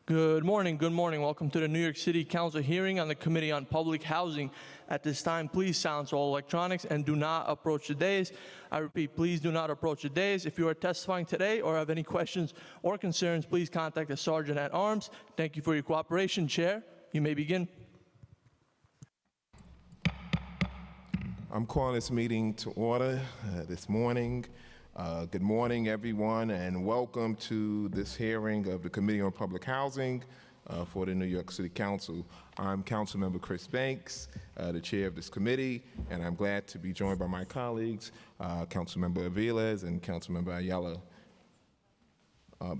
Good morning. Welcome to the New York City Council hearing on the Committee on Public Housing. At this time, please silence all electronics and do not approach the dais. I repeat, please do not approach the dais. If you are testifying today or have any questions or concerns, please contact the Sergeant at Arms. Thank you for your cooperation. Chair, you may begin. I'm calling this meeting to order this morning. Good morning, everyone, and welcome to this hearing of the Committee on Public Housing for the New York City Council. I'm Councilmember Chris Banks, the chair of this committee, and I'm glad to be joined by my colleagues, Councilmember Aviles and Councilmember Ayala.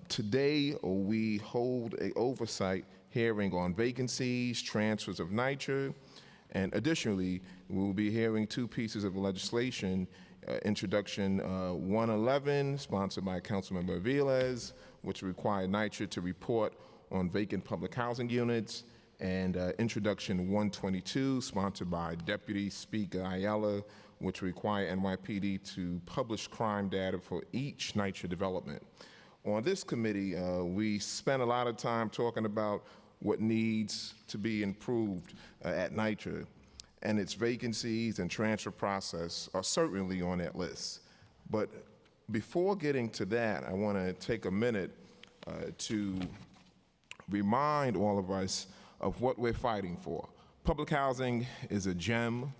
Today, we hold an oversight hearing on vacancies, transfers of NYCHA, and additionally, we will be hearing two pieces of legislation. Introduction 111, sponsored by Councilmember Aviles, which required NYCHA to report on vacant public housing units, and Introduction 122, sponsored by Deputy Speaker Ayala, which require NYPD to publish crime data for each NYCHA development. On this committee, we spent a lot of time talking about what needs to be improved at NYCHA, and its vacancies and transfer process are certainly on that list. But before getting to that, I want to take a minute to remind all of us of what we're fighting for. Public housing is a gem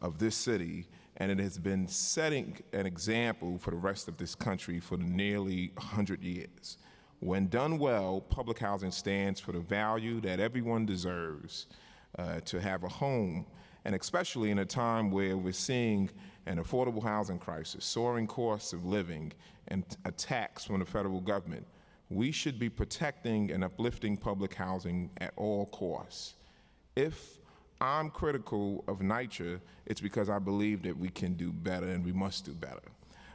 of this city, and it has been setting an example for the rest of this country for nearly 100 years. When done well, public housing stands for the value that everyone deserves to have a home, and especially in a time where we're seeing an affordable housing crisis, soaring costs of living, and attacks from the federal government. We should be protecting and uplifting public housing at all costs. If I'm critical of NYCHA, it's because I believe that we can do better and we must do better.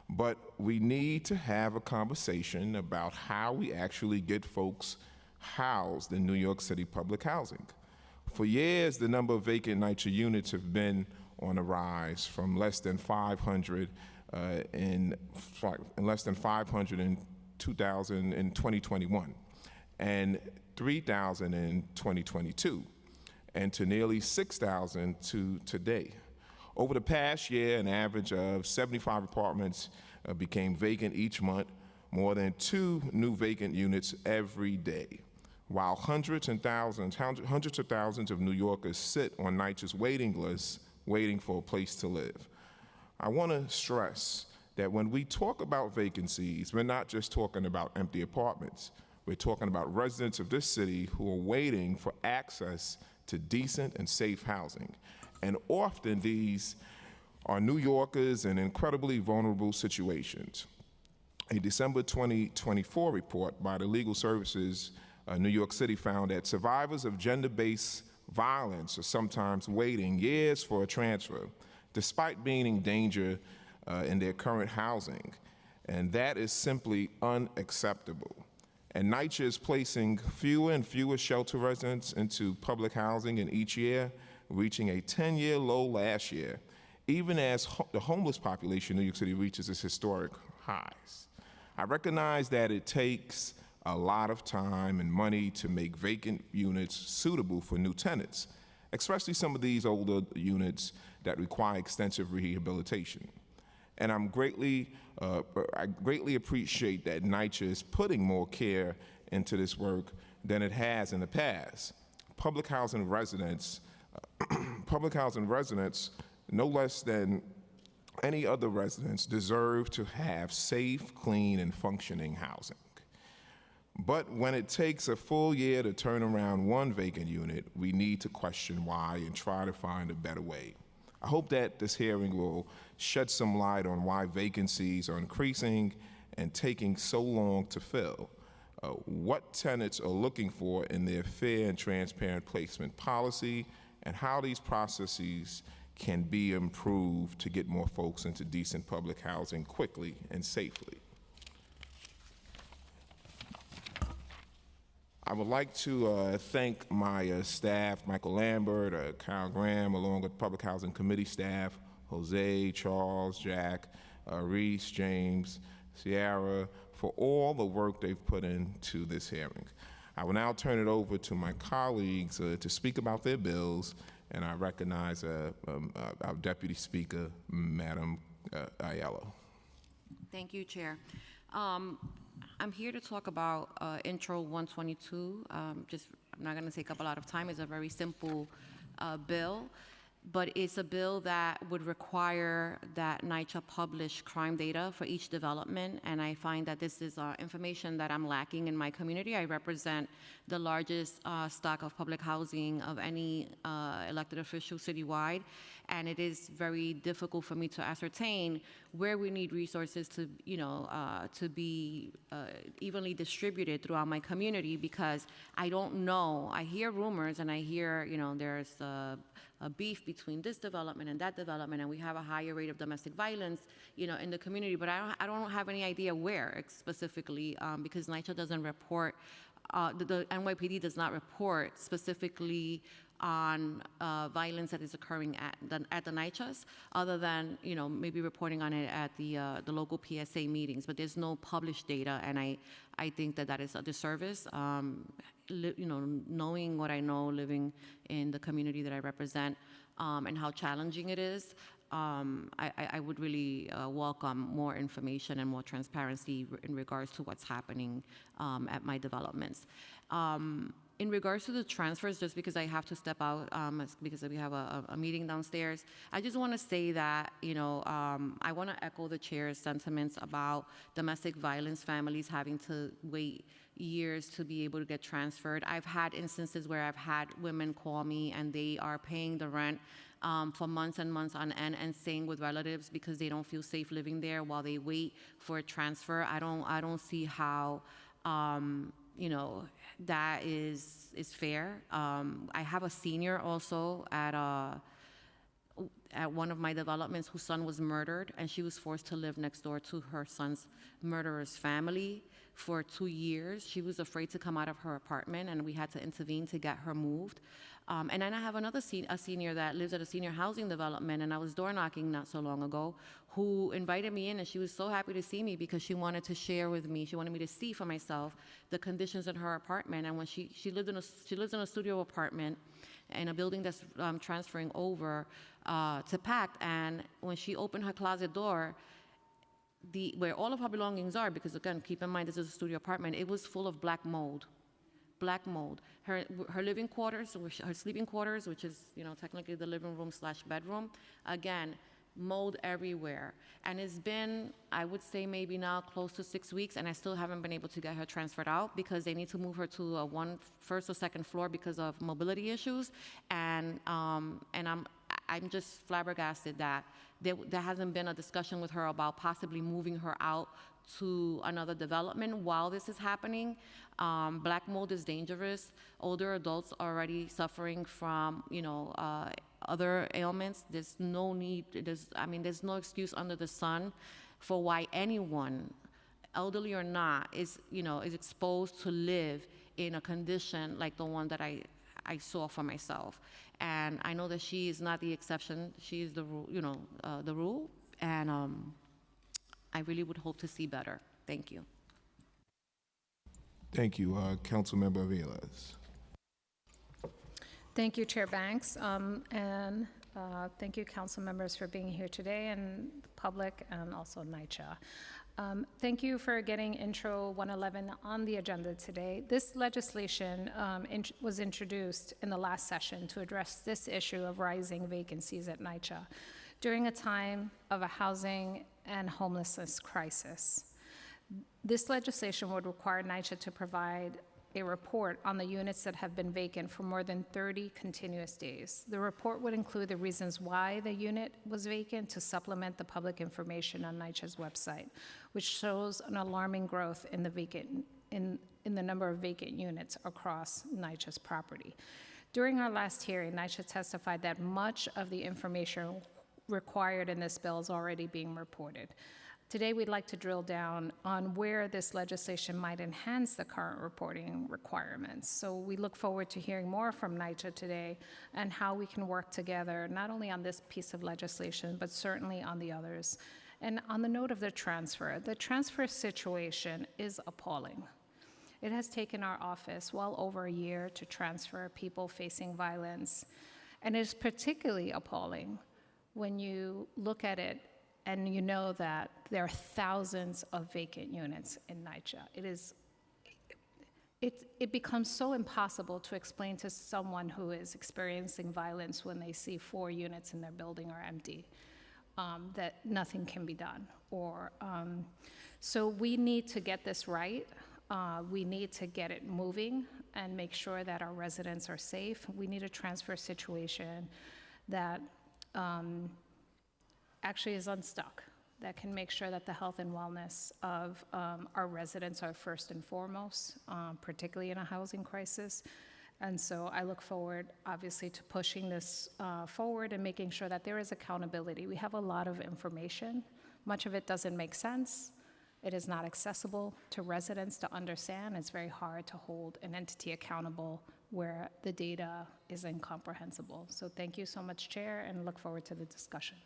But we need to have a conversation about how we actually get folks housed in New York City public housing. For years, the number of vacant NYCHA units have been on the rise, from less than 500 in 2021, and 3,000 in 2022, and to nearly 6,000 to today. Over the past year, an average of 75 apartments became vacant each month, more than 2 new vacant units every day, while hundreds of thousands of New Yorkers sit on NYCHA's waiting list, waiting for a place to live. I want to stress that when we talk about vacancies, we're not just talking about empty apartments. We're talking about residents of this city who are waiting for access to decent and safe housing. And often these are New Yorkers in incredibly vulnerable situations. A December 2024 report by the Legal Services New York City found that survivors of gender-based violence are sometimes waiting years for a transfer, despite being in danger in their current housing. And that is simply unacceptable. And NYCHA is placing fewer and fewer shelter residents into public housing in each year, reaching a 10-year low last year, even as the homeless population in New York City reaches its historic highs. I recognize that it takes a lot of time and money to make vacant units suitable for new tenants, especially some of these older units that require extensive rehabilitation. And I greatly appreciate that NYCHA is putting more care into this work than it has in the past. Public housing residents, no less than any other residents, deserve to have safe, clean, and functioning housing. But when it takes a full year to turn around one vacant unit, we need to question why and try to find a better way. I hope that this hearing will shed some light on why vacancies are increasing and taking so long to fill, what tenants are looking for in their fair and transparent placement policy, and how these processes can be improved to get more folks into decent public housing quickly and safely. I would like to thank my staff, Michael Lambert, Kyle Graham, along with Public Housing Committee staff, Jose, Charles, Jack, Reese, James, Sierra, for all the work they've put into this hearing. I will now turn it over to my colleagues to speak about their bills, and I recognize our Deputy Speaker, Madam Ayala. Thank you, Chair. I'm here to talk about Intro 122. I'm not going to take up a lot of time. It's a very simple bill, but it's a bill that would require that NYCHA publish crime data for each development, and I find that this is information that I'm lacking in my community. I represent the largest stock of public housing of any elected official citywide, and it is very difficult for me to ascertain where we need resources to, to be evenly distributed throughout my community, because I don't know. I hear rumors and I hear, there's a beef between this development and that development, and we have a higher rate of domestic violence, in the community, but I don't have any idea where specifically, because NYCHA doesn't report, the NYPD does not report specifically on violence that is occurring at the NYCHAs, other than maybe reporting on it at the local PSA meetings. But there's no published data, and I think that is a disservice. Knowing what I know, living in the community that I represent, and how challenging it is, I would really welcome more information and more transparency in regards to what's happening at my developments. In regards to the transfers, just because I have to step out because we have a meeting downstairs, I just want to say that, I want to echo the chair's sentiments about domestic violence families having to wait years to be able to get transferred. I've had instances where I've had women call me and they are paying the rent for months and months on end and staying with relatives because they don't feel safe living there while they wait for a transfer. I don't see how that is fair. I have a senior also at one of my developments whose son was murdered, and she was forced to live next door to her son's murderer's family for 2 years. She was afraid to come out of her apartment, and we had to intervene to get her moved. And then I have another senior that lives at a senior housing development, and I was door knocking not so long ago, who invited me in, and she was so happy to see me because she wanted to share with me. She wanted me to see for myself the conditions in her apartment. And when she lives in a studio apartment in a building that's transferring over to PACT, and when she opened her closet door, where all of her belongings are, because again, keep in mind this is a studio apartment, it was full of black mold. Black mold. Her living quarters, her sleeping quarters, which is technically the living room / bedroom, again, mold everywhere. And it's been, I would say, maybe now close to 6 weeks, and I still haven't been able to get her transferred out because they need to move her to a first or second floor because of mobility issues. And I'm just flabbergasted that there hasn't been a discussion with her about possibly moving her out to another development while this is happening. Black mold is dangerous. Older adults are already suffering from, other ailments. There's no need, there's no excuse under the sun for why anyone, elderly or not, is exposed to live in a condition like the one that I saw for myself. And I know that she is not the exception. She is the rule, the rule. And I really would hope to see better. Thank you. Thank you. Councilmember Aviles. Thank you, Chair Banks, and thank you, council members, for being here today, and the public, and also NYCHA. Thank you for getting Intro 111 on the agenda today. This legislation was introduced in the last session to address this issue of rising vacancies at NYCHA during a time of a housing and homelessness crisis. This legislation would require NYCHA to provide a report on the units that have been vacant for more than 30 continuous days. The report would include the reasons why the unit was vacant to supplement the public information on NYCHA's website, which shows an alarming growth in the number of vacant units across NYCHA's property. During our last hearing, NYCHA testified that much of the information required in this bill is already being reported. Today, we'd like to drill down on where this legislation might enhance the current reporting requirements. So we look forward to hearing more from NYCHA today and how we can work together, not only on this piece of legislation, but certainly on the others. And on the note of the transfer situation is appalling. It has taken our office well over a year to transfer people facing violence, and it is particularly appalling when you look at it and you know that there are thousands of vacant units in NYCHA. It becomes so impossible to explain to someone who is experiencing violence when they see 4 units in their building are empty, that nothing can be done. So we need to get this right. We need to get it moving and make sure that our residents are safe. We need a transfer situation that actually is unstuck, that can make sure that the health and wellness of our residents are first and foremost, particularly in a housing crisis. And so I look forward, obviously, to pushing this forward and making sure that there is accountability. We have a lot of information. Much of it doesn't make sense. It is not accessible to residents to understand. It's very hard to hold an entity accountable where the data is incomprehensible. So thank you so much, Chair, and look forward to the discussion.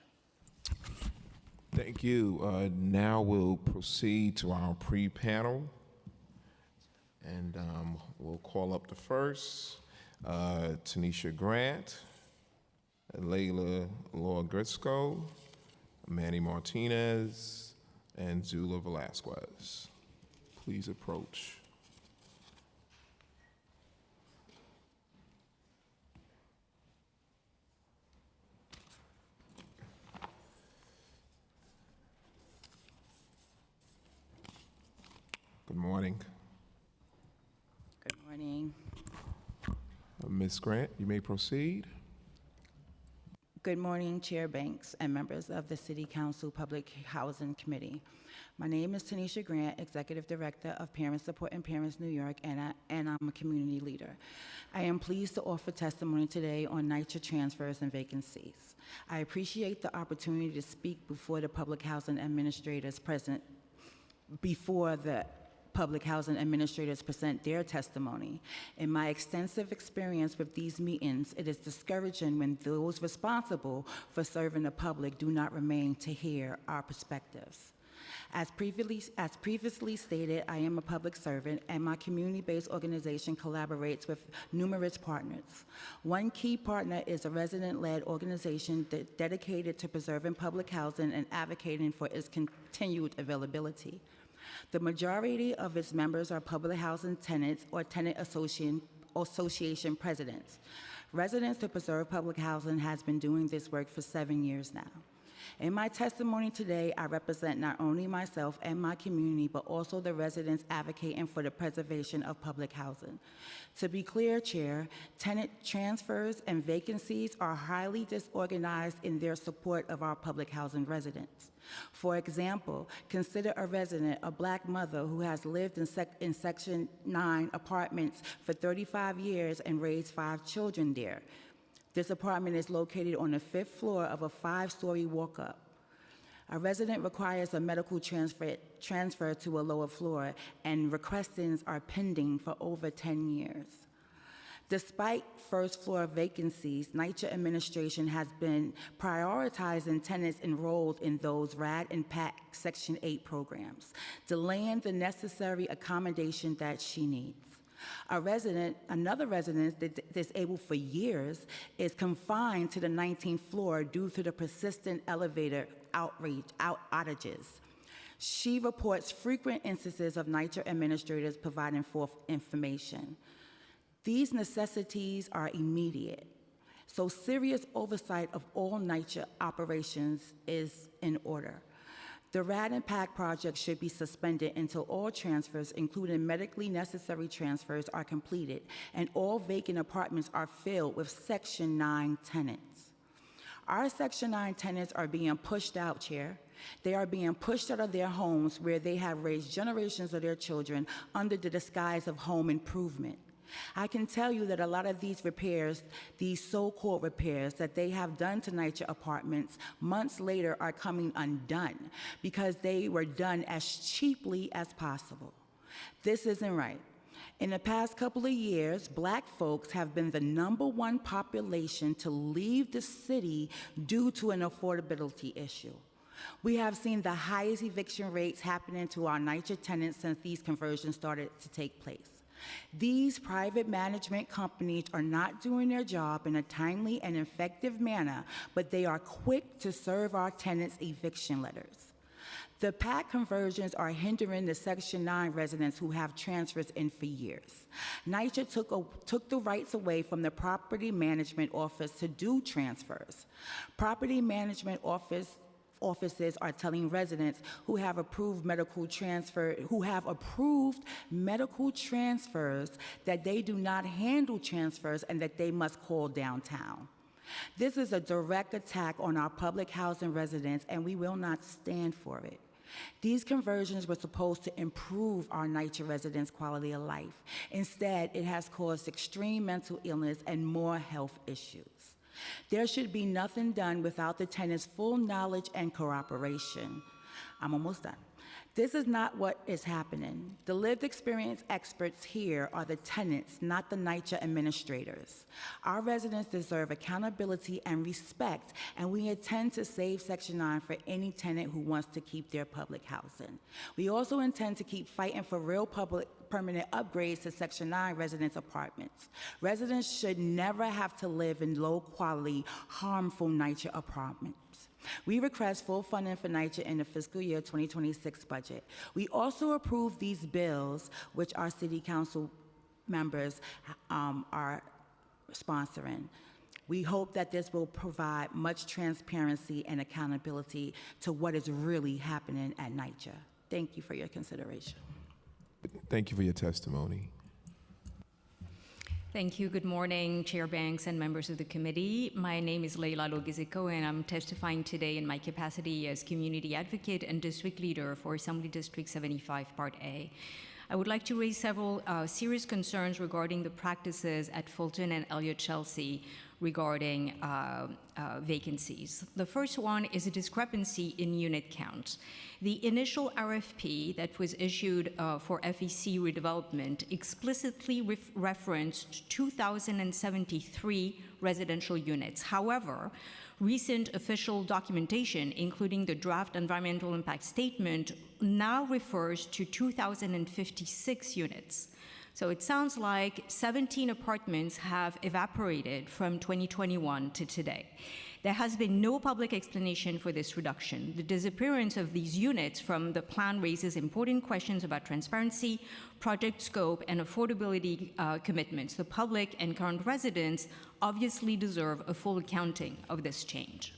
Thank you. Now we'll proceed to our pre-panel. And we'll call up the first, Tanisha Grant, Layla Law-Grisco, Manny Martinez, and Zula Velasquez. Please approach. Good morning. Good morning. Ms. Grant, you may proceed. Good morning, Chair Banks and members of the City Council Public Housing Committee. My name is Tanisha Grant, Executive Director of Parent Support in Parents New York, and I'm a community leader. I am pleased to offer testimony today on NYCHA transfers and vacancies. I appreciate the opportunity to speak before the public housing administrators present their testimony. In my extensive experience with these meetings, it is discouraging when those responsible for serving the public do not remain to hear our perspectives. As previously stated, I am a public servant, and my community-based organization collaborates with numerous partners. One key partner is a resident-led organization dedicated to preserving public housing and advocating for its continued availability. The majority of its members are public housing tenants or tenant association presidents. Residents to Preserve Public Housing has been doing this work for 7 years now. In my testimony today, I represent not only myself and my community, but also the residents advocating for the preservation of public housing. To be clear, Chair, tenant transfers and vacancies are highly disorganized in their support of our public housing residents. For example, consider a resident, a Black mother who has lived in Section 9 apartments for 35 years and raised 5 children there. This apartment is located on the 5th floor of a 5-story walk-up. A resident requires a medical transfer to a lower floor, and requestings are pending for over 10 years. Despite first-floor vacancies, NYCHA administration has been prioritizing tenants enrolled in those RAD and PAC Section 8 programs, delaying the necessary accommodation that she needs. Another resident disabled for years is confined to the 19th floor due to the persistent elevator outages. She reports frequent instances of NYCHA administrators providing false information. These necessities are immediate, so serious oversight of all NYCHA operations is in order. The RAD and PAC project should be suspended until all transfers, including medically necessary transfers, are completed and all vacant apartments are filled with Section 9 tenants. Our Section 9 tenants are being pushed out, Chair. They are being pushed out of their homes where they have raised generations of their children under the disguise of home improvement. I can tell you that a lot of these repairs, these so-called repairs that they have done to NYCHA apartments, months later are coming undone because they were done as cheaply as possible. This isn't right. In the past couple of years, Black folks have been the #1 population to leave the city due to an affordability issue. We have seen the highest eviction rates happening to our NYCHA tenants since these conversions started to take place. These private management companies are not doing their job in a timely and effective manner, but they are quick to serve our tenants eviction letters. The PAC conversions are hindering the Section 9 residents who have transfers in for years. NYCHA took the rights away from the Property Management Office to do transfers. Property Management offices are telling residents who have approved medical transfers that they do not handle transfers and that they must call downtown. This is a direct attack on our public housing residents, and we will not stand for it. These conversions were supposed to improve our NYCHA residents' quality of life. Instead, it has caused extreme mental illness and more health issues. There should be nothing done without the tenant's full knowledge and cooperation. I'm almost done. This is not what is happening. The lived experience experts here are the tenants, not the NYCHA administrators. Our residents deserve accountability and respect, and we intend to save Section 9 for any tenant who wants to keep their public housing. We also intend to keep fighting for real public permanent upgrades to Section 9 residents' apartments. Residents should never have to live in low-quality, harmful NYCHA apartments. We request full funding for NYCHA in the fiscal year 2026 budget. We also approve these bills, which our city council members are sponsoring. We hope that this will provide much transparency and accountability to what is really happening at NYCHA. Thank you for your consideration. Thank you for your testimony. Thank you. Good morning, Chair Banks and members of the committee. My name is Leila Logiziko, and I'm testifying today in my capacity as community advocate and district leader for Assembly District 75, Part A. I would like to raise several serious concerns regarding the practices at Fulton and Elliott Chelsea regarding vacancies. The first one is a discrepancy in unit count. The initial RFP that was issued for FEC redevelopment explicitly referenced 2,073 residential units. However, recent official documentation, including the draft environmental impact statement, now refers to 2,056 units. So it sounds like 17 apartments have evaporated from 2021 to today. There has been no public explanation for this reduction. The disappearance of these units from the plan raises important questions about transparency, project scope, and affordability commitments. The public and current residents obviously deserve a full accounting of this change.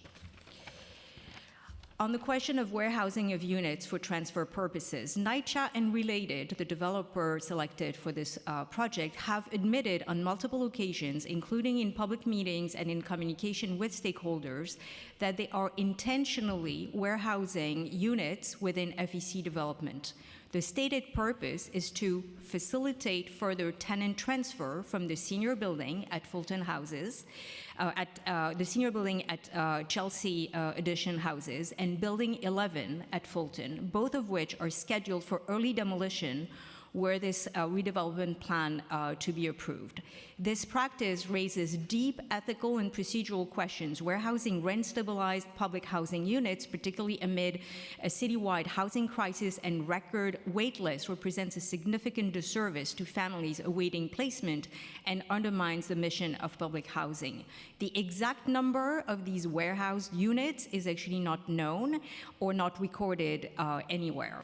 On the question of warehousing of units for transfer purposes, NYCHA and Related, the developer selected for this project, have admitted on multiple occasions, including in public meetings and in communication with stakeholders, that they are intentionally warehousing units within FEC development. The stated purpose is to facilitate further tenant transfer from the senior building at Fulton Houses, the senior building at Chelsea Addition Houses, and Building 11 at Fulton, both of which are scheduled for early demolition were this redevelopment plan to be approved. This practice raises deep ethical and procedural questions. Warehousing rent-stabilized public housing units, particularly amid a citywide housing crisis and record wait list, represents a significant disservice to families awaiting placement and undermines the mission of public housing. The exact number of these warehoused units is actually not known or not recorded anywhere.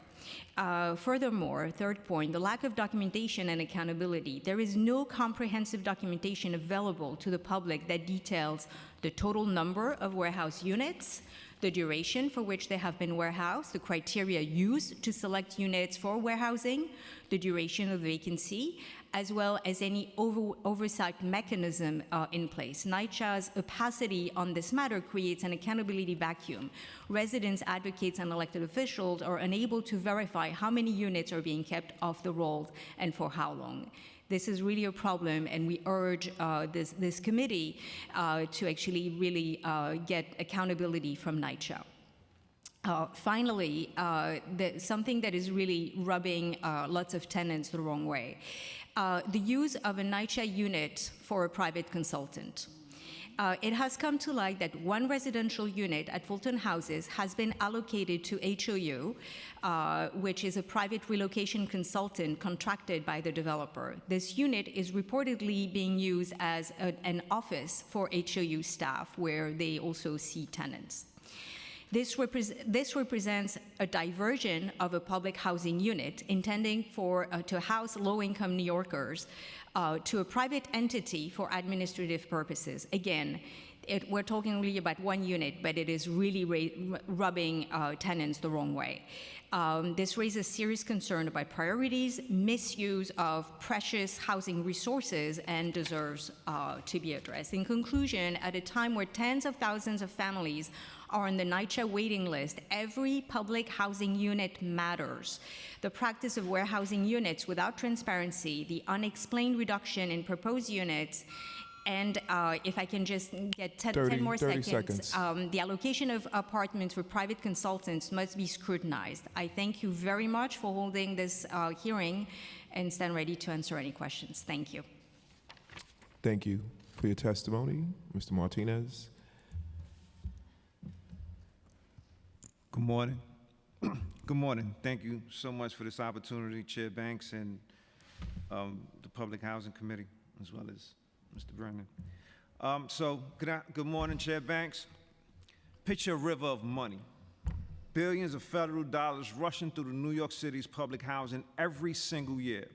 Furthermore, third point, the lack of documentation and accountability. There is no comprehensive documentation available to the public that details the total number of warehouse units, the duration for which they have been warehoused, the criteria used to select units for warehousing, the duration of vacancy, as well as any oversight mechanism in place. NYCHA's opacity on this matter creates an accountability vacuum. Residents, advocates, and elected officials are unable to verify how many units are being kept off the rolls and for how long. This is really a problem, and we urge this committee to actually really get accountability from NYCHA. Finally, something that is really rubbing lots of tenants the wrong way. The use of a NYCHA unit for a private consultant. It has come to light that one residential unit at Fulton Houses has been allocated to HOU, which is a private relocation consultant contracted by the developer. This unit is reportedly being used as an office for HOU staff, where they also see tenants. This represents a diversion of a public housing unit intending to house low-income New Yorkers to a private entity for administrative purposes. Again, we're talking really about one unit, but it is really rubbing tenants the wrong way. This raises serious concern about priorities, misuse of precious housing resources, and deserves to be addressed. In conclusion, at a time where tens of thousands of families are on the NYCHA waiting list, every public housing unit matters. The practice of warehousing units without transparency, the unexplained reduction in proposed units, and if I can just get 10 more 30 seconds, seconds. the allocation of apartments for private consultants must be scrutinized. I thank you very much for holding this hearing and stand ready to answer any questions. Thank you. Thank you for your testimony, Mr. Martinez. Good morning. Good morning. Thank you so much for this opportunity, Chair Banks and the Public Housing Committee, as well as Mr. Brennan. Good morning, Chair Banks. Picture a river of money. Billions of federal dollars rushing through the New York City's public housing every single year.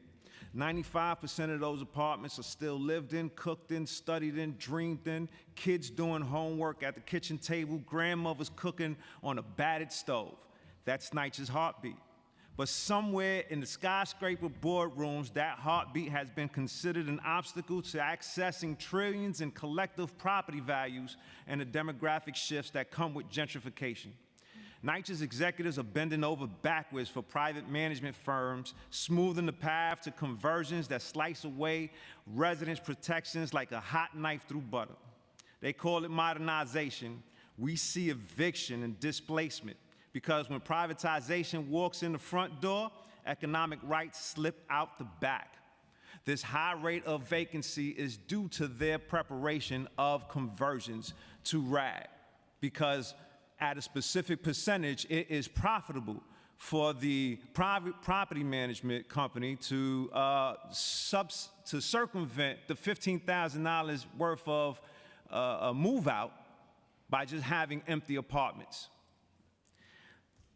95% of those apartments are still lived in, cooked in, studied in, dreamed in, kids doing homework at the kitchen table, grandmothers cooking on a battered stove. That's NYCHA's heartbeat. But somewhere in the skyscraper boardrooms, that heartbeat has been considered an obstacle to accessing trillions in collective property values and the demographic shifts that come with gentrification. NYCHA's executives are bending over backwards for private management firms, smoothing the path to conversions that slice away residents' protections like a hot knife through butter. They call it modernization. We see eviction and displacement, because when privatization walks in the front door, economic rights slip out the back. This high rate of vacancy is due to their preparation of conversions to RAD, because at a specific percentage, it is profitable for the private property management company to circumvent the $15,000 worth of a move out by just having empty apartments.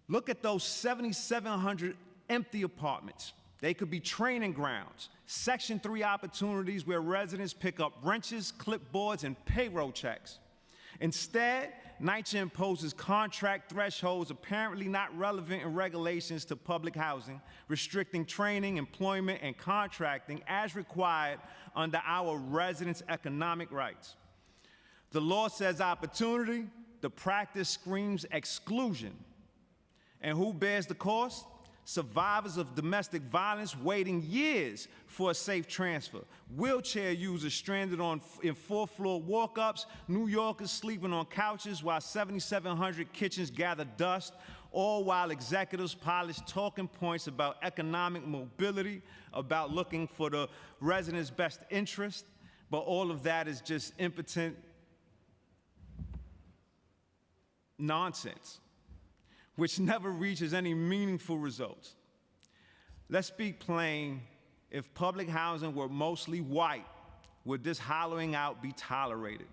Look at those 7,700 empty apartments. They could be training grounds, Section 3 opportunities where residents pick up wrenches, clipboards, and payroll checks. Instead, NYCHA imposes contract thresholds apparently not relevant in regulations to public housing, restricting training, employment, and contracting as required under our residents' economic rights. The law says opportunity, the practice screams exclusion. And who bears the cost? Survivors of domestic violence waiting years for a safe transfer, wheelchair users stranded in fourth-floor walk-ups, New Yorkers sleeping on couches while 7,700 kitchens gather dust, all while executives polish talking points about economic mobility, about looking for the residents' best interest, but all of that is just impotent nonsense, which never reaches any meaningful results. Let's speak plain. If public housing were mostly white, would this hollowing out be tolerated?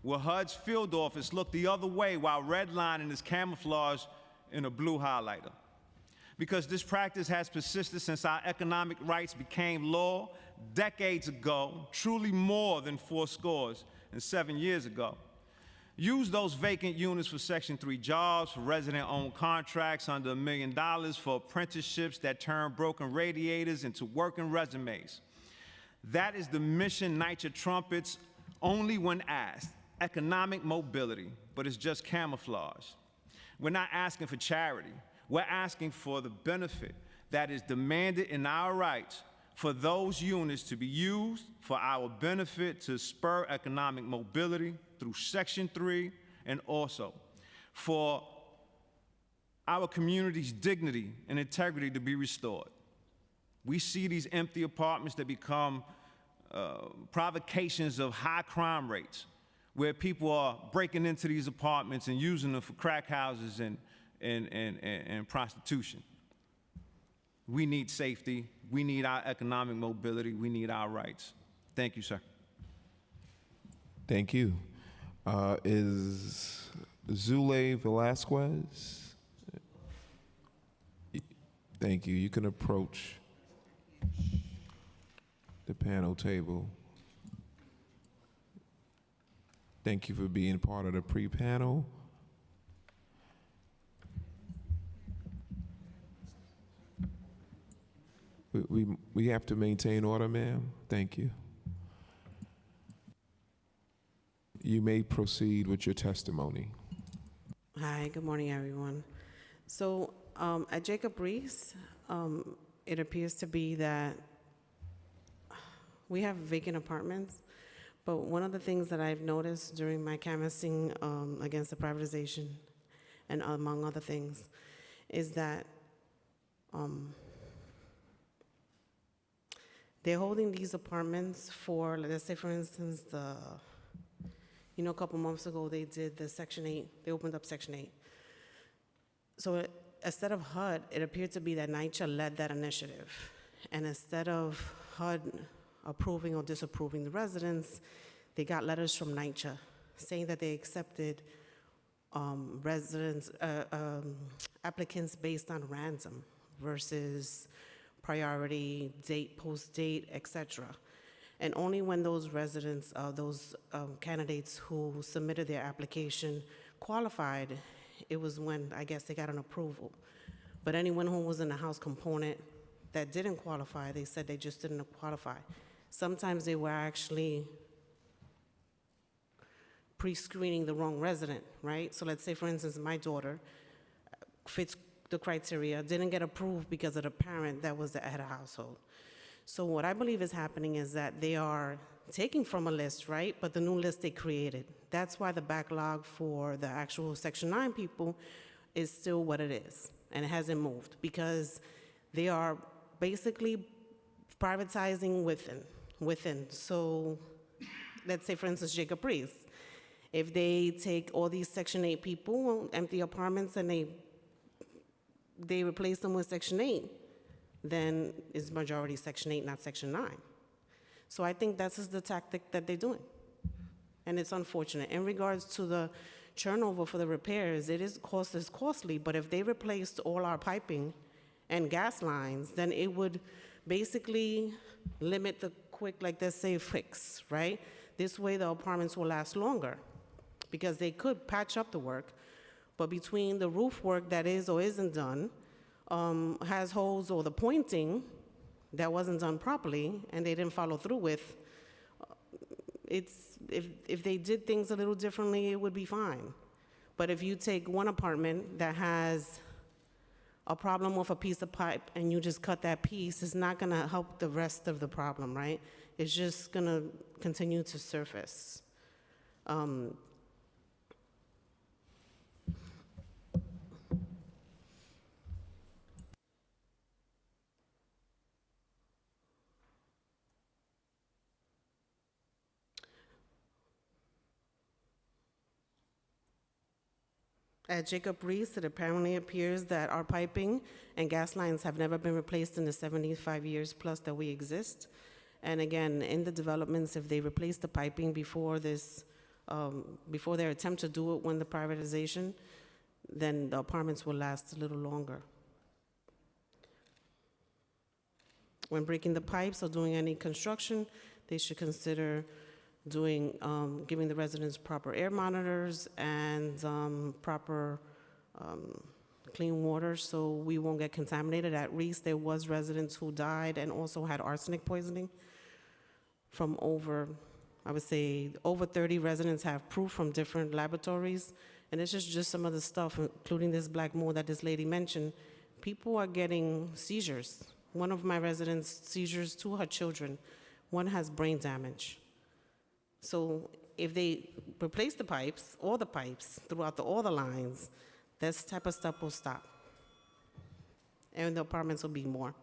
Will HUD's field office look the other way while redlining is camouflaged in a blue highlighter? Because this practice has persisted since our economic rights became law decades ago, truly more than 7 years ago. Use those vacant units for Section 3 jobs, for resident-owned contracts under $1 million, for apprenticeships that turn broken radiators into working resumes. That is the mission NYCHA trumpets only when asked, economic mobility, but it's just camouflage. We're not asking for charity. We're asking for the benefit that is demanded in our rights for those units to be used for our benefit to spur economic mobility through Section 3, and also for our community's dignity and integrity to be restored. We see these empty apartments that become provocations of high crime rates, where people are breaking into these apartments and using them for crack houses and prostitution. We need safety. We need our economic mobility. We need our rights. Thank you, sir. Thank you. Is Zule Velasquez? Thank you. You can approach the panel table. Thank you for being part of the pre-panel. We have to maintain order, ma'am. Thank you. You may proceed with your testimony. Hi, good morning, everyone. So at Jacob Reese, it appears to be that we have vacant apartments, but one of the things that I've noticed during my canvassing against the privatization, and among other things, is that they're holding these apartments for, let's say, for instance, a couple months ago, they did the Section 8, they opened up Section 8. So instead of HUD, it appeared to be that NYCHA led that initiative. And instead of HUD approving or disapproving the residents, they got letters from NYCHA saying that they accepted applicants based on random versus priority, date, post date, etc. And only when those residents, those candidates who submitted their application qualified, it was when, I guess, they got an approval. But anyone who was in the house component that didn't qualify, they said they just didn't qualify. Sometimes they were actually pre-screening the wrong resident, right? So let's say, for instance, my daughter fits the criteria, didn't get approved because of the parent that was the head of household. So what I believe is happening is that they are taking from a list, right? But the new list they created. That's why the backlog for the actual Section 9 people is still what it is, and it hasn't moved, because they are basically privatizing within. So let's say, for instance, Jacob Reese. If they take all these Section 8 people, empty apartments, and they replace them with Section 8, then it's majority Section 8, not Section 9. So I think that's just the tactic that they're doing. And it's unfortunate. In regards to the turnover for the repairs, it is costly, but if they replaced all our piping and gas lines, then it would basically limit the quick, like they say, fix, right? This way the apartments will last longer, because they could patch up the work, but between the roof work that is or isn't done, has holes, or the pointing that wasn't done properly and they didn't follow through with, if they did things a little differently, it would be fine. But if you take one apartment that has a problem with a piece of pipe and you just cut that piece, it's not gonna help the rest of the problem, right? It's just gonna continue to surface. At Jacob Reese, it apparently appears that our piping and gas lines have never been replaced in the 75 years plus that we exist. And again, in the developments, if they replace the piping before this, before their attempt to do it when the privatization, then the apartments will last a little longer. When breaking the pipes or doing any construction, they should consider doing, giving the residents proper air monitors and proper clean water so we won't get contaminated. At Reese, there was residents who died and also had arsenic poisoning from I would say, over 30 residents have proof from different laboratories. And this is just some of the stuff, including this black mold that this lady mentioned. People are getting seizures. One of my residents, seizures to her children. One has brain damage. So if they replace the pipes, all the pipes, throughout all the lines, this type of stuff will stop. And the apartments will be more,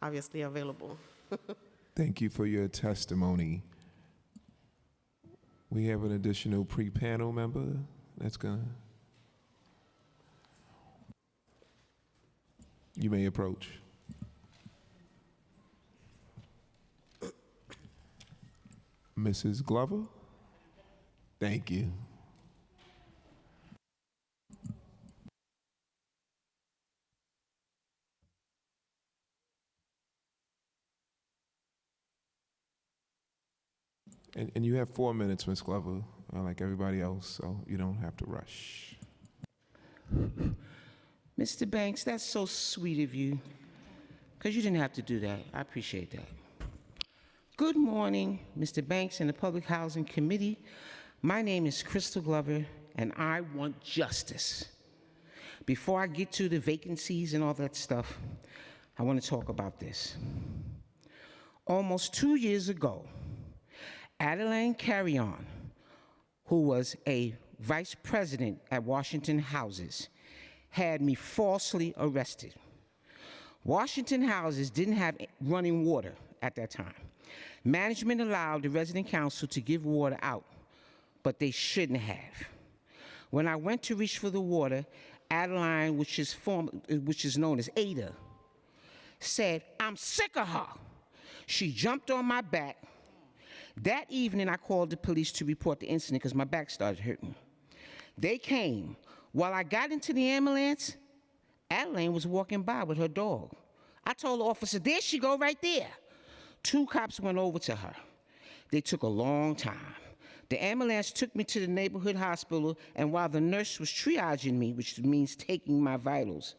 obviously, available. Thank you for your testimony. We have an additional pre-panel member that's gonna. You may approach. Mrs. Glover? Thank you. And you have 4 minutes, Ms. Glover, like everybody else, so you don't have to rush. Mr. Banks, that's so sweet of you, because you didn't have to do that. I appreciate that. Good morning, Mr. Banks and the Public Housing Committee. My name is Crystal Glover, and I want justice. Before I get to the vacancies and all that stuff, I want to talk about this. Almost 2 years ago, Adeline Carrion, who was a vice president at Washington Houses, had me falsely arrested. Washington Houses didn't have running water at that time. Management allowed the resident council to give water out, but they shouldn't have. When I went to reach for the water, Adeline, which is known as Ada, said, "I'm sick of her." She jumped on my back. That evening, I called the police to report the incident because my back started hurting. They came. While I got into the ambulance, Adeline was walking by with her dog. I told the officer, "There she go, right there." 2 cops went over to her. They took a long time. The ambulance took me to the neighborhood hospital, and while the nurse was triaging me, which means taking my vitals,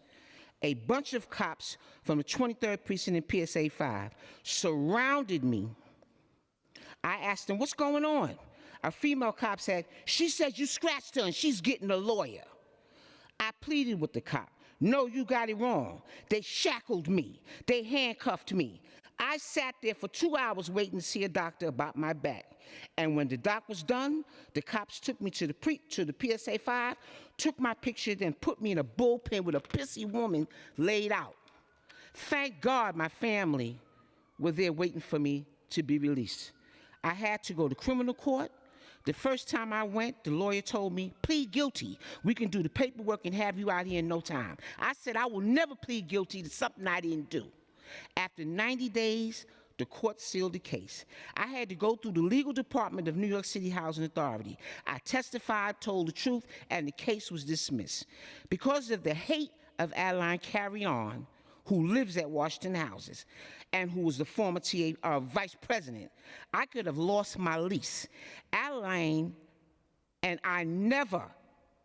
a bunch of cops from the 23rd Precinct and PSA 5 surrounded me. I asked them, "What's going on?" A female cop said, "She said you scratched her and she's getting a lawyer." I pleaded with the cop. "No, you got it wrong. They shackled me. They handcuffed me. I sat there for 2 hours waiting to see a doctor about my back. And when the doc was done, the cops took me to the PSA 5, took my picture, then put me in a bullpen with a pissy woman laid out. Thank God my family were there waiting for me to be released. I had to go to criminal court. The first time I went, the lawyer told me, "Plead guilty. We can do the paperwork and have you out here in no time." I said, "I will never plead guilty to something I didn't do." After 90 days, the court sealed the case. I had to go through the legal department of New York City Housing Authority. I testified, told the truth, and the case was dismissed. Because of the hate of Adeline Carrion, who lives at Washington Houses, and who was the former vice president, I could have lost my lease. Adeline and I never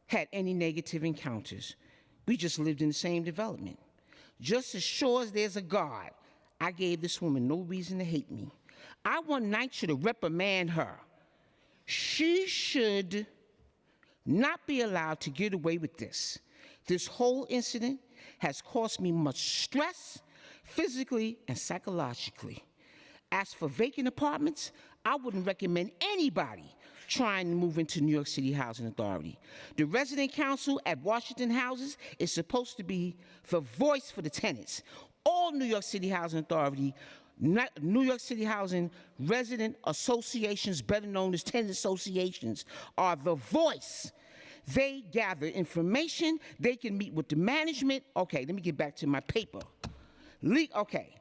had any negative encounters. We just lived in the same development. Just as sure as there's a God, I gave this woman no reason to hate me. I want NYCHA to reprimand her. She should not be allowed to get away with this. This whole incident has caused me much stress, physically and psychologically. As for vacant apartments, I wouldn't recommend anybody trying to move into New York City Housing Authority. The resident council at Washington Houses is supposed to be the voice for the tenants. All New York City Housing Authority, New York City Housing resident associations, better known as tenant associations, are the voice. They gather information, they can meet with the management. Okay, let me get back to my paper. Okay,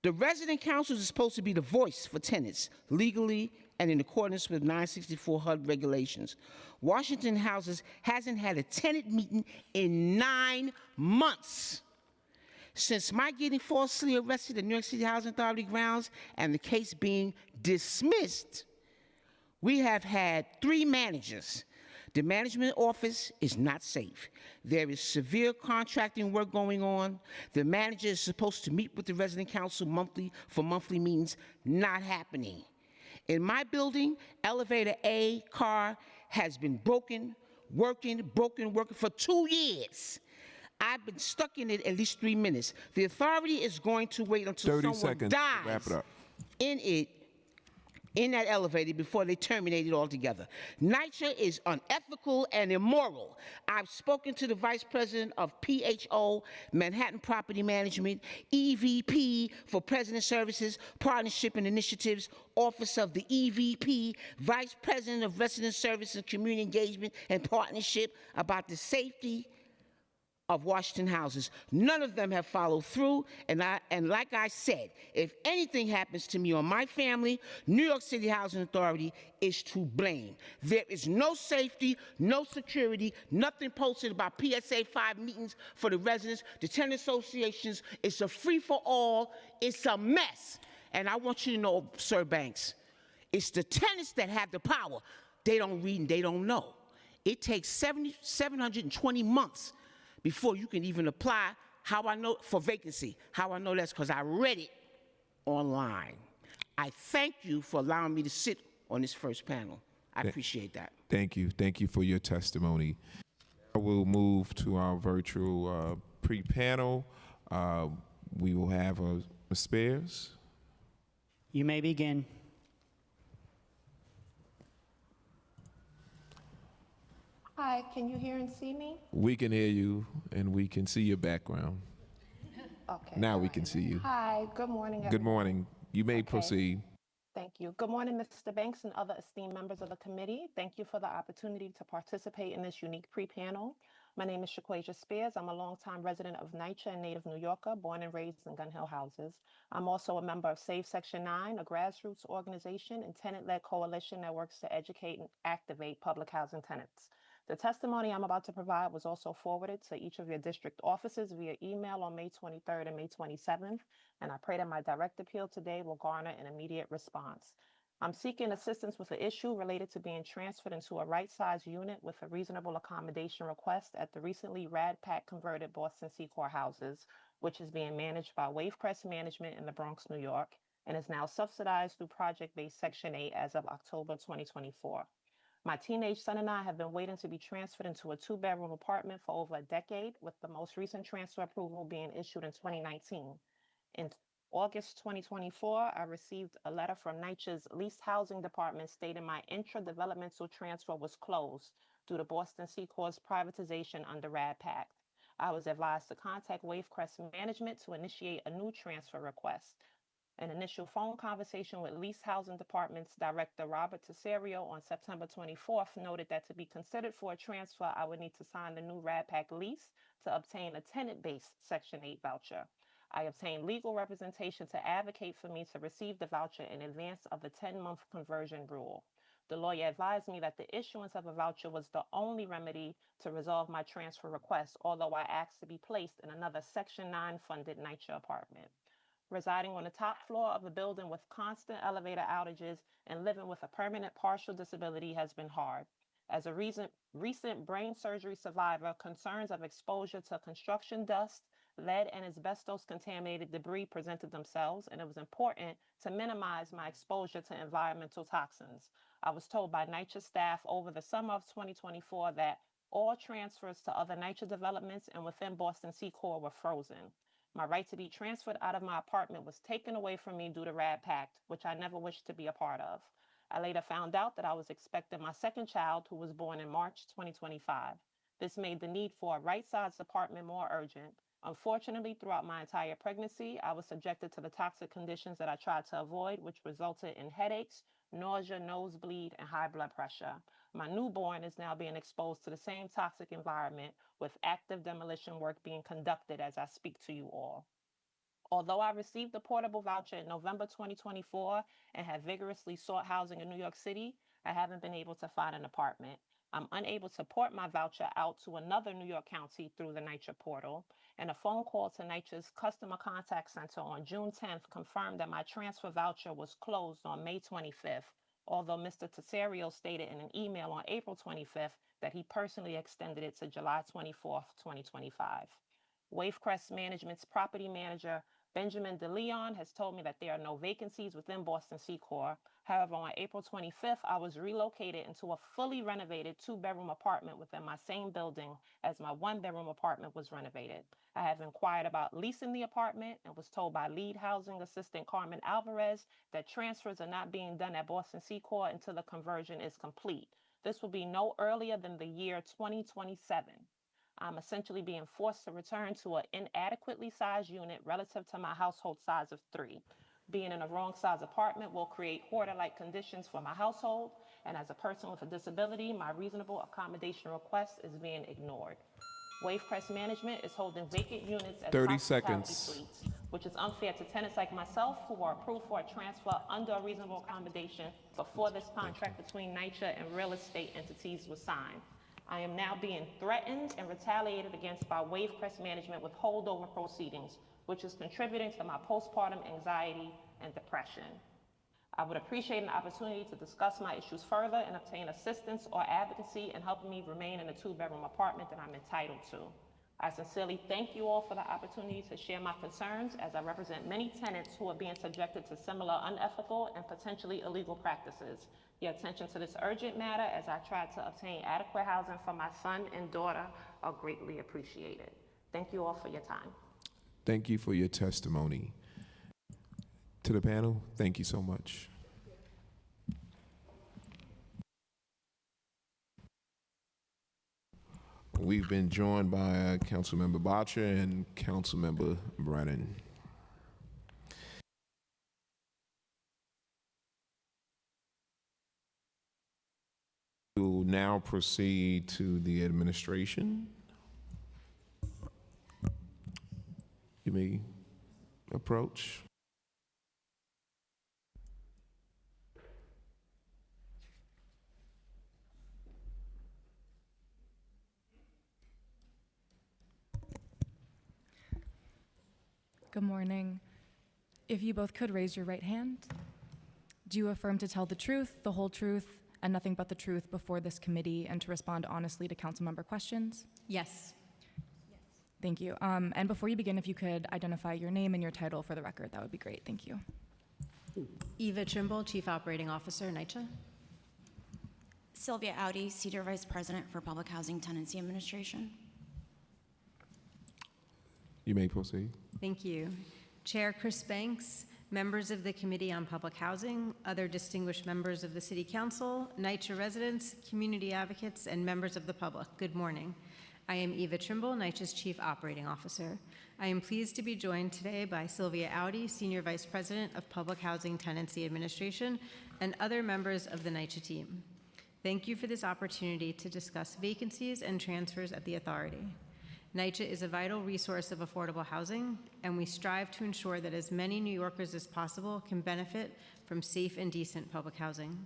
the resident councils are supposed to be the voice for tenants, legally and in accordance with 964 HUD regulations. Washington Houses hasn't had a tenant meeting in 9 months. Since my getting falsely arrested at New York City Housing Authority grounds and the case being dismissed, we have had 3 managers. The management office is not safe. There is severe contracting work going on. The manager is supposed to meet with the resident council monthly for monthly meetings, not happening. In my building, elevator A car has been broken working for 2 years. I've been stuck in it at least 3 minutes. The authority is going to wait until 30 someone seconds. dies Wrap it up. in it in that elevator before they terminate it altogether. NYCHA is unethical and immoral. I've spoken to the Vice President of PHO, Manhattan Property Management, EVP for President Services, Partnership and Initiatives, Office of the EVP, Vice President of Resident Services, Community Engagement and Partnership about the safety of Washington houses. None of them have followed through, and like I said, if anything happens to me or my family, New York City Housing Authority is to blame. There is no safety, no security, nothing posted about PSA 5 meetings for the residents, the tenant associations. It's a free-for-all. It's a mess. And I want you to know, Sir Banks, it's the tenants that have the power. They don't read and they don't know. It takes 720 months before you can even apply. How I know for vacancy? How I know that's because I read it online. I thank you for allowing me to sit on this first panel. I appreciate that. Thank you. Thank you for your testimony. I will move to our virtual pre-panel. We will have Ms. Spears. You may begin. Hi, can you hear and see me? We can hear you, and we can see your background. Okay. Now we can see you. Hi, good morning. Good morning. You may proceed. Thank you. Good morning, Mr. Banks and other esteemed members of the committee. Thank you for the opportunity to participate in this unique pre-panel. My name is Shaquasia Spears. I'm a longtime resident of NYCHA and native New Yorker, born and raised in Gun Hill houses. I'm also a member of Save Section 9, a grassroots organization and tenant-led coalition that works to educate and activate public housing tenants. The testimony I'm about to provide was also forwarded to each of your district offices via email on May 23rd and May 27th, and I pray that my direct appeal today will garner an immediate response. I'm seeking assistance with an issue related to being transferred into a right-sized unit with a reasonable accommodation request at the recently RAD-PAC converted Boston Secor houses, which is being managed by Wavecrest Management in the Bronx, New York, and is now subsidized through project-based Section 8 as of October 2024. My teenage son and I have been waiting to be transferred into a 2-bedroom apartment for over a decade, with the most recent transfer approval being issued in 2019. In August 2024, I received a letter from NYCHA's leased housing department stating my intra-developmental transfer was closed due to Boston Secor's privatization under RAD-PAC. I was advised to contact Wavecrest Management to initiate a new transfer request. An initial phone conversation with Leased Housing Department's Director Robert Tesario on September 24th noted that to be considered for a transfer, I would need to sign the new RAD-PAC lease to obtain a tenant-based Section 8 voucher. I obtained legal representation to advocate for me to receive the voucher in advance of the 10-month conversion rule. The lawyer advised me that the issuance of a voucher was the only remedy to resolve my transfer request, although I asked to be placed in another Section 9 funded NYCHA apartment. Residing on the top floor of a building with constant elevator outages and living with a permanent partial disability has been hard. As a recent brain surgery survivor, concerns of exposure to construction dust, lead, and asbestos-contaminated debris presented themselves, and it was important to minimize my exposure to environmental toxins. I was told by NYCHA staff over the summer of 2024 that all transfers to other NYCHA developments and within Boston Secor were frozen. My right to be transferred out of my apartment was taken away from me due to RAD-PAC, which I never wished to be a part of. I later found out that I was expecting my second child, who was born in March 2025. This made the need for a right-sized apartment more urgent. Unfortunately, throughout my entire pregnancy, I was subjected to the toxic conditions that I tried to avoid, which resulted in headaches, nausea, nosebleed, and high blood pressure. My newborn is now being exposed to the same toxic environment, with active demolition work being conducted as I speak to you all. Although I received the portable voucher in November 2024 and have vigorously sought housing in New York City, I haven't been able to find an apartment. I'm unable to port my voucher out to another New York county through the NYCHA portal, and a phone call to NYCHA's customer contact center on June 10th confirmed that my transfer voucher was closed on May 25th, although Mr. Tesario stated in an email on April 25th that he personally extended it to July 24th, 2025. Wavecrest Management's property manager, Benjamin DeLeon has told me that there are no vacancies within Boston Secor. However, on April 25th, I was relocated into a fully renovated 2-bedroom apartment within my same building as my 1-bedroom apartment was renovated. I have inquired about leasing the apartment and was told by lead housing assistant Carmen Alvarez that transfers are not being done at Boston Secor until the conversion is complete. This will be no earlier than the year 2027. I'm essentially being forced to return to an inadequately sized unit relative to my household size of 3. Being in a wrong size apartment will create hoarder-like conditions for my household, and as a person with a disability, my reasonable accommodation request is being ignored. Wavecrest Management is holding vacant units as 30 hospitality seconds. suites, which is unfair to tenants like myself who are approved for a transfer under a reasonable accommodation before this contract between NYCHA and real estate entities was signed. I am now being threatened and retaliated against by Wavecrest Management with holdover proceedings, which is contributing to my postpartum anxiety and depression. I would appreciate an opportunity to discuss my issues further and obtain assistance or advocacy in helping me remain in a 2-bedroom apartment that I'm entitled to. I sincerely thank you all for the opportunity to share my concerns as I represent many tenants who are being subjected to similar unethical and potentially illegal practices. Your attention to this urgent matter as I try to obtain adequate housing for my son and daughter are greatly appreciated. Thank you all for your time. Thank you for your testimony. To the panel, thank you so much. We've been joined by Councilmember Bottcher and Councilmember Brennan. We will now proceed to the administration. You may approach. Good morning. If you both could raise your right hand. Do you affirm to tell the truth, the whole truth, and nothing but the truth before this committee and to respond honestly to council member questions? Yes. Thank you. And before you begin, if you could identify your name and your title for the record, that would be great. Thank you. Eva Trimble, Chief Operating Officer, NYCHA. Sylvia Audi, Senior Vice President for Public Housing Tenancy Administration. You may proceed. Thank you. Chair Chris Banks, members of the Committee on Public Housing, other distinguished members of the City Council, NYCHA residents, community advocates, and members of the public, good morning. I am Eva Trimble, NYCHA's Chief Operating Officer. I am pleased to be joined today by Sylvia Audi, Senior Vice President of Public Housing Tenancy Administration, and other members of the NYCHA team. Thank you for this opportunity to discuss vacancies and transfers at the authority. NYCHA is a vital resource of affordable housing, and we strive to ensure that as many New Yorkers as possible can benefit from safe and decent public housing.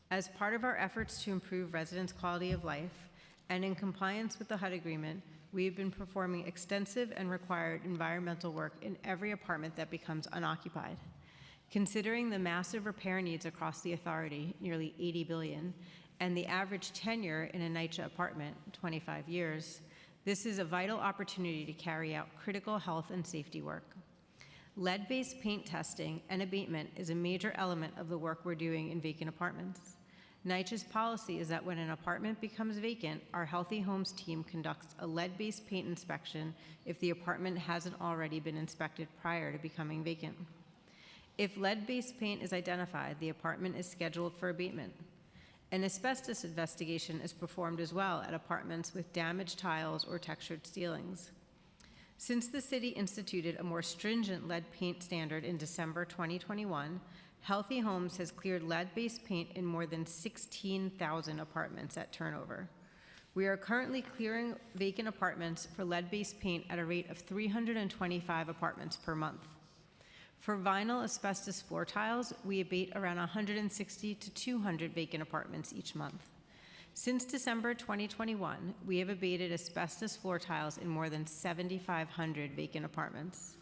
As part of our efforts to improve residents' quality of life, and in compliance with the HUD agreement, we have been performing extensive and required environmental work in every apartment that becomes unoccupied. Considering the massive repair needs across the authority, nearly $80 billion, and the average tenure in a NYCHA apartment, 25 years, this is a vital opportunity to carry out critical health and safety work. Lead-based paint testing and abatement is a major element of the work we're doing in vacant apartments. NYCHA's policy is that when an apartment becomes vacant, our Healthy Homes team conducts a lead-based paint inspection if the apartment hasn't already been inspected prior to becoming vacant. If lead-based paint is identified, the apartment is scheduled for abatement. An asbestos investigation is performed as well at apartments with damaged tiles or textured ceilings. Since the city instituted a more stringent lead paint standard in December 2021, Healthy Homes has cleared lead-based paint in more than 16,000 apartments at turnover. We are currently clearing vacant apartments for lead-based paint at a rate of 325 apartments per month. For vinyl asbestos floor tiles, we abate around 160 to 200 vacant apartments each month. Since December 2021, we have abated asbestos floor tiles in more than 7,500 vacant apartments.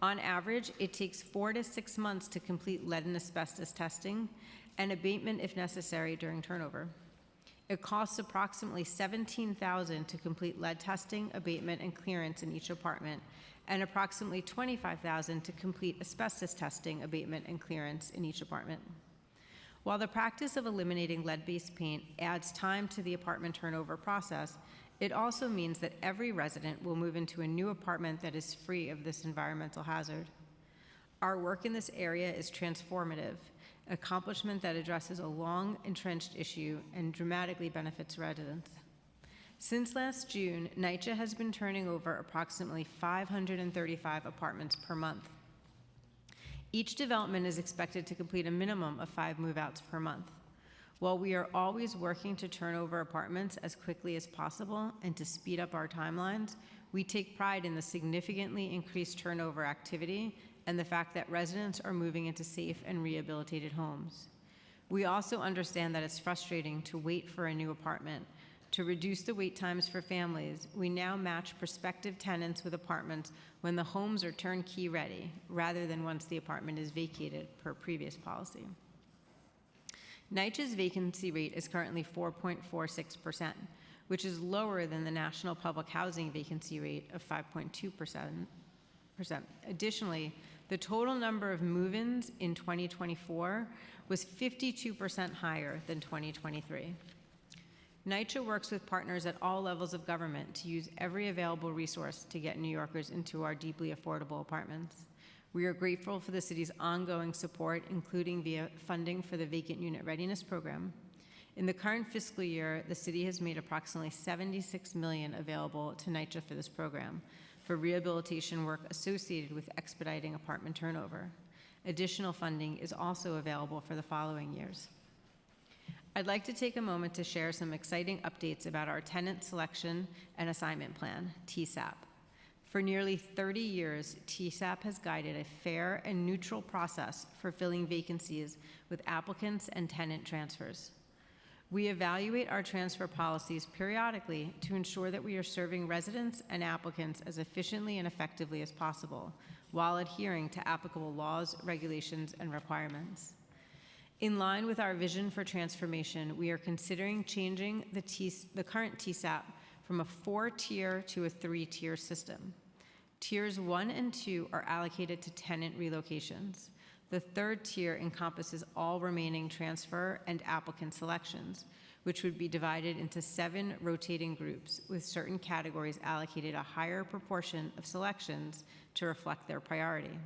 On average, it takes 4 to 6 months to complete lead and asbestos testing and abatement if necessary during turnover. It costs approximately $17,000 to complete lead testing, abatement, and clearance in each apartment, and approximately $25,000 to complete asbestos testing, abatement, and clearance in each apartment. While the practice of eliminating lead-based paint adds time to the apartment turnover process, it also means that every resident will move into a new apartment that is free of this environmental hazard. Our work in this area is transformative, an accomplishment that addresses a long-entrenched issue and dramatically benefits residents. Since last June, NYCHA has been turning over approximately 535 apartments per month. Each development is expected to complete a minimum of 5 move-outs per month. While we are always working to turn over apartments as quickly as possible and to speed up our timelines, we take pride in the significantly increased turnover activity and the fact that residents are moving into safe and rehabilitated homes. We also understand that it's frustrating to wait for a new apartment. To reduce the wait times for families, we now match prospective tenants with apartments when the homes are turnkey ready, rather than once the apartment is vacated per previous policy. NYCHA's vacancy rate is currently 4.46%, which is lower than the national public housing vacancy rate of 5.2%. Additionally, the total number of move-ins in 2024 was 52% higher than 2023. NYCHA works with partners at all levels of government to use every available resource to get New Yorkers into our deeply affordable apartments. We are grateful for the city's ongoing support, including via funding for the Vacant Unit Readiness Program. In the current fiscal year, the city has made approximately $76 million available to NYCHA for this program, for rehabilitation work associated with expediting apartment turnover. Additional funding is also available for the following years. I'd like to take a moment to share some exciting updates about our Tenant Selection and Assignment Plan, TSAP. For nearly 30 years, TSAP has guided a fair and neutral process for filling vacancies with applicants and tenant transfers. We evaluate our transfer policies periodically to ensure that we are serving residents and applicants as efficiently and effectively as possible, while adhering to applicable laws, regulations, and requirements. In line with our vision for transformation, we are considering changing the current TSAP from a 4-tier to a 3-tier system. Tiers 1 and 2 are allocated to tenant relocations. The 3rd tier encompasses all remaining transfer and applicant selections, which would be divided into 7 rotating groups, with certain categories allocated a higher proportion of selections to reflect their priority.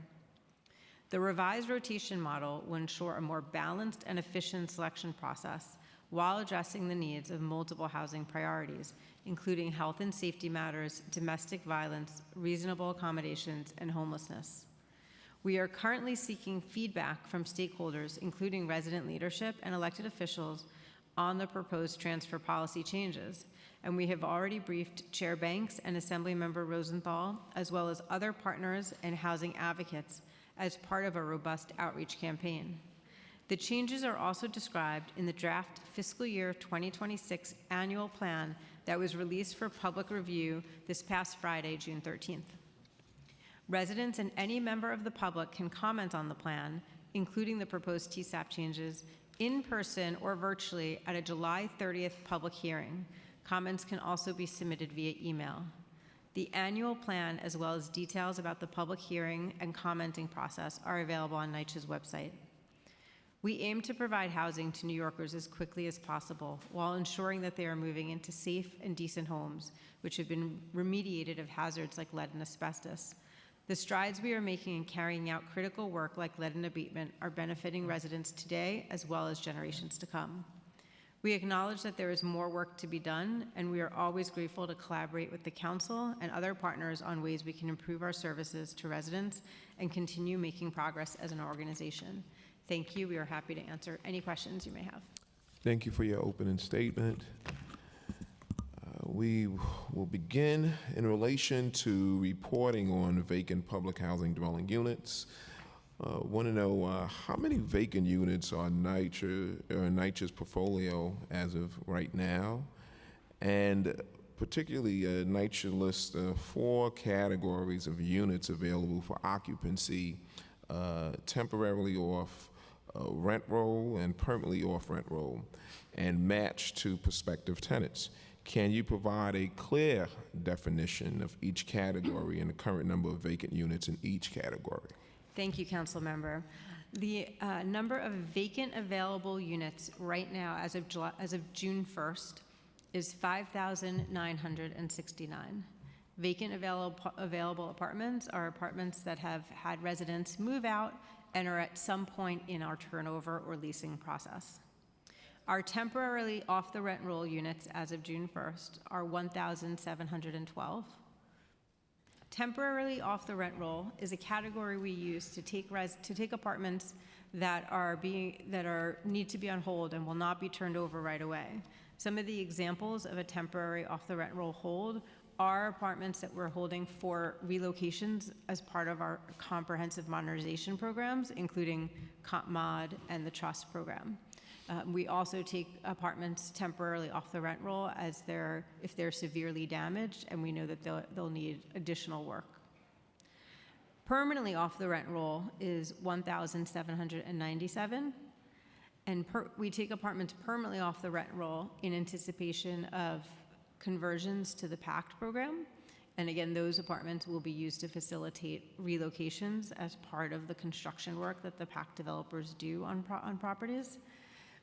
The revised rotation model will ensure a more balanced and efficient selection process while addressing the needs of multiple housing priorities, including health and safety matters, domestic violence, reasonable accommodations, and homelessness. We are currently seeking feedback from stakeholders, including resident leadership and elected officials, on the proposed transfer policy changes, and we have already briefed Chair Banks and Assemblymember Rosenthal, as well as other partners and housing advocates, as part of a robust outreach campaign. The changes are also described in the draft fiscal year 2026 annual plan that was released for public review this past Friday, June 13th. Residents and any member of the public can comment on the plan, including the proposed TSAP changes, in person or virtually at a July 30th public hearing. Comments can also be submitted via email. The annual plan, as well as details about the public hearing and commenting process, are available on NYCHA's website. We aim to provide housing to New Yorkers as quickly as possible, while ensuring that they are moving into safe and decent homes, which have been remediated of hazards like lead and asbestos. The strides we are making in carrying out critical work like lead and abatement are benefiting residents today as well as generations to come. We acknowledge that there is more work to be done, and we are always grateful to collaborate with the Council and other partners on ways we can improve our services to residents and continue making progress as an organization. Thank you. We are happy to answer any questions you may have. Thank you for your opening statement. We will begin in relation to reporting on vacant public housing dwelling units. Want to know how many vacant units are NYCHA's portfolio as of right now, and particularly NYCHA lists 4 categories of units available for occupancy, temporarily off rent roll and permanently off rent roll and match to prospective tenants. Can you provide a clear definition of each category and the current number of vacant units in each category? Thank you, Council Member. The number of vacant available units right now, as of June 1st, is 5,969. Vacant available apartments are apartments that have had residents move out and are at some point in our turnover or leasing process. Our temporarily off the rent roll units as of June 1st are 1,712. Temporarily off the rent roll is a category we use to take apartments that need to be on hold and will not be turned over right away. Some of the examples of a temporary off the rent roll hold are apartments that we're holding for relocations as part of our comprehensive modernization programs, including Comp Mod and the Trust program. We also take apartments temporarily off the rent roll if they're severely damaged and we know that they'll need additional work. Permanently off the rent roll is 1,797, and we take apartments permanently off the rent roll in anticipation of conversions to the PACT program. And again, those apartments will be used to facilitate relocations as part of the construction work that the PACT developers do on properties.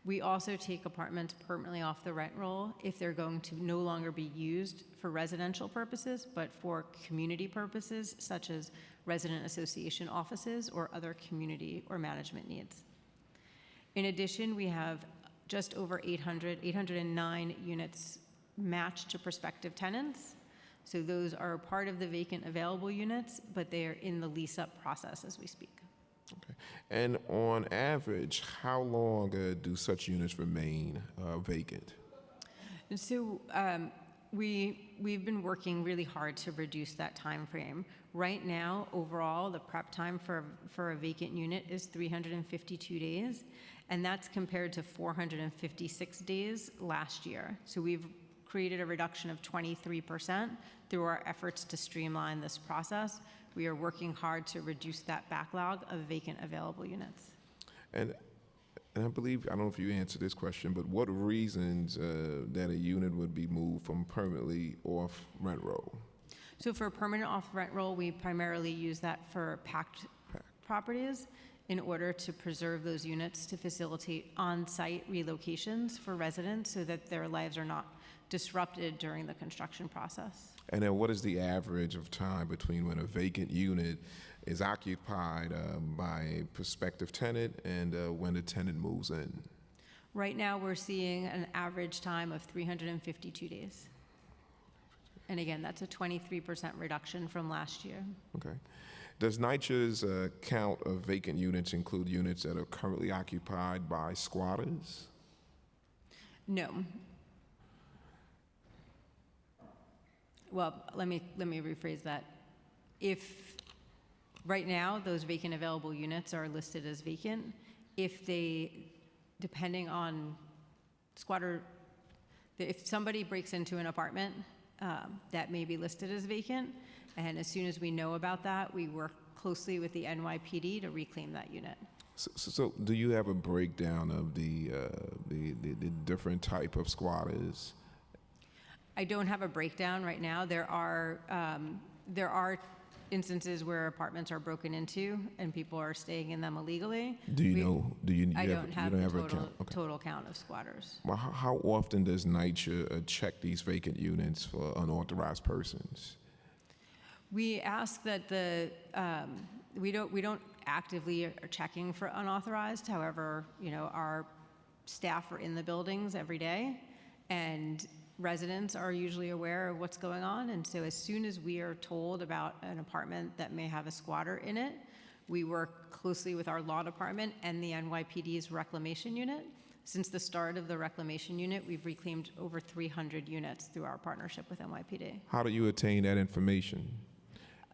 We also take apartments permanently off the rent roll if they're going to no longer be used for residential purposes, but for community purposes, such as resident association offices or other community or management needs. In addition, we have just over 809 units matched to prospective tenants. So those are part of the vacant available units, but they are in the lease-up process as we speak. Okay. And on average, how long do such units remain vacant? And so we've been working really hard to reduce that time frame. Right now, overall, the prep time for a vacant unit is 352 days, and that's compared to 456 days last year. So we've created a reduction of 23% through our efforts to streamline this process. We are working hard to reduce that backlog of vacant available units. And I believe, I don't know if you answered this question, but what reasons that a unit would be moved from permanently off rent roll? So for permanent off rent roll, we primarily use that for PACT properties in order to preserve those units to facilitate on-site relocations for residents so that their lives are not disrupted during the construction process. And then what is the average of time between when a vacant unit is occupied by a prospective tenant and when the tenant moves in? Right now, we're seeing an average time of 352 days. And again, that's a 23% reduction from last year. Okay. Does NYCHA's count of vacant units include units that are currently occupied by squatters? No. Well, let me rephrase that. If right now those vacant available units are listed as vacant, if they, depending on if somebody breaks into an apartment that may be listed as vacant, and as soon as we know about that, we work closely with the NYPD to reclaim that unit. So do you have a breakdown of the different type of squatters? I don't have a breakdown right now. There are instances where apartments are broken into and people are staying in them illegally. I don't have a total count of squatters. Well, how often does NYCHA check these vacant units for unauthorized persons? We ask that we don't actively are checking for unauthorized. However, our staff are in the buildings every day, and residents are usually aware of what's going on. And so as soon as we are told about an apartment that may have a squatter in it, we work closely with our law department and the NYPD's reclamation unit. Since the start of the reclamation unit, we've reclaimed over 300 units through our partnership with NYPD. How do you attain that information?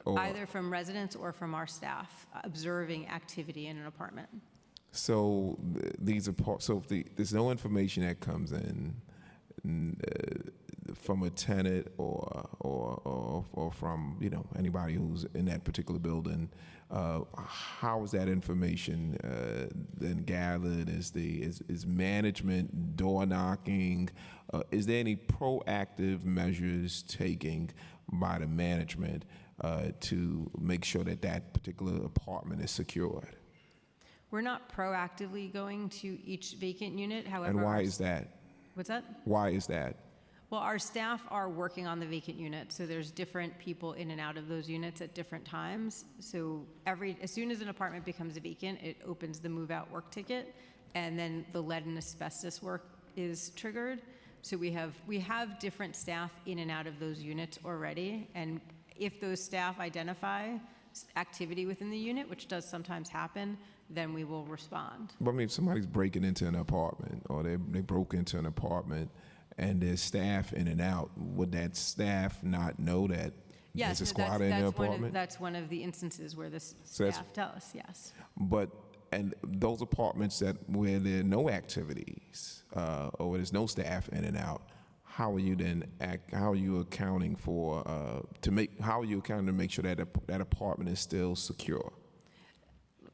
Either from residents or from our staff observing activity in an apartment. So there's no information that comes in, from a tenant or from, you know, anybody who's in that particular building, how is that information then gathered? Is management door knocking? Is there any proactive measures taken by the management to make sure that that particular apartment is secured? We're not proactively going to each vacant unit, however. And why is that? What's that? Why is that? Well, our staff are working on the vacant unit, so there's different people in and out of those units at different times. So as soon as an apartment becomes vacant, it opens the move-out work ticket, and then the lead and asbestos work is triggered. So we have different staff in and out of those units already, and if those staff identify activity within the unit, which does sometimes happen, then we will respond. But I mean, if somebody's breaking into an apartment or they broke into an apartment and there's staff in and out, would that staff not know that Yes, there's a no, squatter in the apartment? that's one of the instances where the So that's- staff tell us, yes. And those apartments where there are no activities or where there's no staff in and out, how are you accounting to make sure that that apartment is still secure?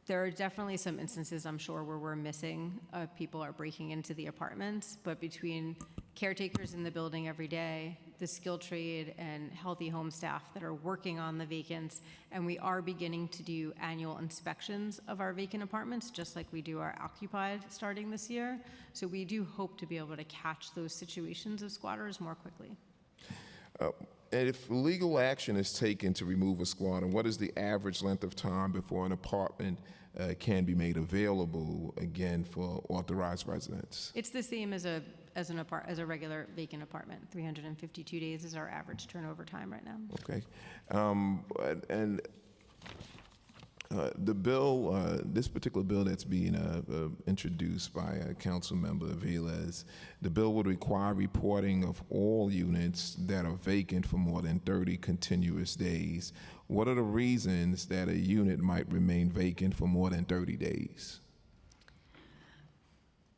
There are definitely some instances, I'm sure, where we're missing, people are breaking into the apartments, but between caretakers in the building every day, the skilled trade and healthy home staff that are working on the vacants, and we are beginning to do annual inspections of our vacant apartments, just like we do our occupied starting this year. So we do hope to be able to catch those situations of squatters more quickly. And if legal action is taken to remove a squatter, what is the average length of time before an apartment can be made available again for authorized residents? It's the same as a regular vacant apartment. 352 days is our average turnover time right now. Okay. The bill, this particular bill that's being introduced by Council Member Velez, the bill would require reporting of all units that are vacant for more than 30 continuous days. What are the reasons that a unit might remain vacant for more than 30 days?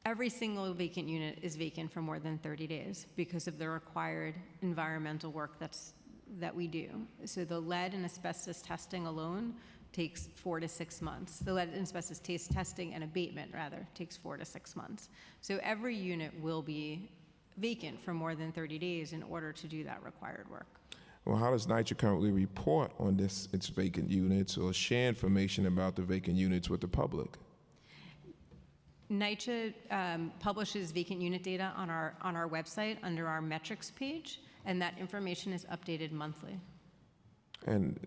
Every single vacant unit is vacant for more than 30 days because of the required environmental work that we do. So the lead and asbestos testing alone takes 4 to 6 months. The lead and asbestos testing and abatement, rather, takes 4 to 6 months. So every unit will be vacant for more than 30 days in order to do that required work. Well, how does NYCHA currently report on its vacant units or share information about the vacant units with the public? NYCHA publishes vacant unit data on our website under our metrics page, and that information is updated monthly. And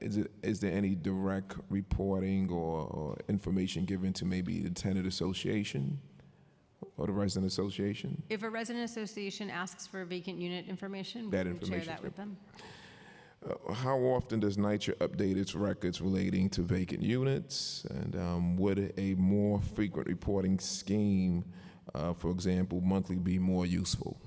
is there any direct reporting or information given to maybe the tenant association or the resident association? If a resident association asks for vacant unit information, we That can share information, that with them. How often does NYCHA update its records relating to vacant units? And would a more frequent reporting scheme, for example, monthly, be more useful?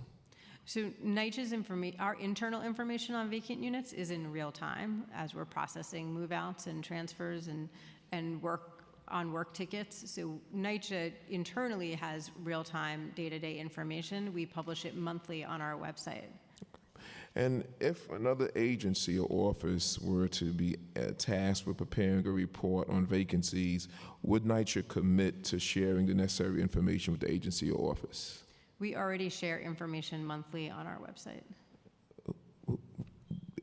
So NYCHA's our internal information on vacant units is in real time as we're processing move-outs and transfers and work tickets. So NYCHA internally has real-time day-to-day information. We publish it monthly on our website. And if another agency or office were to be tasked with preparing a report on vacancies, would NYCHA commit to sharing the necessary information with the agency or office? We already share information monthly on our website.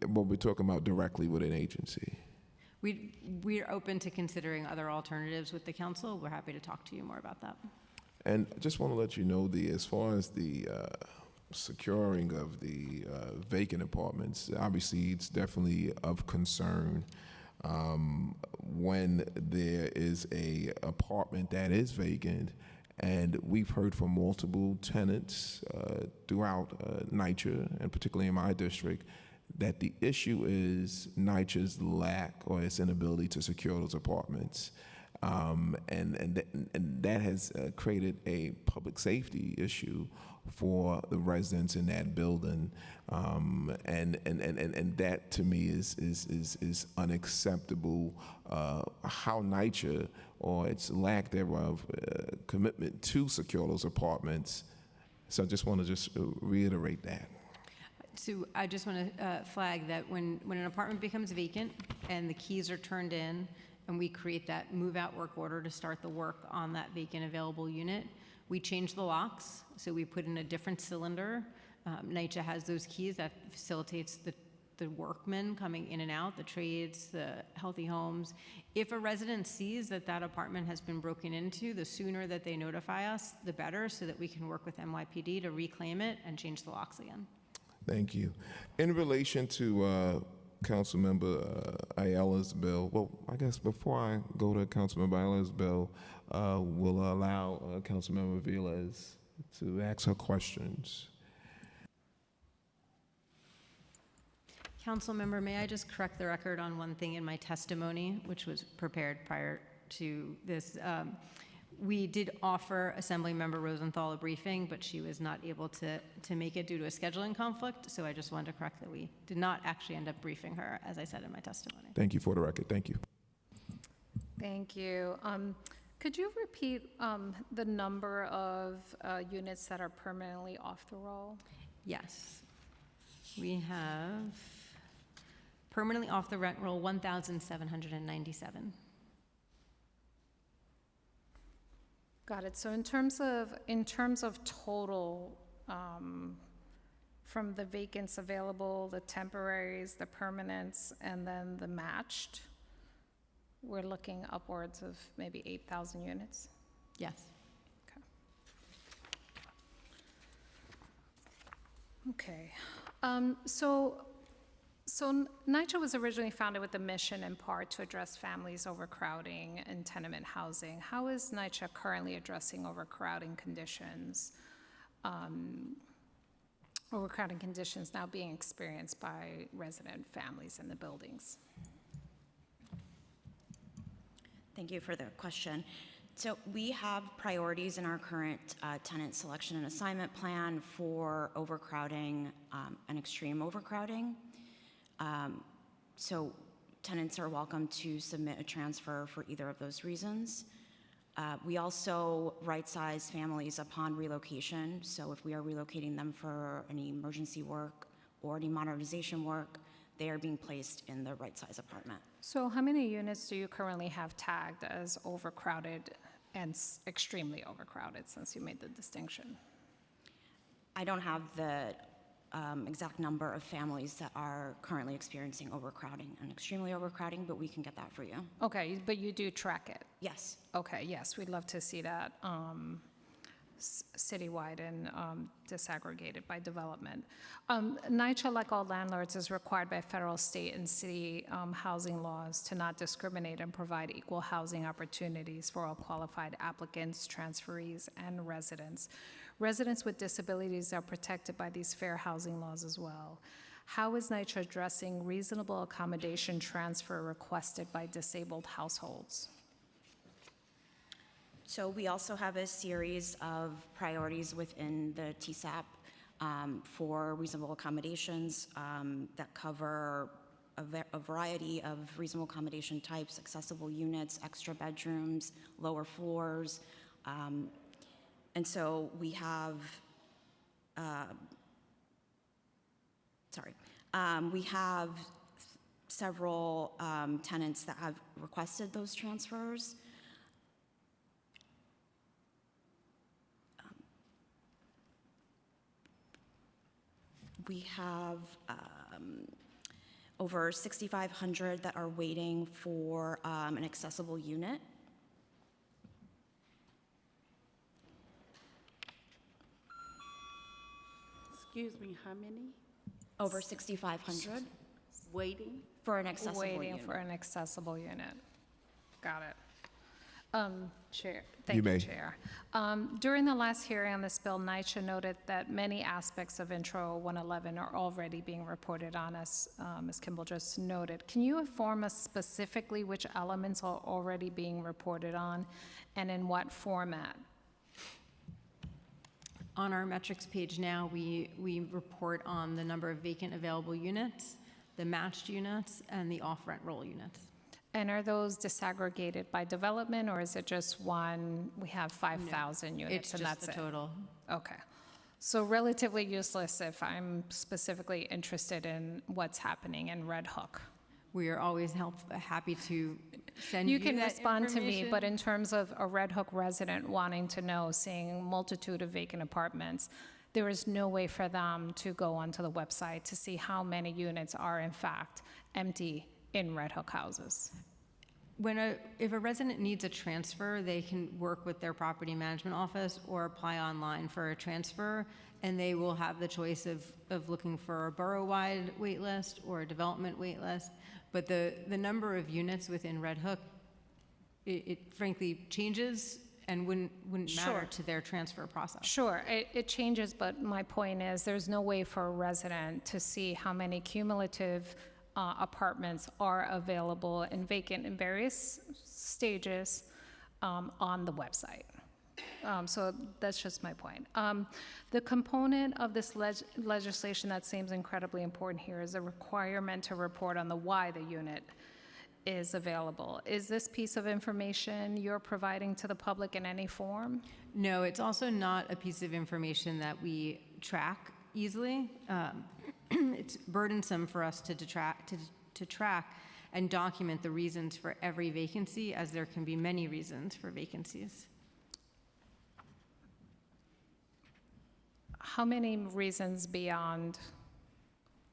But we're talking about directly with an agency. We're open to considering other alternatives with the council. We're happy to talk to you more about that. And I just want to let you know, as far as the securing of the vacant apartments, obviously it's definitely of concern when there is a apartment that is vacant. And we've heard from multiple tenants throughout NYCHA, and particularly in my district, that the issue is NYCHA's lack or its inability to secure those apartments. And that has created a public safety issue for the residents in that building. And that to me is unacceptable. How NYCHA or its lack thereof commitment to secure those apartments. So I just want to reiterate that. So I just want to flag that when an apartment becomes vacant and the keys are turned in, and we create that move-out work order to start the work on that vacant available unit, we change the locks, so we put in a different cylinder. NYCHA has those keys that facilitates the workmen coming in and out, the trades, the healthy homes. If a resident sees that that apartment has been broken into, the sooner that they notify us, the better, so that we can work with NYPD to reclaim it and change the locks again. Thank you. In relation to Councilmember Ayala's bill, well, I guess before I go to Councilmember Ayala's bill, we'll allow Councilmember Velez to ask her questions. Council member, may I just correct the record on one thing in my testimony, which was prepared prior to this? We did offer Assemblymember Rosenthal a briefing, but she was not able to make it due to a scheduling conflict. So I just wanted to correct that we did not actually end up briefing her, as I said in my testimony. Thank you for the record. Thank you. Thank you. Could you repeat the number of units that are permanently off the roll? Yes. We have permanently off the rent roll 1,797. Got it. So in terms of total, from the vacants available, the temporaries, the permanents, and then the matched, we're looking upwards of maybe 8,000 units? Yes. Okay. So NYCHA was originally founded with the mission in part to address families overcrowding in tenement housing. How is NYCHA currently addressing overcrowding conditions? Overcrowding conditions now being experienced by resident families in the buildings. Thank you for the question. So we have priorities in our current tenant selection and assignment plan for overcrowding and extreme overcrowding. So tenants are welcome to submit a transfer for either of those reasons. We also right-size families upon relocation. So if we are relocating them for any emergency work or any modernization work, they are being placed in the right-size apartment. So how many units do you currently have tagged as overcrowded and extremely overcrowded, since you made the distinction? I don't have the exact number of families that are currently experiencing overcrowding and extremely overcrowding, but we can get that for you. Okay, but you do track it? Yes. Okay, yes, we'd love to see that citywide and disaggregated by development. NYCHA, like all landlords, is required by federal, state, and city housing laws to not discriminate and provide equal housing opportunities for all qualified applicants, transferees, and residents. Residents with disabilities are protected by these fair housing laws as well. How is NYCHA addressing reasonable accommodation transfer requested by disabled households? So we also have a series of priorities within the TSAP for reasonable accommodations that cover a variety of reasonable accommodation types, accessible units, extra bedrooms, lower floors. And so we have, we have several tenants that have requested those transfers. We have over 6,500 that are waiting for an accessible unit. Excuse me, how many? Over 6,500 Waiting? for an accessible unit. Waiting for an accessible unit. Got it. Chair, You thank may. you, Chair. During the last hearing on this bill, NYCHA noted that many aspects of Intro 111 are already being reported on, as Ms. Kimball just noted. Can you inform us specifically which elements are already being reported on and in what format? On our metrics page now, we report on the number of vacant available units, the matched units, and the off-rent roll units. And are those disaggregated by development, or is it just one, we have 5,000 units It's and just that's the it? total. Okay. So relatively useless if I'm specifically interested in what's happening in Red Hook. We are always happy to send you You can that respond to me, information. but in terms of a Red Hook resident wanting to know, seeing a multitude of vacant apartments, there is no way for them to go onto the website to see how many units are in fact empty in Red Hook houses. If a resident needs a transfer, they can work with their property management office or apply online for a transfer, and they will have the choice of looking for a borough-wide wait list or a development wait list. But the number of units within Red Hook, it frankly changes and wouldn't matter Sure. to their transfer process. Sure, it changes, but my point is, there's no way for a resident to see how many cumulative apartments are available and vacant in various stages on the website. So that's just my point. The component of this legislation that seems incredibly important here is a requirement to report on the why the unit is available. Is this piece of information you're providing to the public in any form? No, it's also not a piece of information that we track easily. It's burdensome for us to track and document the reasons for every vacancy, as there can be many reasons for vacancies. How many reasons beyond?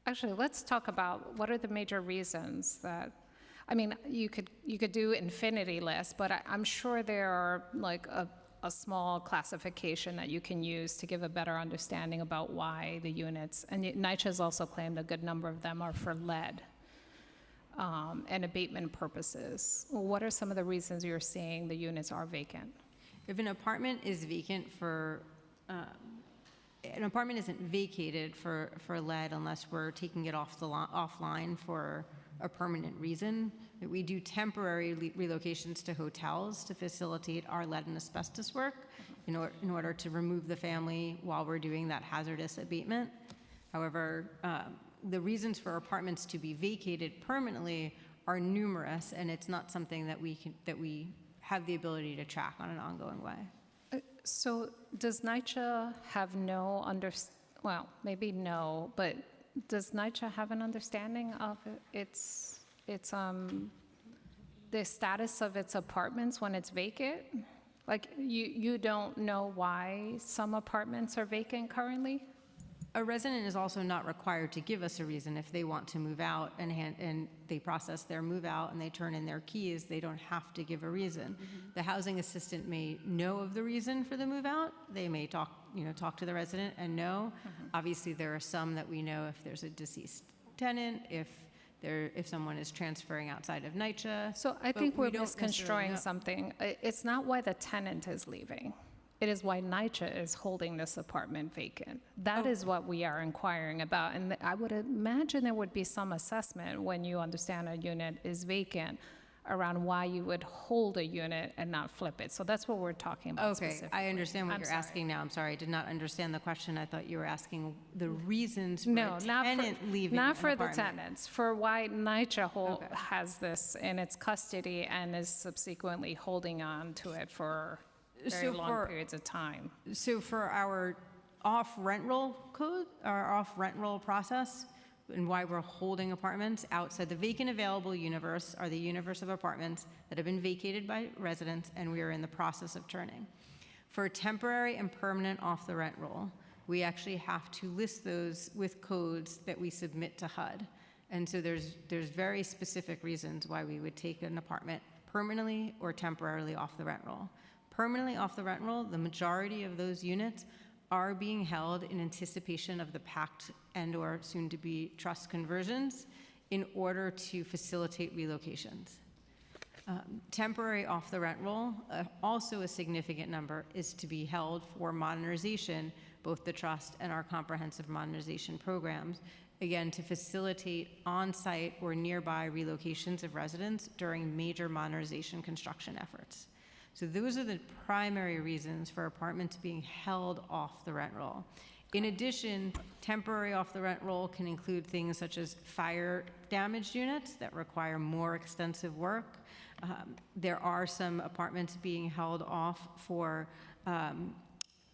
Actually, let's talk about what are the major reasons that, I mean, you could do infinity lists, but I'm sure there are like a small classification that you can use to give a better understanding about why the units, and NYCHA has also claimed a good number of them are for lead and abatement purposes. What are some of the reasons you're seeing the units are vacant? If an apartment is vacant an apartment isn't vacated for lead unless we're taking it offline for a permanent reason. We do temporary relocations to hotels to facilitate our lead and asbestos work in order to remove the family while we're doing that hazardous abatement. However, the reasons for apartments to be vacated permanently are numerous, and it's not something that we have the ability to track on an ongoing way. So does NYCHA have well, maybe no, but does NYCHA have an understanding of the status of its apartments when it's vacant? Like, you don't know why some apartments are vacant currently? A resident is also not required to give us a reason if they want to move out and they process their move out and they turn in their keys. They don't have to give a reason. The housing assistant may know of the reason for the move out. They may talk to the resident and know. Obviously, there are some that we know if there's a deceased tenant, if someone is transferring outside of NYCHA. So I think we're misconstruing something. It's not why the tenant is leaving. It is why NYCHA is holding this apartment vacant. That is what we are inquiring about. And I would imagine there would be some assessment when you understand a unit is vacant around why you would hold a unit and not flip it. So that's what we're talking about specifically. I understand what you're asking now. I'm sorry, I did not understand the question. I thought you were asking the reasons for a tenant leaving not an for the apartment. tenants, for why NYCHA has this in its custody and is subsequently holding on to it for very long periods of time. So for our off-rent roll code, our off-rent roll process, and why we're holding apartments outside the vacant available universe are the universe of apartments that have been vacated by residents and we are in the process of turning. For temporary and permanent off-the-rent roll, we actually have to list those with codes that we submit to HUD. And so there's very specific reasons why we would take an apartment permanently or temporarily off the rent roll. Permanently off the rent roll, the majority of those units are being held in anticipation of the PACT and/or soon-to-be trust conversions in order to facilitate relocations. Temporary off the rent roll, also a significant number, is to be held for modernization, both the trust and our comprehensive modernization programs, again, to facilitate on-site or nearby relocations of residents during major modernization construction efforts. So those are the primary reasons for apartments being held off the rent roll. In addition, temporary off the rent roll can include things such as fire damaged units that require more extensive work. There are some apartments being held off for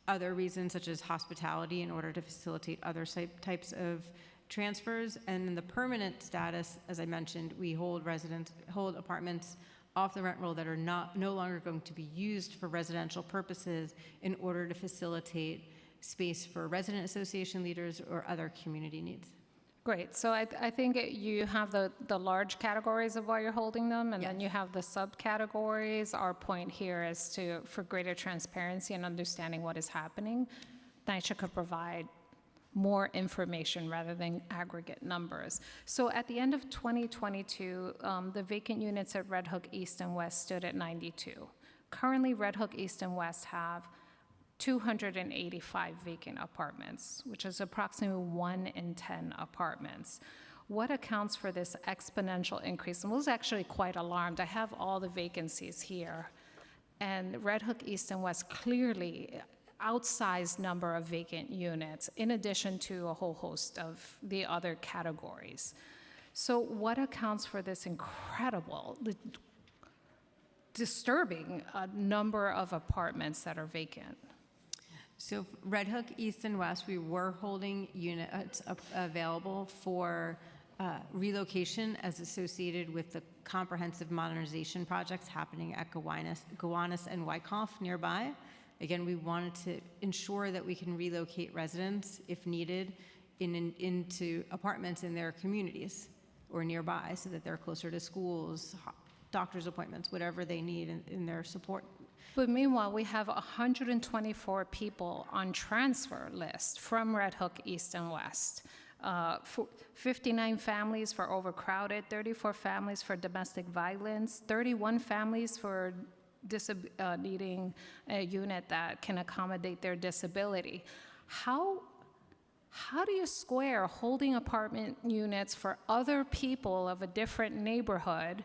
other reasons such as hospitality in order to facilitate other types of transfers. And in the permanent status, as I mentioned, we hold apartments off the rent roll that are no longer going to be used for residential purposes in order to facilitate space for resident association leaders or other community needs. Great, so I think you have the large categories of why you're holding them, and then you have the subcategories. Our point here is for greater transparency and understanding what is happening, NYCHA could provide more information rather than aggregate numbers. So at the end of 2022, the vacant units at Red Hook East and West stood at 92. Currently, Red Hook East and West have 285 vacant apartments, which is approximately 1 in 10 apartments. What accounts for this exponential increase? And I was actually quite alarmed. I have all the vacancies here. And Red Hook East and West clearly outsized number of vacant units, in addition to a whole host of the other categories. So what accounts for this incredible, disturbing number of apartments that are vacant? So Red Hook East and West, we were holding units available for relocation as associated with the comprehensive modernization projects happening at Gowanus and Wyckoff nearby. Again, we wanted to ensure that we can relocate residents, if needed, into apartments in their communities or nearby so that they're closer to schools, doctor's appointments, whatever they need in their support. But meanwhile, we have 124 people on transfer list from Red Hook East and West. 59 families for overcrowded, 34 families for domestic violence, 31 families for needing a unit that can accommodate their disability. How do you square holding apartment units for other people of a different neighborhood,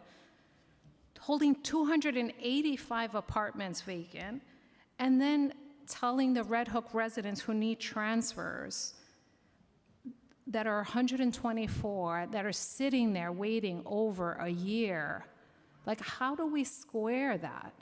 holding 285 apartments vacant, and then telling the Red Hook residents who need transfers that are 124 that are sitting there waiting over a year? Like, how do we square that?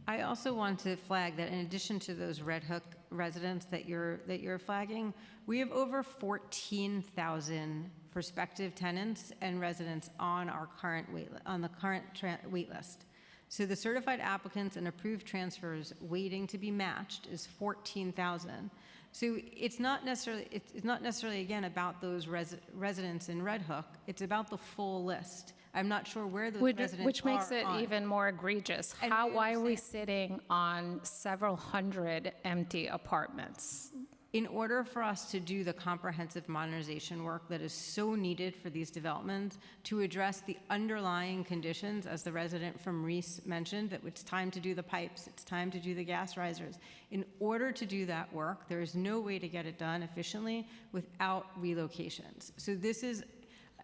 I also want to flag that in addition to those Red Hook residents that you're flagging, we have over 14,000 prospective tenants and residents on our current wait list. So the certified applicants and approved transfers waiting to be matched is 14,000. So it's not necessarily again about those residents in Red Hook. It's about the full list. I'm not sure where those residents are. Which makes it even more egregious. Why are we sitting on several hundred empty apartments? In order for us to do the comprehensive modernization work that is so needed for these developments, to address the underlying conditions, as the resident from Reese mentioned, that it's time to do the pipes, it's time to do the gas risers. In order to do that work, there is no way to get it done efficiently without relocations. So this is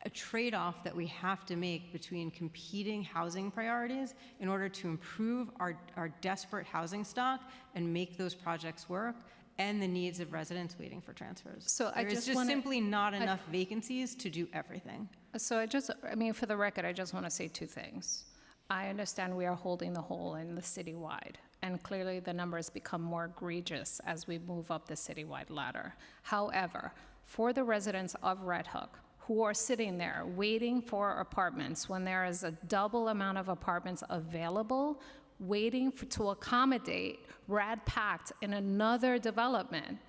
a trade-off that we have to make between competing housing priorities in order to improve our desperate housing stock and make those projects work, and the needs of residents waiting for transfers. So there is just simply not enough vacancies to do everything. So for the record, I just want to say two things. I understand we are holding the whole in the citywide, and clearly the numbers become more egregious as we move up the citywide ladder. However, for the residents of Red Hook, who are sitting there waiting for apartments when there is a double amount of apartments available, waiting to accommodate Rad Pact in another development,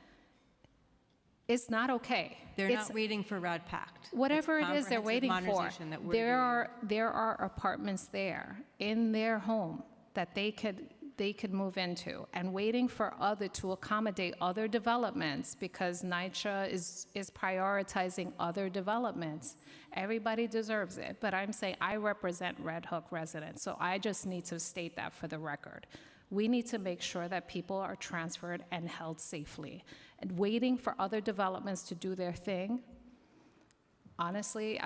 it's not okay. They're not waiting for Rad Pact. Whatever it is they're waiting for, there are apartments there in their home that they could move into, and waiting for to accommodate other developments, because NYCHA is prioritizing other developments. Everybody deserves it, but I'm saying I represent Red Hook residents, so I just need to state that for the record. We need to make sure that people are transferred and held safely. And waiting for other developments to do their thing, honestly,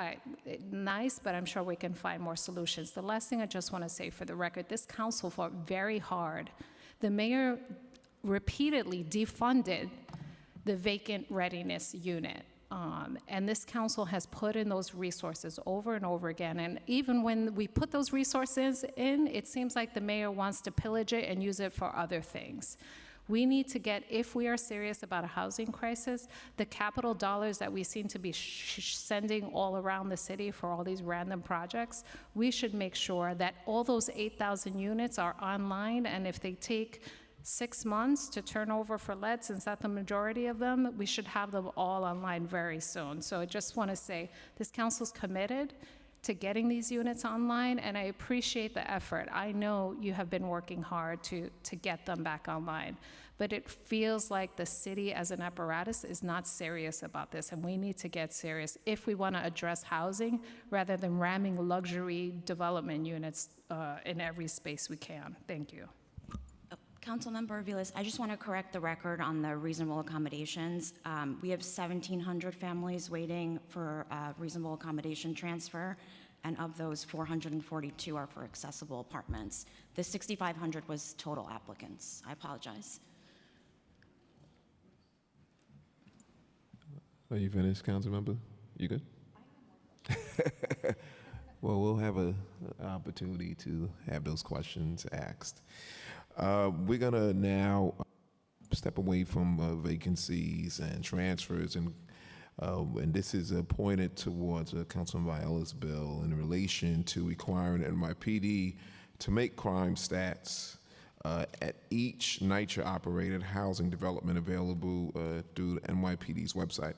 nice, but I'm sure we can find more solutions. The last thing I just want to say for the record, this council fought very hard. The mayor repeatedly defunded the vacant readiness unit. And this council has put in those resources over and over again. And even when we put those resources in, it seems like the mayor wants to pillage it and use it for other things. We need to get, if we are serious about a housing crisis, the capital dollars that we seem to be sending all around the city for all these random projects, we should make sure that all those 8,000 units are online, and if they take 6 months to turn over for lead, since that's the majority of them, we should have them all online very soon. So I just want to say, this council's committed to getting these units online, and I appreciate the effort. I know you have been working hard to get them back online, but it feels like the city as an apparatus is not serious about this, and we need to get serious if we want to address housing rather than ramming luxury development units in every space we can. Thank you. Councilmember Vilas, I just want to correct the record on the reasonable accommodations. We have 1,700 families waiting for reasonable accommodation transfer, and of those, 442 are for accessible apartments. The 6,500 was total applicants. I apologize. Are you finished, Councilmember? You good? Well, we'll have an opportunity to have those questions asked. We're gonna now step away from vacancies and transfers, and this is pointed towards Councilman Viola's bill in relation to requiring NYPD to make crime stats at each NYCHA-operated housing development available through the NYPD's website,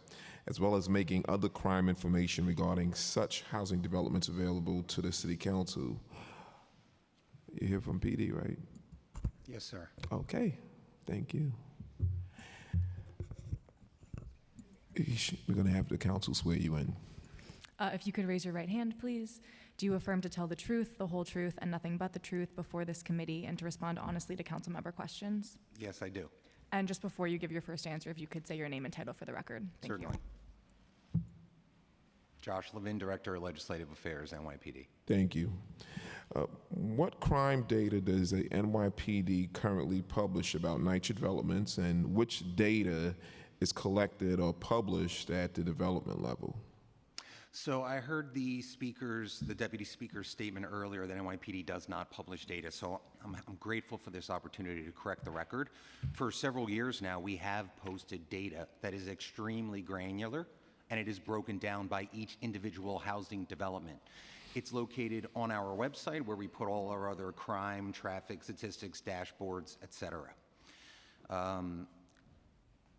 as well as making other crime information regarding such housing developments available to the City Council. You hear from PD, right? Yes, sir. Okay, thank you. We're going to have the council swear you in. If you could raise your right hand, please. Do you affirm to tell the truth, the whole truth, and nothing but the truth before this committee, and to respond honestly to council member questions? Yes, I do. And just before you give your first answer, if you could say your name and title for the record. Thank Certainly. Josh Levin, Director of Legislative Affairs, NYPD. Thank you. What crime data does the NYPD currently publish about NYCHA developments, and which data is collected or published at the development level? So I heard the Deputy Speaker's statement earlier that NYPD does not publish data, so I'm grateful for this opportunity to correct the record. For several years now, we have posted data that is extremely granular, and it is broken down by each individual housing development. It's located on our website, where we put all our other crime, traffic statistics, dashboards, etc.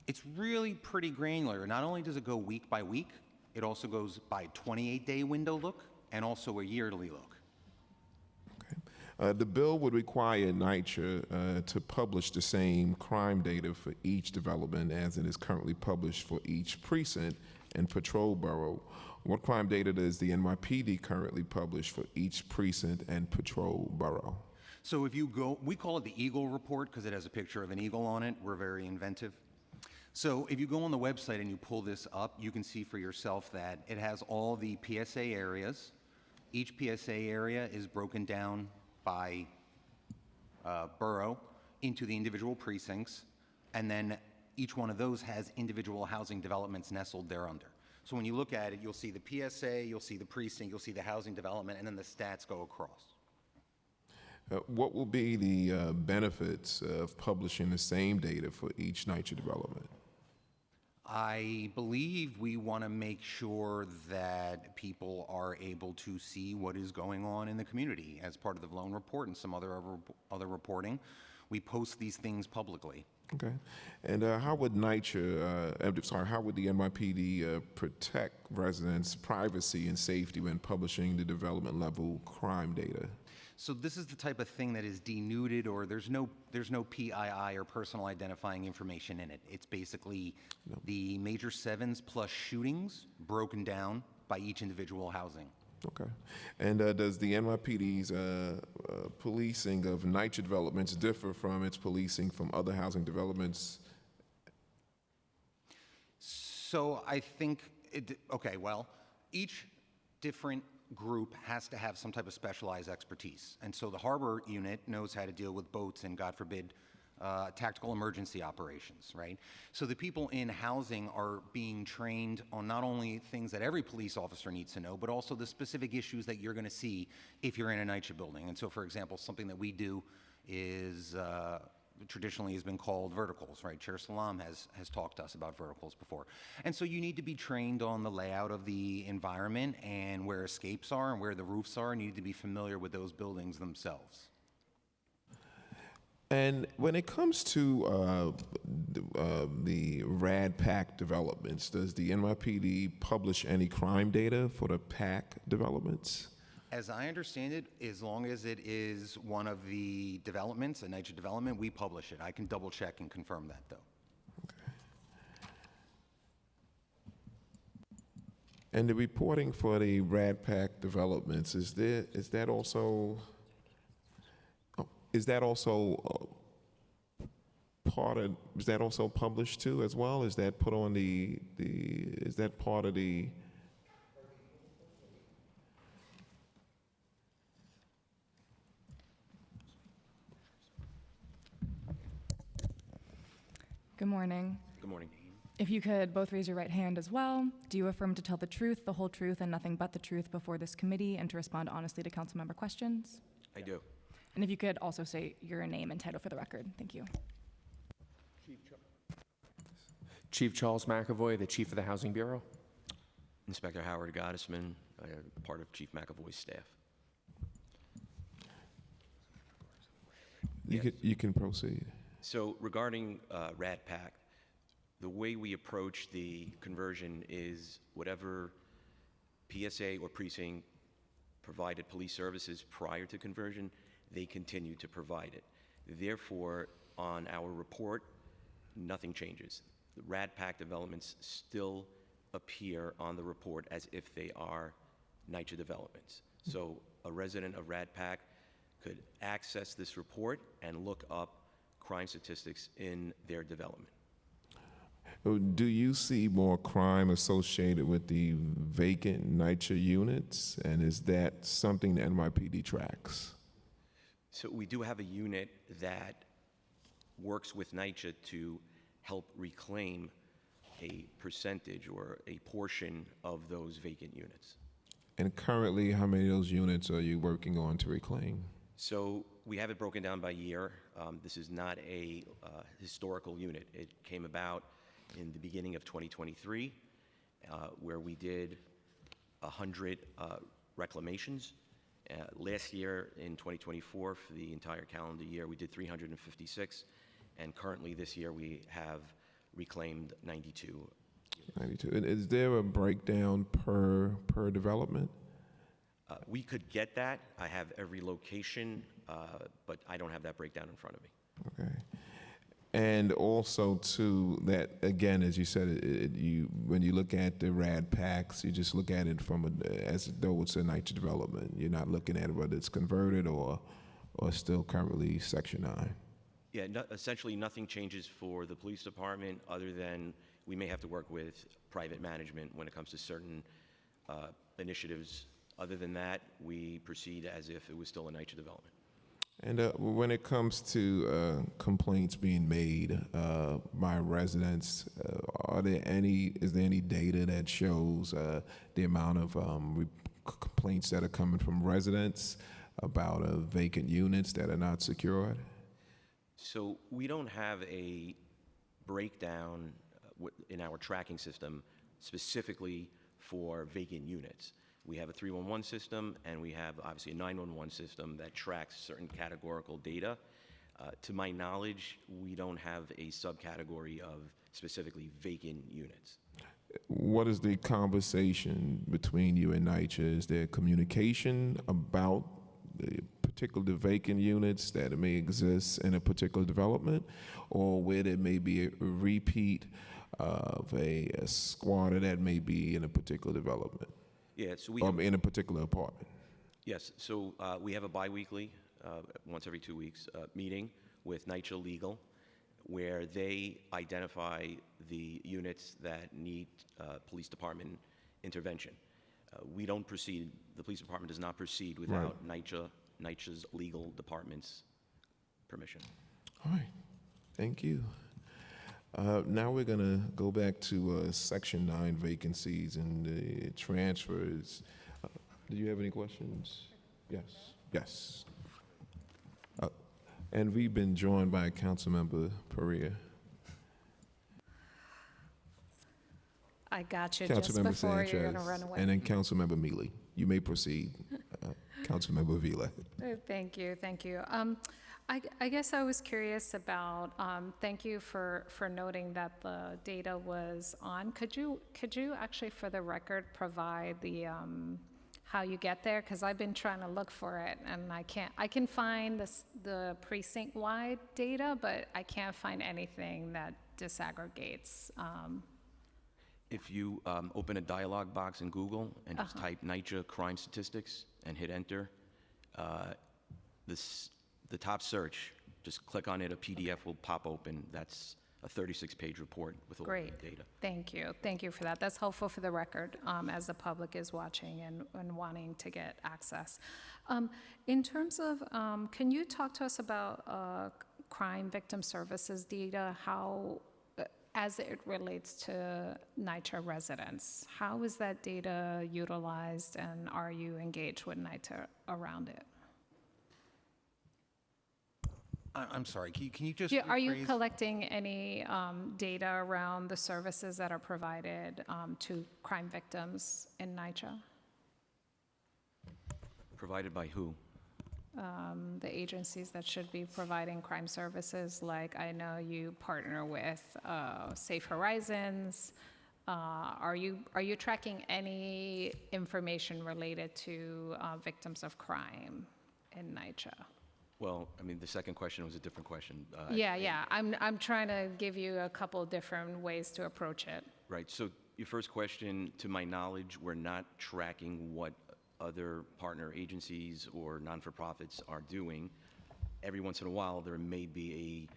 It's really pretty granular. Not only does it go week by week, it also goes by 28-day window look and also a yearly look. The bill would require NYCHA to publish the same crime data for each development as it is currently published for each precinct and patrol borough. What crime data does the NYPD currently publish for each precinct and patrol borough? So if you go, we call it the Eagle Report because it has a picture of an eagle on it. We're very inventive. So if you go on the website and you pull this up, you can see for yourself that it has all the PSA areas. Each PSA area is broken down by borough into the individual precincts, and then each one of those has individual housing developments nestled thereunder. So when you look at it, you'll see the PSA, you'll see the precinct, you'll see the housing development, and then the stats go across. What will be the benefits of publishing the same data for each NYCHA development? I believe we want to make sure that people are able to see what is going on in the community as part of the Vallone Report and some other reporting. We post these things publicly. Okay. And how would NYCHA, how would the NYPD protect residents' privacy and safety when publishing the development level crime data? So this is the type of thing that is denuded, or there's no PII or personal identifying information in it. It's basically the major sevens plus shootings broken down by each individual housing. Okay. And does the NYPD's policing of NYCHA developments differ from its policing from other housing developments? So I think, each different group has to have some type of specialized expertise. And so the harbor unit knows how to deal with boats and, God forbid, tactical emergency operations, right? So the people in housing are being trained on not only things that every police officer needs to know, but also the specific issues that you're going to see if you're in a NYCHA building. And so, for example, something that we do is traditionally has been called verticals, right? Chair Salam has talked to us about verticals before. And so you need to be trained on the layout of the environment and where escapes are and where the roofs are, and you need to be familiar with those buildings themselves. And when it comes to the RAD PAC developments, does the NYPD publish any crime data for the PAC developments? As I understand it, as long as it is one of the developments, a NYCHA development, we publish it. I can double check and confirm that, though. And the reporting for the RAD PAC developments, is that also part of, is that also published too as well? Is that put on is that part of the? Good morning. Good morning. If you could both raise your right hand as well. Do you affirm to tell the truth, the whole truth, and nothing but the truth before this committee and to respond honestly to council member questions? I do. And if you could also say your name and title for the record. Thank you. Chief Charles McAvoy, the Chief of the Housing Bureau. Inspector Howard Gottesman, part of Chief McAvoy's staff. You can proceed. So regarding RAD PAC, the way we approach the conversion is whatever PSA or precinct provided police services prior to conversion, they continue to provide it. Therefore, on our report, nothing changes. The RAD PAC developments still appear on the report as if they are NYCHA developments. So a resident of RAD PAC could access this report and look up crime statistics in their development. Do you see more crime associated with the vacant NYCHA units, and is that something the NYPD tracks? So we do have a unit that works with NYCHA to help reclaim a percentage or a portion of those vacant units. And currently, how many of those units are you working on to reclaim? So we have it broken down by year. This is not a historical unit. It came about in the beginning of 2023, where we did 100 reclamations. Last year, in 2024, for the entire calendar year, we did 356, and currently this year we have reclaimed 92. 92. And is there a breakdown per development? We could get that. I have every location, but I don't have that breakdown in front of me. Okay. And also, too, that again, as you said, when you look at the RAD PACs, you just look at it from as though it's a NYCHA development. You're not looking at whether it's converted or still currently Section 9. Yeah, essentially nothing changes for the police department other than we may have to work with private management when it comes to certain initiatives. Other than that, we proceed as if it was still a NYCHA development. And when it comes to complaints being made by residents, is there any data that shows the amount of complaints that are coming from residents about vacant units that are not secured? So we don't have a breakdown in our tracking system specifically for vacant units. We have a 311 system, and we have obviously a 911 system that tracks certain categorical data. To my knowledge, we don't have a subcategory of specifically vacant units. What is the conversation between you and NYCHA? Is there communication about the particular vacant units that may exist in a particular development, or where there may be a repeat of a squatter that may be in a particular development? Yeah, so in a particular apartment. Yes, so we have a biweekly, once every 2 weeks, meeting with NYCHA Legal, where they identify the units that need police department intervention. We don't proceed, the police department does not proceed without NYCHA's legal department's permission. All right, thank you. Now we're going to go back to Section 9 vacancies and the transfers. Do you have any questions? Yes. Yes. And we've been joined by Councilmember Perea. I got you just Councilmember before you're going to Sanchez, run away. and then Councilmember Mealy. You may proceed, Councilmember Vila. Thank you, thank you. I guess I was curious about, thank you for noting that the data was on. Could you actually, for the record, provide the, how you get there? Because I've been trying to look for it, and I can't. I can find the precinct-wide data, but I can't find anything that disaggregates. If you open a dialog box in Google and just type NYCHA crime statistics and hit enter, the top search, just click on it, a PDF will pop open. That's a 36-page report with all Great. the data. Thank you. Thank you for that. That's helpful for the record as the public is watching and wanting to get access. In terms of, can you talk to us about crime victim services data, how, as it relates to NYCHA residents, how is that data utilized, and are you engaged with NYCHA around it? I'm sorry, can you just Are you rephrase? collecting any data around the services that are provided to crime victims in NYCHA? Provided by who? The agencies that should be providing crime services, like I know you partner with Safe Horizons. Are you tracking any information related to victims of crime in NYCHA? Well, I mean, the second question was a different question. Yeah. I'm trying to give you a couple different ways to approach it. Right, so your first question, to my knowledge, we're not tracking what other partner agencies or non-for-profits are doing. Every once in a while, there may be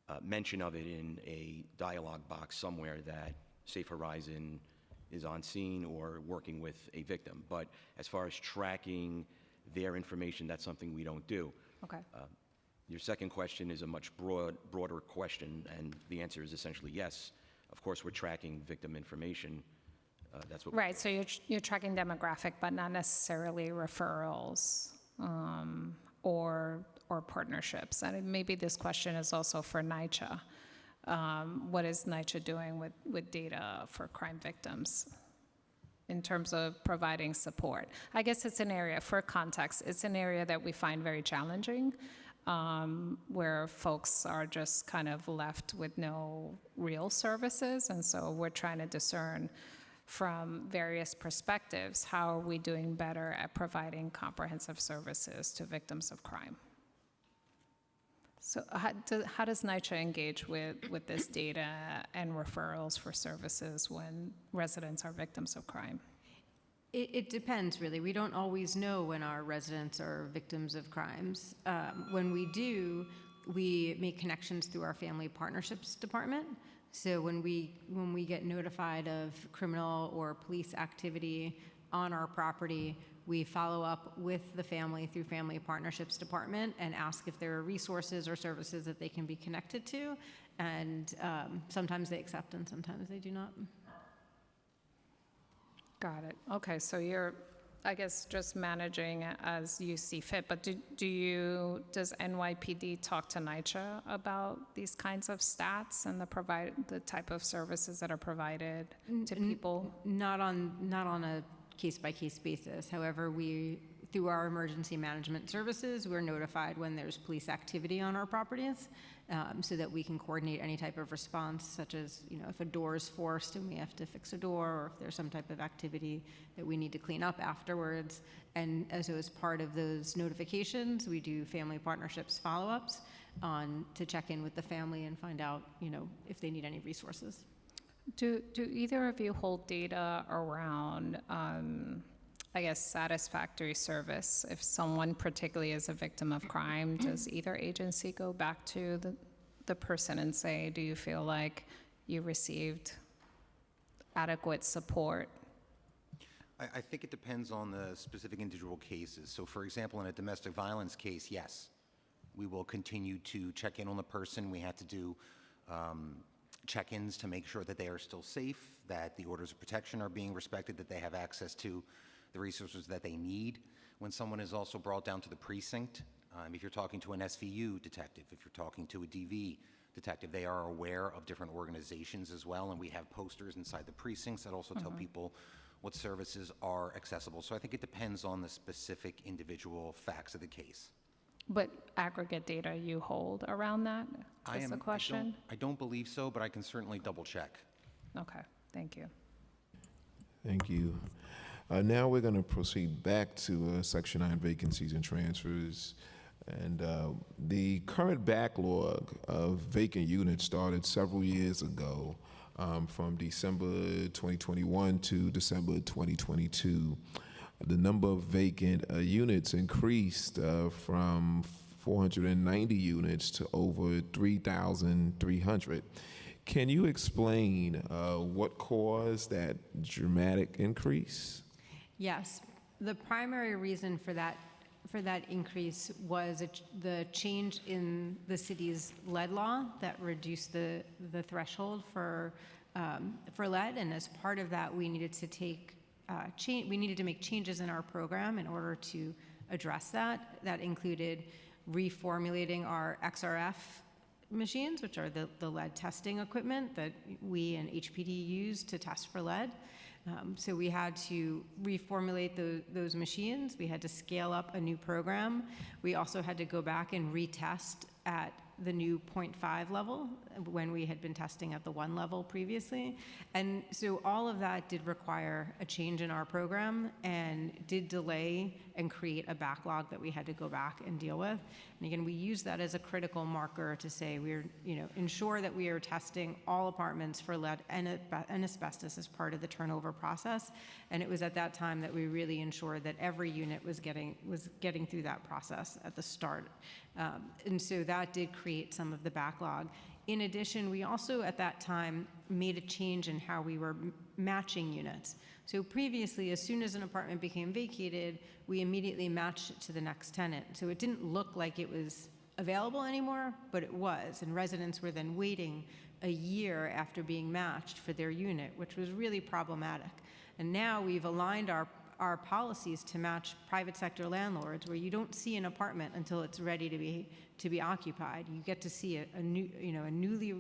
a mention of it in a dialogue box somewhere that Safe Horizon is on scene or working with a victim. But as far as tracking their information, that's something we don't do. Okay. Your second question is a much broader question, and the answer is essentially yes. Of course, we're tracking victim information. That's what. Right. So you're tracking demographic, but not necessarily referrals or partnerships. And maybe this question is also for NYCHA. What is NYCHA doing with data for crime victims in terms of providing support? I guess it's an area, for context, it's an area that we find very challenging, where folks are just kind of left with no real services. And so we're trying to discern from various perspectives, how are we doing better at providing comprehensive services to victims of crime? So how does NYCHA engage with this data and referrals for services when residents are victims of crime? It depends, really. We don't always know when our residents are victims of crimes. When we do, we make connections through our Family Partnerships Department. So when we get notified of criminal or police activity on our property, we follow up with the family through Family Partnerships Department and ask if there are resources or services that they can be connected to. And sometimes they accept and sometimes they do not. Got it. Okay, so you're, I guess, just managing as you see fit. But does NYPD talk to NYCHA about these kinds of stats and the type of services that are provided to people? Not on a case-by-case basis. However, through our emergency management services, we're notified when there's police activity on our properties, so that we can coordinate any type of response, such as, if a door is forced and we have to fix a door, or if there's some type of activity that we need to clean up afterwards. And so as part of those notifications, we do Family Partnerships follow-ups to check in with the family and find out, if they need any resources. Do either of you hold data around, I guess, satisfactory service? If someone particularly is a victim of crime, does either agency go back to the person and say, do you feel like you received adequate support? I think it depends on the specific individual cases. So for example, in a domestic violence case, yes, we will continue to check in on the person. We have to do check-ins to make sure that they are still safe, that the orders of protection are being respected, that they have access to the resources that they need. When someone is also brought down to the precinct, If you're talking to an SVU detective, if you're talking to a DV detective, they are aware of different organizations as well, and we have posters inside the precincts that also tell people what services are accessible. So I think it depends on the specific individual facts of the case. But aggregate data you hold around that is the question? I don't believe so, but I can certainly double check. Okay, thank you. Thank you. Now we're going to proceed back to Section 9 vacancies and transfers. And the current backlog of vacant units started several years ago, from December 2021 to December 2022. The number of vacant units increased from 490 units to over 3,300. Can you explain what caused that dramatic increase? Yes. The primary reason for that increase was the change in the city's lead law that reduced the threshold for lead, and as part of that, we needed to make changes in our program in order to address that. That included reformulating our XRF machines, which are the lead testing equipment that we and HPD use to test for lead. So we had to reformulate those machines. We had to scale up a new program. We also had to go back and retest at the new 0.5 level when we had been testing at the 1 level previously. And so all of that did require a change in our program and did delay and create a backlog that we had to go back and deal with. And again, we use that as a critical marker to say ensure that we are testing all apartments for lead and asbestos as part of the turnover process. And it was at that time that we really ensured that every unit was getting through that process at the start. And so that did create some of the backlog. In addition, we also at that time made a change in how we were matching units. So previously, as soon as an apartment became vacated, we immediately matched it to the next tenant. So it didn't look like it was available anymore, but it was. And residents were then waiting a year after being matched for their unit, which was really problematic. And now we've aligned our policies to match private sector landlords, where you don't see an apartment until it's ready to be occupied. You get to see a newly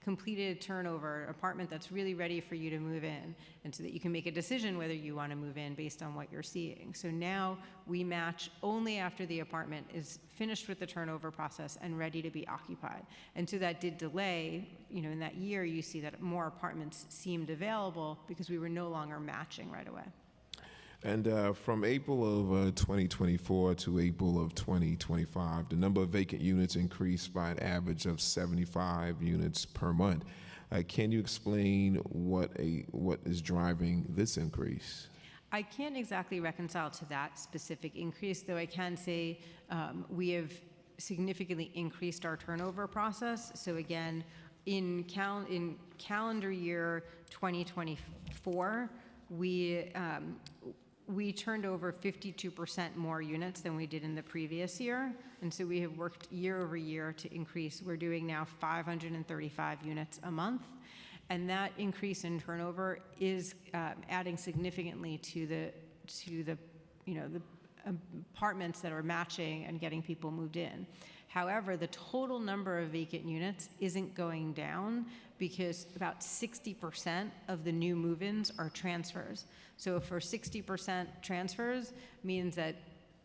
completed turnover apartment that's really ready for you to move in, and so that you can make a decision whether you want to move in based on what you're seeing. So now we match only after the apartment is finished with the turnover process and ready to be occupied. And so that did delay, in that year you see that more apartments seemed available because we were no longer matching right away. And from April of 2024 to April of 2025, the number of vacant units increased by an average of 75 units per month. Can you explain what is driving this increase? I can't exactly reconcile to that specific increase, though I can say we have significantly increased our turnover process. So again, in calendar year 2024, we turned over 52% more units than we did in the previous year. And so we have worked year over year to increase. We're doing now 535 units a month. And that increase in turnover is adding significantly to the apartments that are matching and getting people moved in. However, the total number of vacant units isn't going down because about 60% of the new move-ins are transfers. So for 60% transfers means that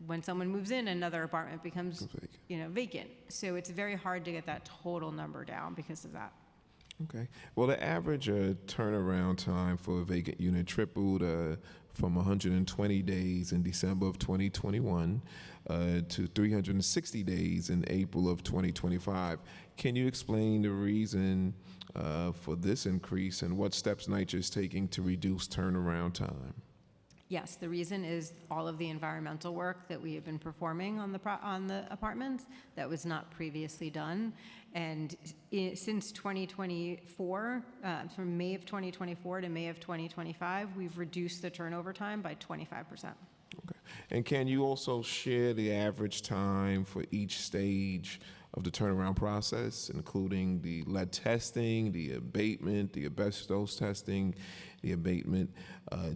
when someone moves in, another apartment becomes vacant. So it's very hard to get that total number down because of that. Okay. Well, the average turnaround time for a vacant unit tripled from 120 days in December of 2021 to 360 days in April of 2025. Can you explain the reason for this increase and what steps NYCHA is taking to reduce turnaround time? Yes, the reason is all of the environmental work that we have been performing on the apartments that was not previously done. And since 2024, from May of 2024 to May of 2025, we've reduced the turnover time by 25%. Okay. And can you also share the average time for each stage of the turnaround process, including the lead testing, the abatement, the asbestos testing, the abatement,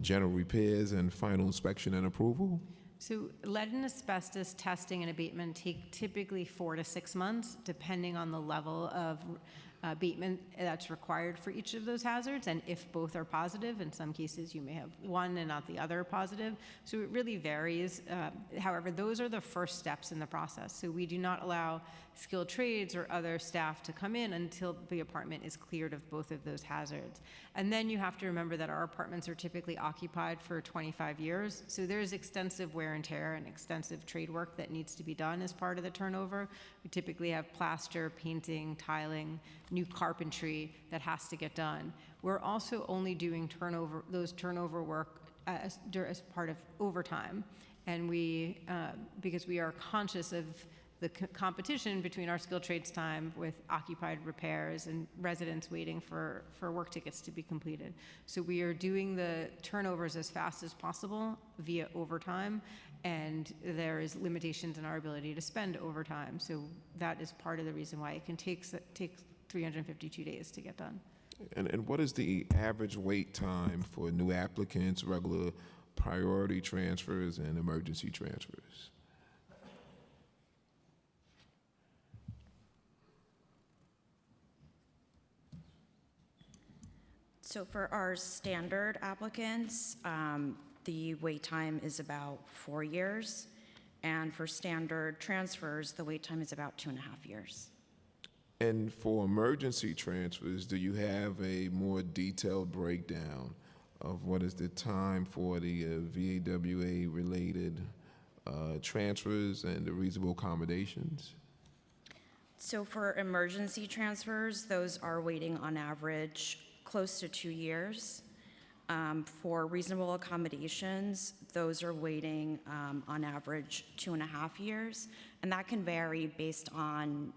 general repairs, and final inspection and approval? So lead and asbestos testing and abatement take typically 4 to 6 months, depending on the level of abatement that's required for each of those hazards, and if both are positive. In some cases, you may have one and not the other positive. So it really varies. However, those are the first steps in the process. So we do not allow skilled trades or other staff to come in until the apartment is cleared of both of those hazards. And then you have to remember that our apartments are typically occupied for 25 years. So there's extensive wear and tear and extensive trade work that needs to be done as part of the turnover. We typically have plaster, painting, tiling, new carpentry that has to get done. We're also only doing turnover work as part of overtime. And we, because we are conscious of the competition between our skilled trades time with occupied repairs and residents waiting for work tickets to be completed. So we are doing the turnovers as fast as possible via overtime, and there is limitations in our ability to spend overtime. So that is part of the reason why it can take 352 days to get done. And what is the average wait time for new applicants, regular priority transfers, and emergency transfers? So for our standard applicants, the wait time is about 4 years. And for standard transfers, the wait time is about 2.5 years. And for emergency transfers, do you have a more detailed breakdown of what is the time for the VAWA-related transfers and the reasonable accommodations? So for emergency transfers, those are waiting on average close to 2 years. For reasonable accommodations, those are waiting on average 2.5 years. And that can vary based on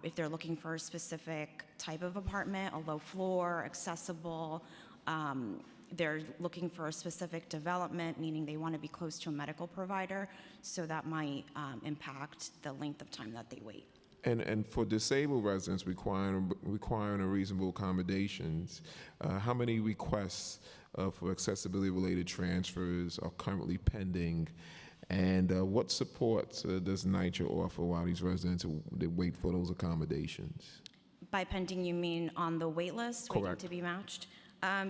if they're looking for a specific type of apartment, a low floor, accessible. They're looking for a specific development, meaning they want to be close to a medical provider. So that might impact the length of time that they wait. And for disabled residents requiring a reasonable accommodations, how many requests for accessibility-related transfers are currently pending? And what supports does NYCHA offer while these residents they wait for those accommodations? By pending, you mean on the wait list, waiting Correct. to be matched?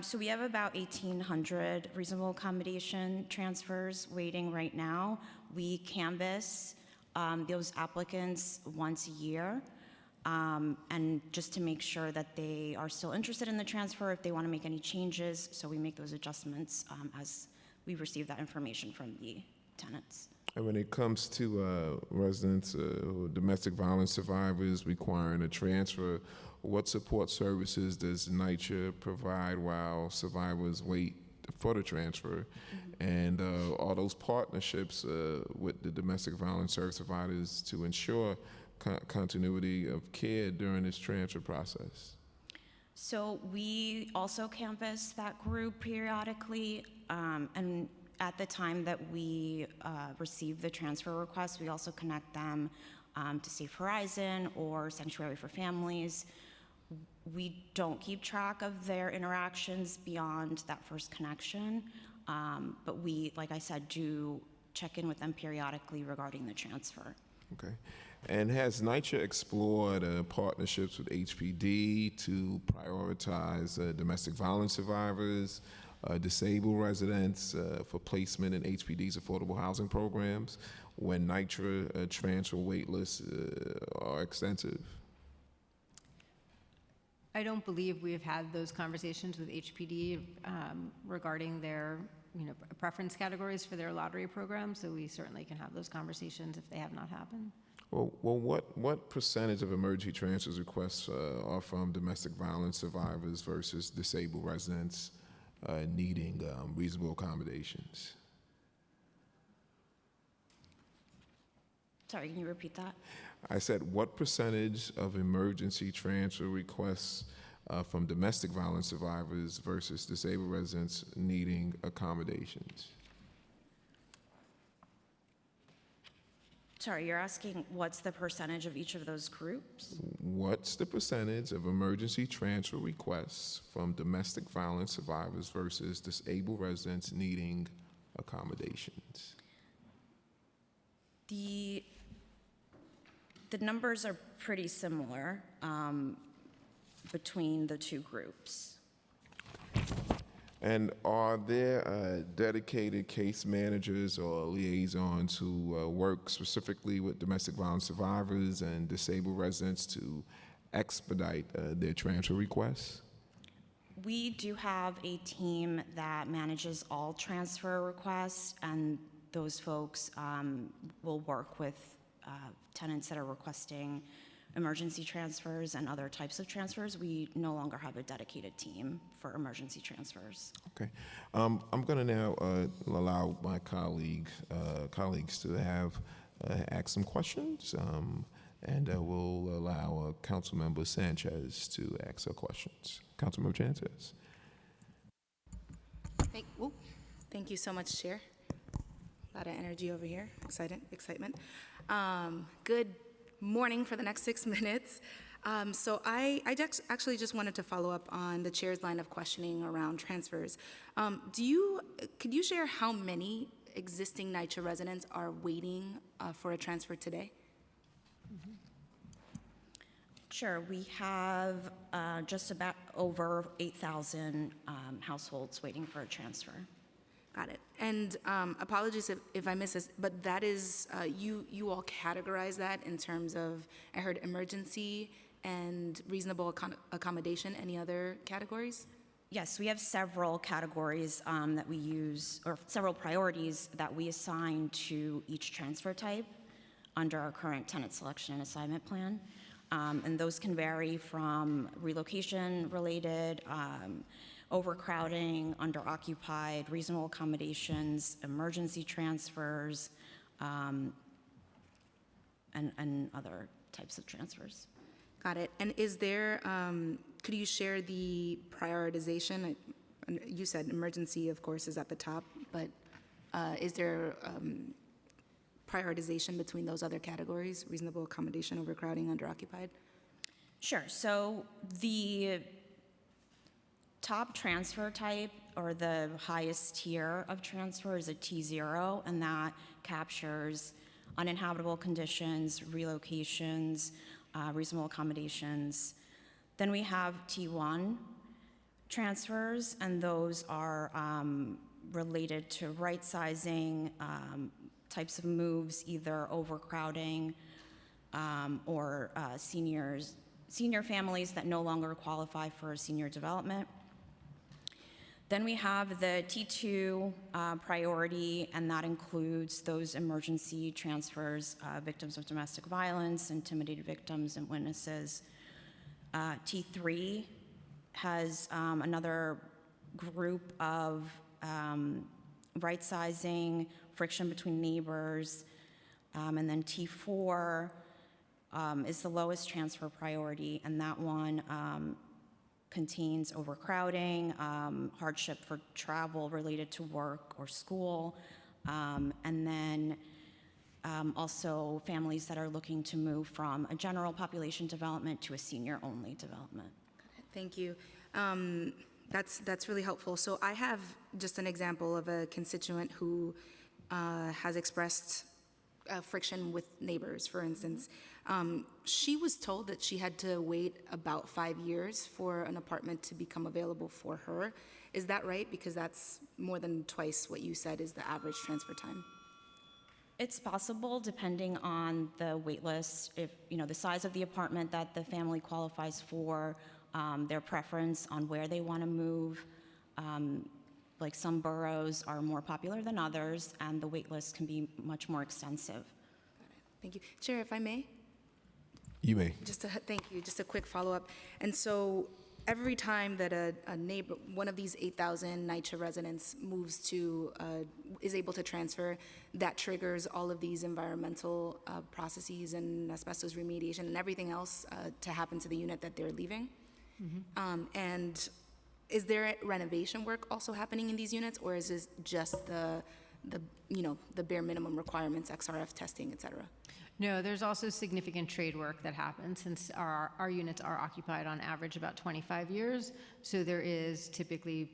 So we have about 1,800 reasonable accommodation transfers waiting right now. We canvass those applicants once a year, and just to make sure that they are still interested in the transfer, if they want to make any changes, so we make those adjustments as we receive that information from the tenants. And when it comes to residents, domestic violence survivors requiring a transfer, what support services does NYCHA provide while survivors wait for the transfer? And are those partnerships with the domestic violence service providers to ensure continuity of care during this transfer process? So we also canvass that group periodically, and at the time that we receive the transfer request, we also connect them to Safe Horizon or Sanctuary for Families. We don't keep track of their interactions beyond that first connection, but we, like I said, do check in with them periodically regarding the transfer. Okay. And has NYCHA explored partnerships with HPD to prioritize domestic violence survivors, disabled residents for placement in HPD's affordable housing programs when NYCHA transfer wait lists are extensive? I don't believe we have had those conversations with HPD regarding their preference categories for their lottery program, so we certainly can have those conversations if they have not happened. Well, what percentage of emergency transfers requests are from domestic violence survivors versus disabled residents needing reasonable accommodations? Sorry, can you repeat that? I said, what percentage of emergency transfer requests from domestic violence survivors versus disabled residents needing accommodations? Sorry, you're asking what's the percentage of each of those groups? What's the percentage of emergency transfer requests from domestic violence survivors versus disabled residents needing accommodations? The numbers are pretty similar between the two groups. And are there dedicated case managers or liaisons who work specifically with domestic violence survivors and disabled residents to expedite their transfer requests? We do have a team that manages all transfer requests, and those folks will work with tenants that are requesting emergency transfers and other types of transfers. We no longer have a dedicated team for emergency transfers. Okay. I'm going to now allow my colleagues to ask some questions, and we'll allow Councilmember Sanchez to ask her questions. Councilmember Sanchez. Thank you so much, Chair. A lot of energy over here, excitement. Good morning for the next 6 minutes. So I actually just wanted to follow up on the chair's line of questioning around transfers. Could you share how many existing NYCHA residents are waiting for a transfer today? Sure, we have just about over 8,000 households waiting for a transfer. Got it. And apologies if I miss this, but that is, you all categorize that in terms of, I heard emergency and reasonable accommodation. Any other categories? Yes, we have several categories that we use, or several priorities that we assign to each transfer type under our current tenant selection and assignment plan. And those can vary from relocation-related, overcrowding, underoccupied, reasonable accommodations, emergency transfers, and other types of transfers. Got it. And is there, could you share the prioritization? You said emergency, of course, is at the top, but is there prioritization between those other categories, reasonable accommodation, overcrowding, underoccupied? Sure. So the top transfer type, or the highest tier of transfer, is a T0, and that captures uninhabitable conditions, relocations, reasonable accommodations. Then we have T1 transfers, and those are related to right sizing, types of moves, either overcrowding or senior families that no longer qualify for senior development. Then we have the T2 priority, and that includes those emergency transfers, victims of domestic violence, intimidated victims, and witnesses. T3 has another group of right sizing, friction between neighbors, and then T4 is the lowest transfer priority, and that one contains overcrowding, hardship for travel related to work or school, and then also families that are looking to move from a general population development to a senior-only development. Thank you. That's really helpful. So I have just an example of a constituent who has expressed friction with neighbors, for instance. She was told that she had to wait about 5 years for an apartment to become available for her. Is that right? Because that's more than twice what you said is the average transfer time. It's possible, depending on the wait list, if the size of the apartment that the family qualifies for, their preference on where they want to move. Like some boroughs are more popular than others, and the wait list can be much more extensive. Thank you. Chair, if I may? You may. Thank you. Just a quick follow-up. And so every time that a neighbor, one of these 8,000 NYCHA residents moves to, is able to transfer, that triggers all of these environmental processes and asbestos remediation and everything else to happen to the unit that they're leaving. And is there renovation work also happening in these units, or is this just the bare minimum requirements, XRF testing, et cetera? No, there's also significant trade work that happens since our units are occupied on average about 25 years. So there is typically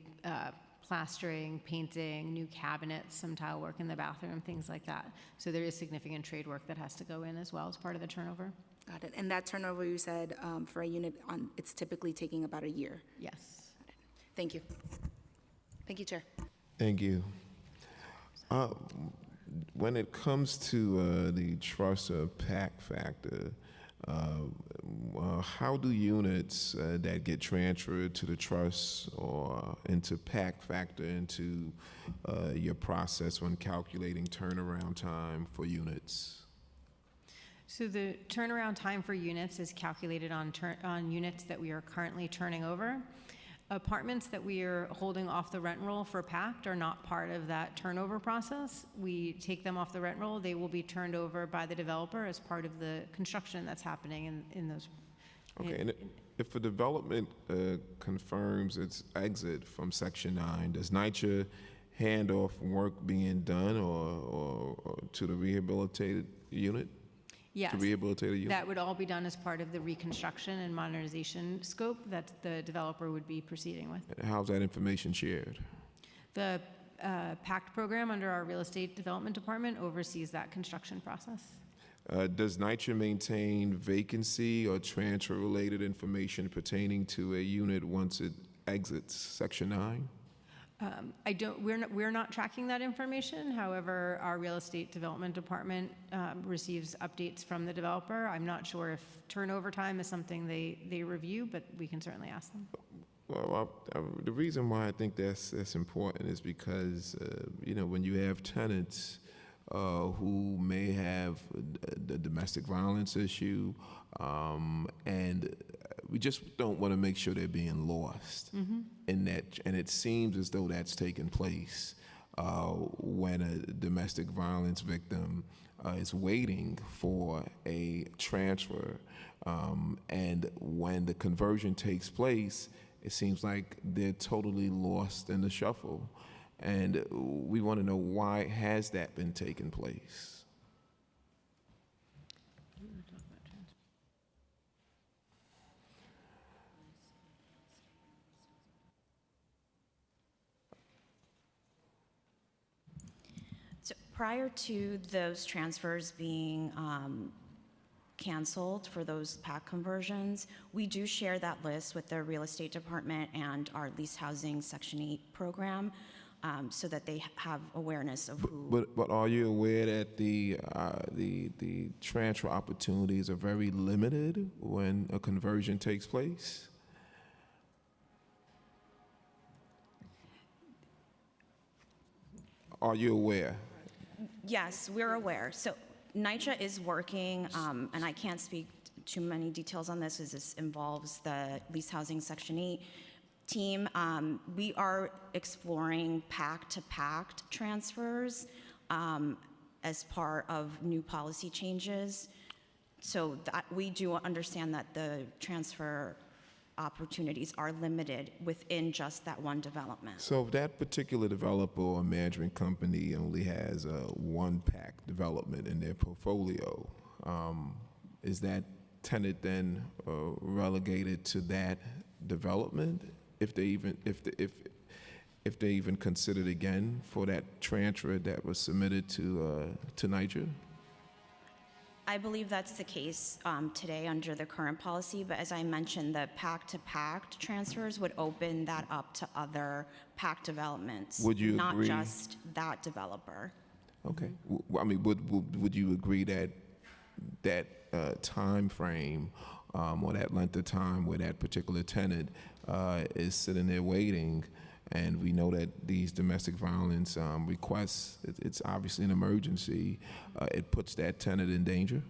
plastering, painting, new cabinets, some tile work in the bathroom, things like that. So there is significant trade work that has to go in as well as part of the turnover. Got it. And that turnover, you said, for a unit, it's typically taking about a year? Yes. Thank you. Thank you, Chair. Thank you. When it comes to the trust or pack factor, how do units that get transferred to the trust or into pack factor into your process when calculating turnaround time for units? So the turnaround time for units is calculated on units that we are currently turning over. Apartments that we are holding off the rent roll for PACT are not part of that turnover process. We take them off the rent roll. They will be turned over by the developer as part of the construction that's happening in those. Okay, and if a development confirms its exit from Section 9, does NYCHA hand off work being done or to the rehabilitated unit? Yes. To rehabilitate a unit? That would all be done as part of the reconstruction and modernization scope that the developer would be proceeding with. How's that information shared? The PACT program under our real estate development department oversees that construction process. Does NYCHA maintain vacancy or transfer-related information pertaining to a unit once it exits Section 9? We're not tracking that information. However, our real estate development department receives updates from the developer. I'm not sure if turnover time is something they review, but we can certainly ask them. Well, the reason why I think that's important is because, when you have tenants who may have the domestic violence issue, and we just don't want to make sure they're being lost in that. And it seems as though that's taken place when a domestic violence victim is waiting for a transfer. And when the conversion takes place, it seems like they're totally lost in the shuffle. And we want to know, why has that been taking place? So prior to those transfers being canceled for those PAC conversions, we do share that list with the real estate department and our lease housing Section 8 program, so that they have awareness of who. But are you aware that the transfer opportunities are very limited when a conversion takes place? Are you aware? Yes, we're aware. So NYCHA is working, and I can't speak too many details on this as this involves the lease housing Section 8 team. We are exploring PACT-to-PACT transfers as part of new policy changes. So that we do understand that the transfer opportunities are limited within just that one development. So if that particular developer or management company only has one PAC development in their portfolio, is that tenant then relegated to that development if they even considered again for that transfer that was submitted to NYCHA? I believe that's the case today under the current policy, but as I mentioned, the PACT-to-PACT transfers would open that up to other PACT developments. Would you not agree? just that developer. Okay. I mean, would you agree that that time frame or that length of time where that particular tenant is sitting there waiting, and we know that these domestic violence requests, it's obviously an emergency, it puts that tenant in danger?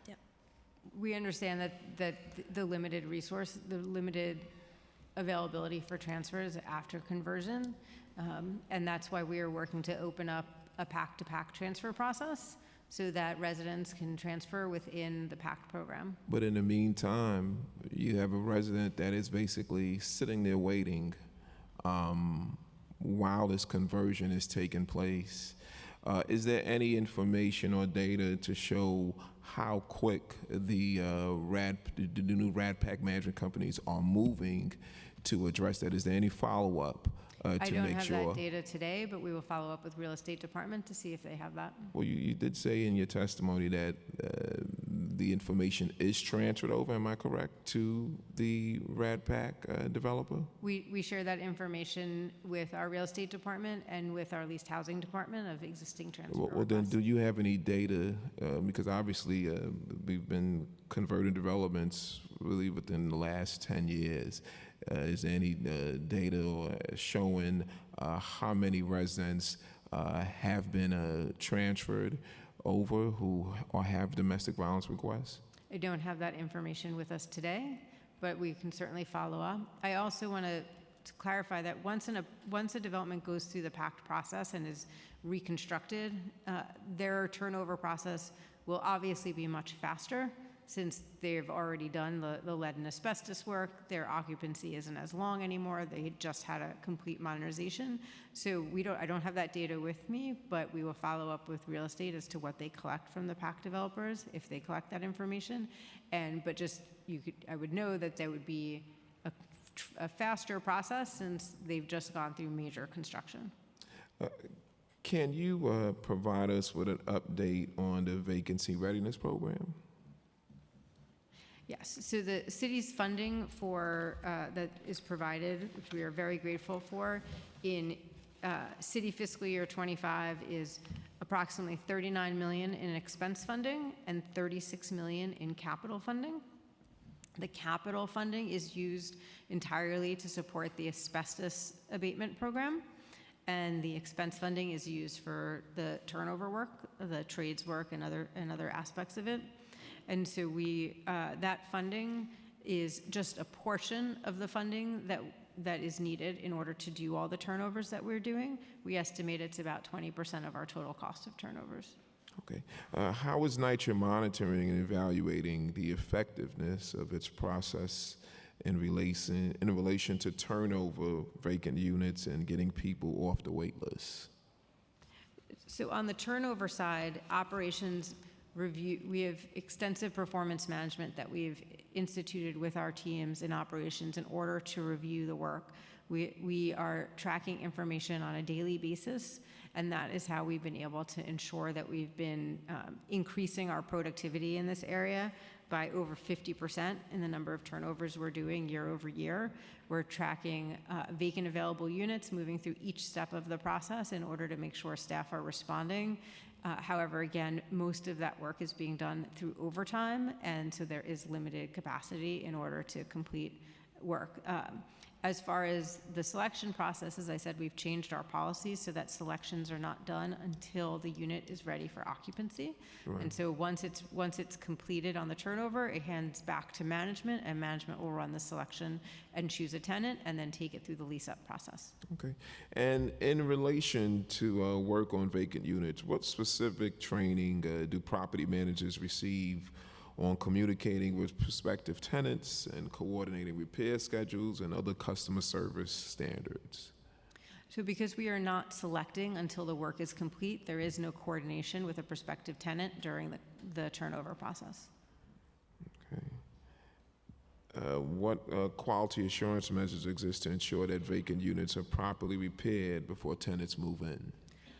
Yep. We understand that the limited resource, the limited availability for transfers after conversion, and that's why we are working to open up a PACT-to-PACT transfer process so that residents can transfer within the PACT program. But in the meantime, you have a resident that is basically sitting there waiting while this conversion is taking place. Is there any information or data to show how quick the new RAD Pack management companies are moving to address that? Is there any follow-up I to don't make have sure? that data today, but we will follow up with Real Estate Department to see if they have that. Well, you did say in your testimony that the information is transferred over, am I correct, to the RAD Pack developer? We share that information with our Real Estate Department and with our Leased Housing Department of existing transfer Well, then, do you have any data? Because obviously, we've been converting developments really within the last 10 years. Is there any data showing how many residents have been transferred over who or have domestic violence requests? I don't have that information with us today, but we can certainly follow up. I also want to clarify that once a development goes through the PACT process and is reconstructed, their turnover process will obviously be much faster since they've already done the lead and asbestos work. Their occupancy isn't as long anymore. They just had a complete modernization. So I don't have that data with me, but we will follow up with real estate as to what they collect from the PAC developers, if they collect that information. But I would know that there would be a faster process since they've just gone through major construction. Can you provide us with an update on the vacancy readiness program? Yes, so the city's funding for, that is provided, which we are very grateful for, in city fiscal year 25 is approximately $39 million in expense funding and $36 million in capital funding. The capital funding is used entirely to support the asbestos abatement program, and the expense funding is used for the turnover work, the trades work, and other aspects of it. And so that funding is just a portion of the funding that is needed in order to do all the turnovers that we're doing. We estimate it's about 20% of our total cost of turnovers. Okay. How is NYCHA monitoring and evaluating the effectiveness of its process in relation to turnover vacant units and getting people off the wait list? So on the turnover side, operations review, we have extensive performance management that we've instituted with our teams in operations in order to review the work. We are tracking information on a daily basis, and that is how we've been able to ensure that we've been increasing our productivity in this area by over 50% in the number of turnovers we're doing year over year. We're tracking vacant available units, moving through each step of the process in order to make sure staff are responding. However, again, most of that work is being done through overtime, and so there is limited capacity in order to complete work. As far as the selection process, as I said, we've changed our policies so that selections are not done until the unit is ready for occupancy. Right. And so once it's completed on the turnover, it hands back to management, and management will run the selection and choose a tenant and then take it through the lease-up process. Okay. And in relation to work on vacant units, what specific training do property managers receive on communicating with prospective tenants and coordinating repair schedules and other customer service standards? So because we are not selecting until the work is complete, there is no coordination with a prospective tenant during the turnover process. Okay. What quality assurance measures exist to ensure that vacant units are properly repaired before tenants move in?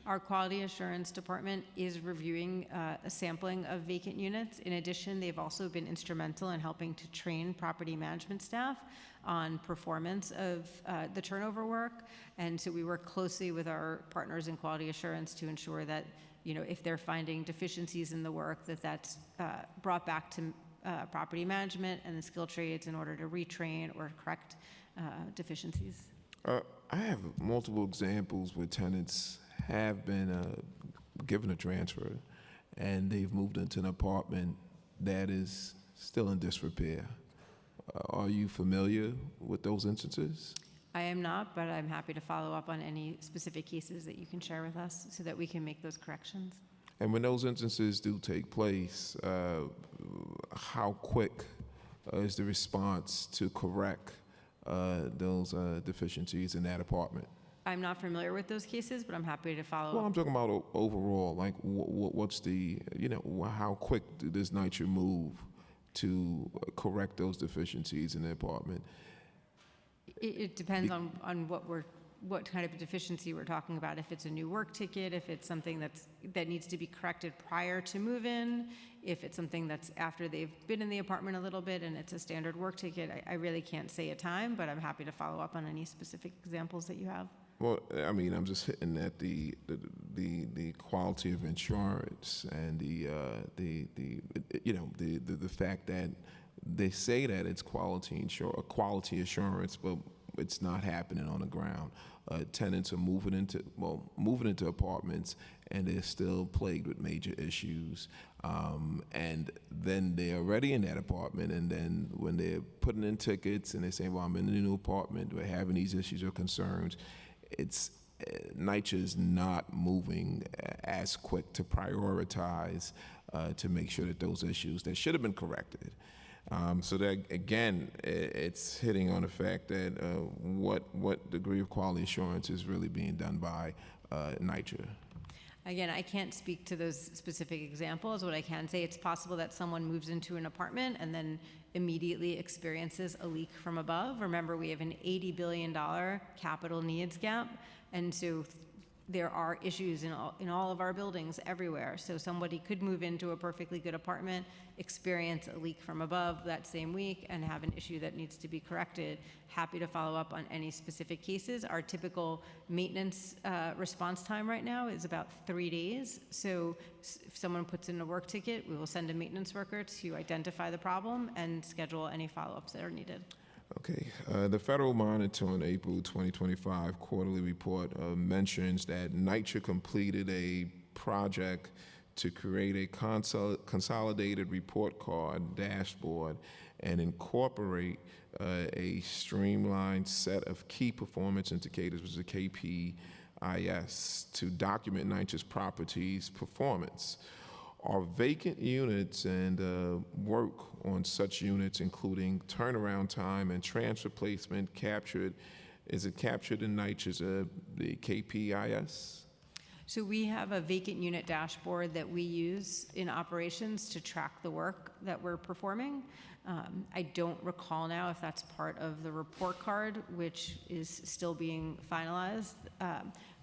Our quality assurance department is reviewing a sampling of vacant units. In addition, they've also been instrumental in helping to train property management staff on performance of the turnover work. And so we work closely with our partners in quality assurance to ensure that, if they're finding deficiencies in the work, that's brought back to property management and the skilled trades in order to retrain or correct deficiencies. I have multiple examples where tenants have been given a transfer and they've moved into an apartment that is still in disrepair. Are you familiar with those instances? I am not, but I'm happy to follow up on any specific cases that you can share with us so that we can make those corrections. And when those instances do take place, how quick is the response to correct those deficiencies in that apartment? I'm not familiar with those cases, but I'm happy to follow Well, up. I'm talking about overall, like what's the, how quick does NYCHA move to correct those deficiencies in the department? It depends on what kind of deficiency we're talking about. If it's a new work ticket, if it's something that needs to be corrected prior to move-in, if it's something that's after they've been in the apartment a little bit and it's a standard work ticket, I really can't say a time, but I'm happy to follow up on any specific examples that you have. Well, I mean, I'm just hitting at the quality of insurance and the fact that they say that it's quality assurance, but it's not happening on the ground. Tenants are moving into apartments, and they're still plagued with major issues. And then they're already in that apartment, and then when they're putting in tickets and they say, "Well, I'm in the new apartment, we're having these issues or concerns," NYCHA is not moving as quick to prioritize to make sure that those issues that should have been corrected. So that, again, it's hitting on the fact that what degree of quality assurance is really being done by NYCHA. Again, I can't speak to those specific examples. What I can say, it's possible that someone moves into an apartment and then immediately experiences a leak from above. Remember, we have an $80 billion capital needs gap, and so there are issues in all of our buildings everywhere. So somebody could move into a perfectly good apartment, experience a leak from above that same week, and have an issue that needs to be corrected. Happy to follow up on any specific cases. Our typical maintenance response time right now is about 3 days. So if someone puts in a work ticket, we will send a maintenance worker to identify the problem and schedule any follow-ups that are needed. Okay. The Federal Monitor on April 2025 quarterly report mentions that NYCHA completed a project to create a consolidated report card dashboard and incorporate a streamlined set of key performance indicators, which is a KPIs, to document NYCHA's properties performance. Are vacant units and work on such units, including turnaround time and transfer placement, captured? Is it captured in NYCHA's the KPIs? So we have a vacant unit dashboard that we use in operations to track the work that we're performing. I don't recall now if that's part of the report card, which is still being finalized.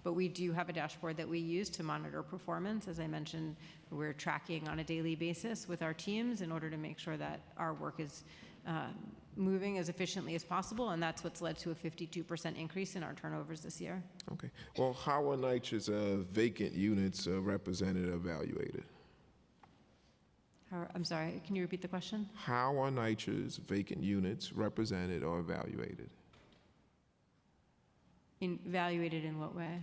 But we do have a dashboard that we use to monitor performance. As I mentioned, we're tracking on a daily basis with our teams in order to make sure that our work is moving as efficiently as possible, and that's what's led to a 52% increase in our turnovers this year. Okay. Well, how are NYCHA's vacant units represented or evaluated? I'm sorry, can you repeat the question? How are NYCHA's vacant units represented or evaluated? Evaluated in what way?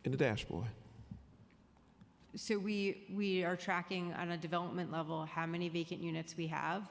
In the dashboard. So we are tracking on a development level how many vacant units we have.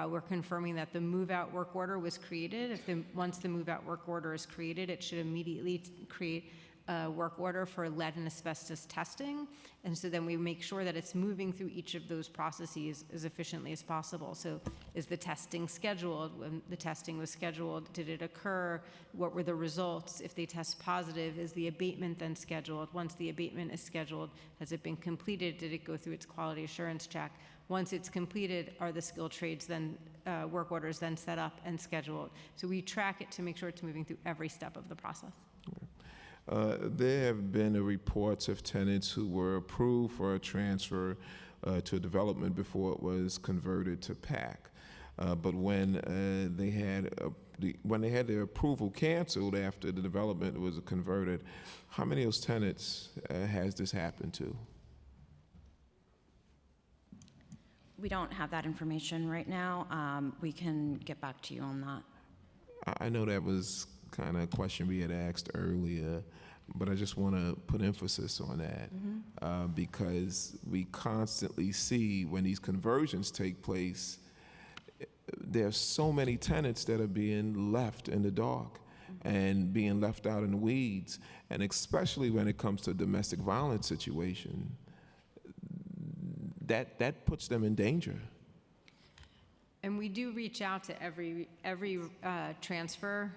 We're confirming that the move-out work order was created. Once the move-out work order is created, it should immediately create a work order for lead and asbestos testing. And so then we make sure that it's moving through each of those processes as efficiently as possible. So is the testing scheduled? When the testing was scheduled, did it occur? What were the results? If they test positive, is the abatement then scheduled? Once the abatement is scheduled, has it been completed? Did it go through its quality assurance check? Once it's completed, are the skilled trades then, work orders then set up and scheduled? So we track it to make sure it's moving through every step of the process. There have been reports of tenants who were approved for a transfer to a development before it was converted to PAC. But when they had their approval canceled after the development was converted, how many of those tenants has this happened to? We don't have that information right now. We can get back to you on that. I know that was kind of a question we had asked earlier, but I just want to put emphasis on that because we constantly see when these conversions take place, there's so many tenants that are being left in the dark and being left out in the weeds, and especially when it comes to domestic violence situation, that puts them in danger. And we do reach out to every transfer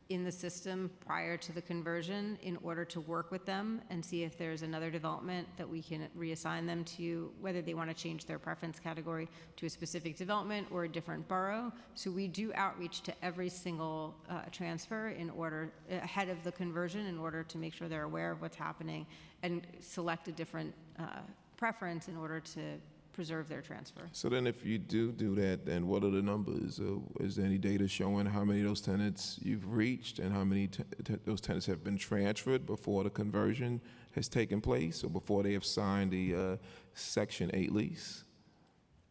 in the system prior to the conversion in order to work with them and see if there's another development that we can reassign them to, whether they want to change their preference category to a specific development or a different borough. So we do outreach to every single transfer in order, ahead of the conversion, in order to make sure they're aware of what's happening and select a different preference in order to preserve their transfer. So then if you do that, then what are the numbers? Is there any data showing how many of those tenants you've reached and how many those tenants have been transferred before the conversion has taken place or before they have signed the Section 8 lease?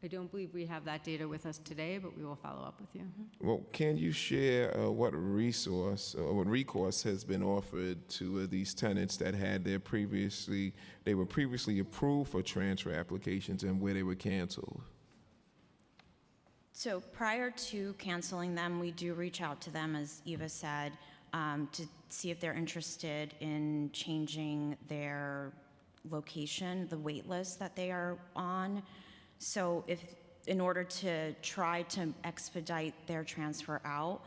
I don't believe we have that data with us today, but we will follow up with you. Well, can you share what recourse has been offered to these tenants that had they were previously approved for transfer applications and where they were canceled? So prior to canceling them, we do reach out to them, as Eva said, to see if they're interested in changing their location, the wait list that they are on. So in order to try to expedite their transfer out,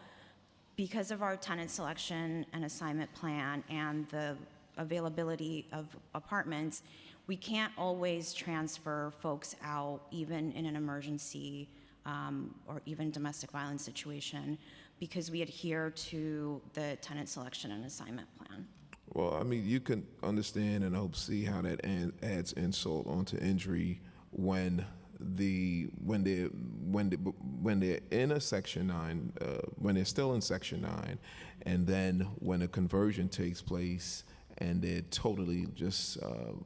because of our tenant selection and assignment plan and the availability of apartments, we can't always transfer folks out even in an emergency or even domestic violence situation because we adhere to the tenant selection and assignment plan. Well, I mean, you can understand and hope see how that adds insult onto injury when they're in a Section 9, when they're still in Section 9, and then when a conversion takes place and they're totally just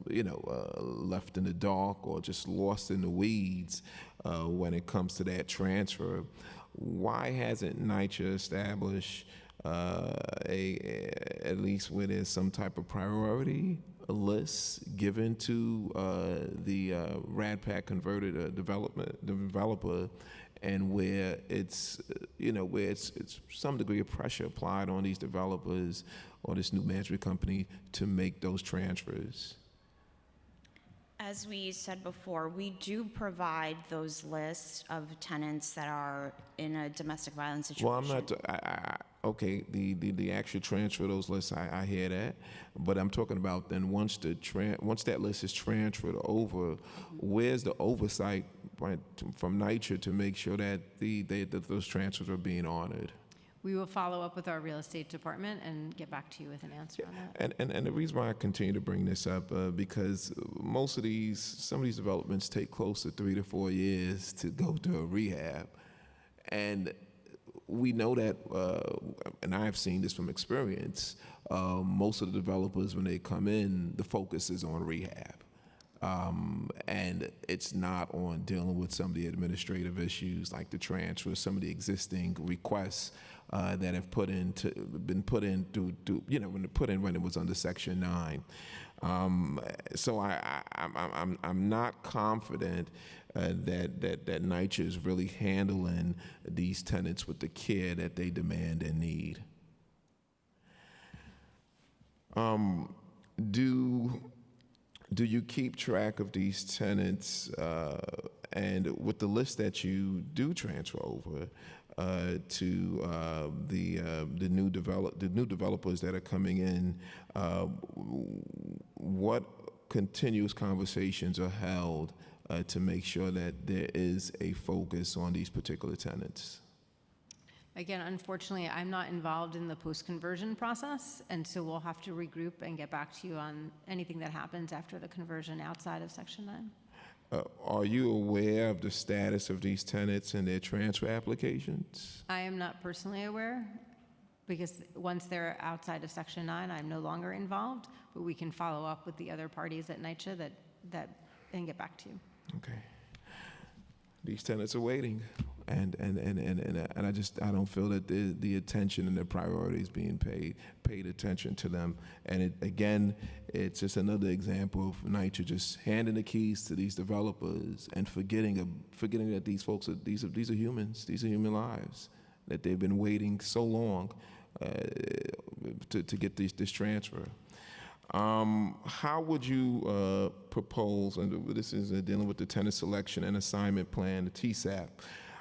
left in the dark or just lost in the weeds when it comes to that transfer. Why hasn't NYCHA established at least where there's some type of priority list given to the RADPAC converted developer, and where it's some degree of pressure applied on these developers or this new management company to make those transfers? As we said before, we do provide those lists of tenants that are in a domestic violence situation. Well, I'm not. Okay, the actual transfer of those lists, I hear that, but I'm talking about then once that list is transferred over, where's the oversight from NYCHA to make sure that that those transfers are being honored? We will follow up with our real estate department and get back to you with an answer on that. And the reason why I continue to bring this up, because some of these developments take close to 3 to 4 years to go through a rehab. And we know that, and I've seen this from experience, most of the developers, when they come in, the focus is on rehab. And it's not on dealing with some of the administrative issues like the transfer, some of the existing requests that have been put in when it was under Section 9. So I'm not confident that NYCHA is really handling these tenants with the care that they demand and need. Do you keep track of these tenants and with the list that you do transfer over to the new developers that are coming in? What continuous conversations are held to make sure that there is a focus on these particular tenants? Again, unfortunately, I'm not involved in the post-conversion process, and so we'll have to regroup and get back to you on anything that happens after the conversion outside of Section 9. Are you aware of the status of these tenants and their transfer applications? I am not personally aware, because once they're outside of Section 9, I'm no longer involved, but we can follow up with the other parties at NYCHA and get back to you. Okay. These tenants are waiting, and I don't feel that the attention and the priorities being paid attention to them. And it's just another example of NYCHA just handing the keys to these developers and forgetting that these folks these are humans. These are human lives that they've been waiting so long to get this transfer. How would you propose, and this is dealing with the tenant selection and assignment plan, the TSAP,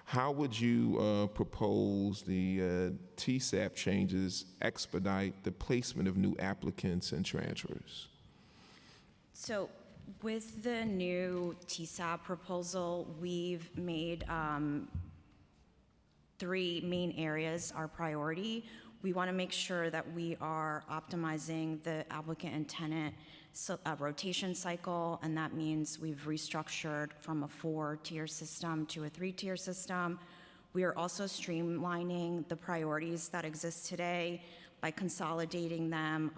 How would you propose the TSAP changes expedite the placement of new applicants and transfers? So with the new TSAP proposal, we've made 3 main areas our priority. We want to make sure that we are optimizing the applicant and tenant rotation cycle, and that means we've restructured from a 4-tier system to a 3-tier system. We are also streamlining the priorities that exist today by consolidating them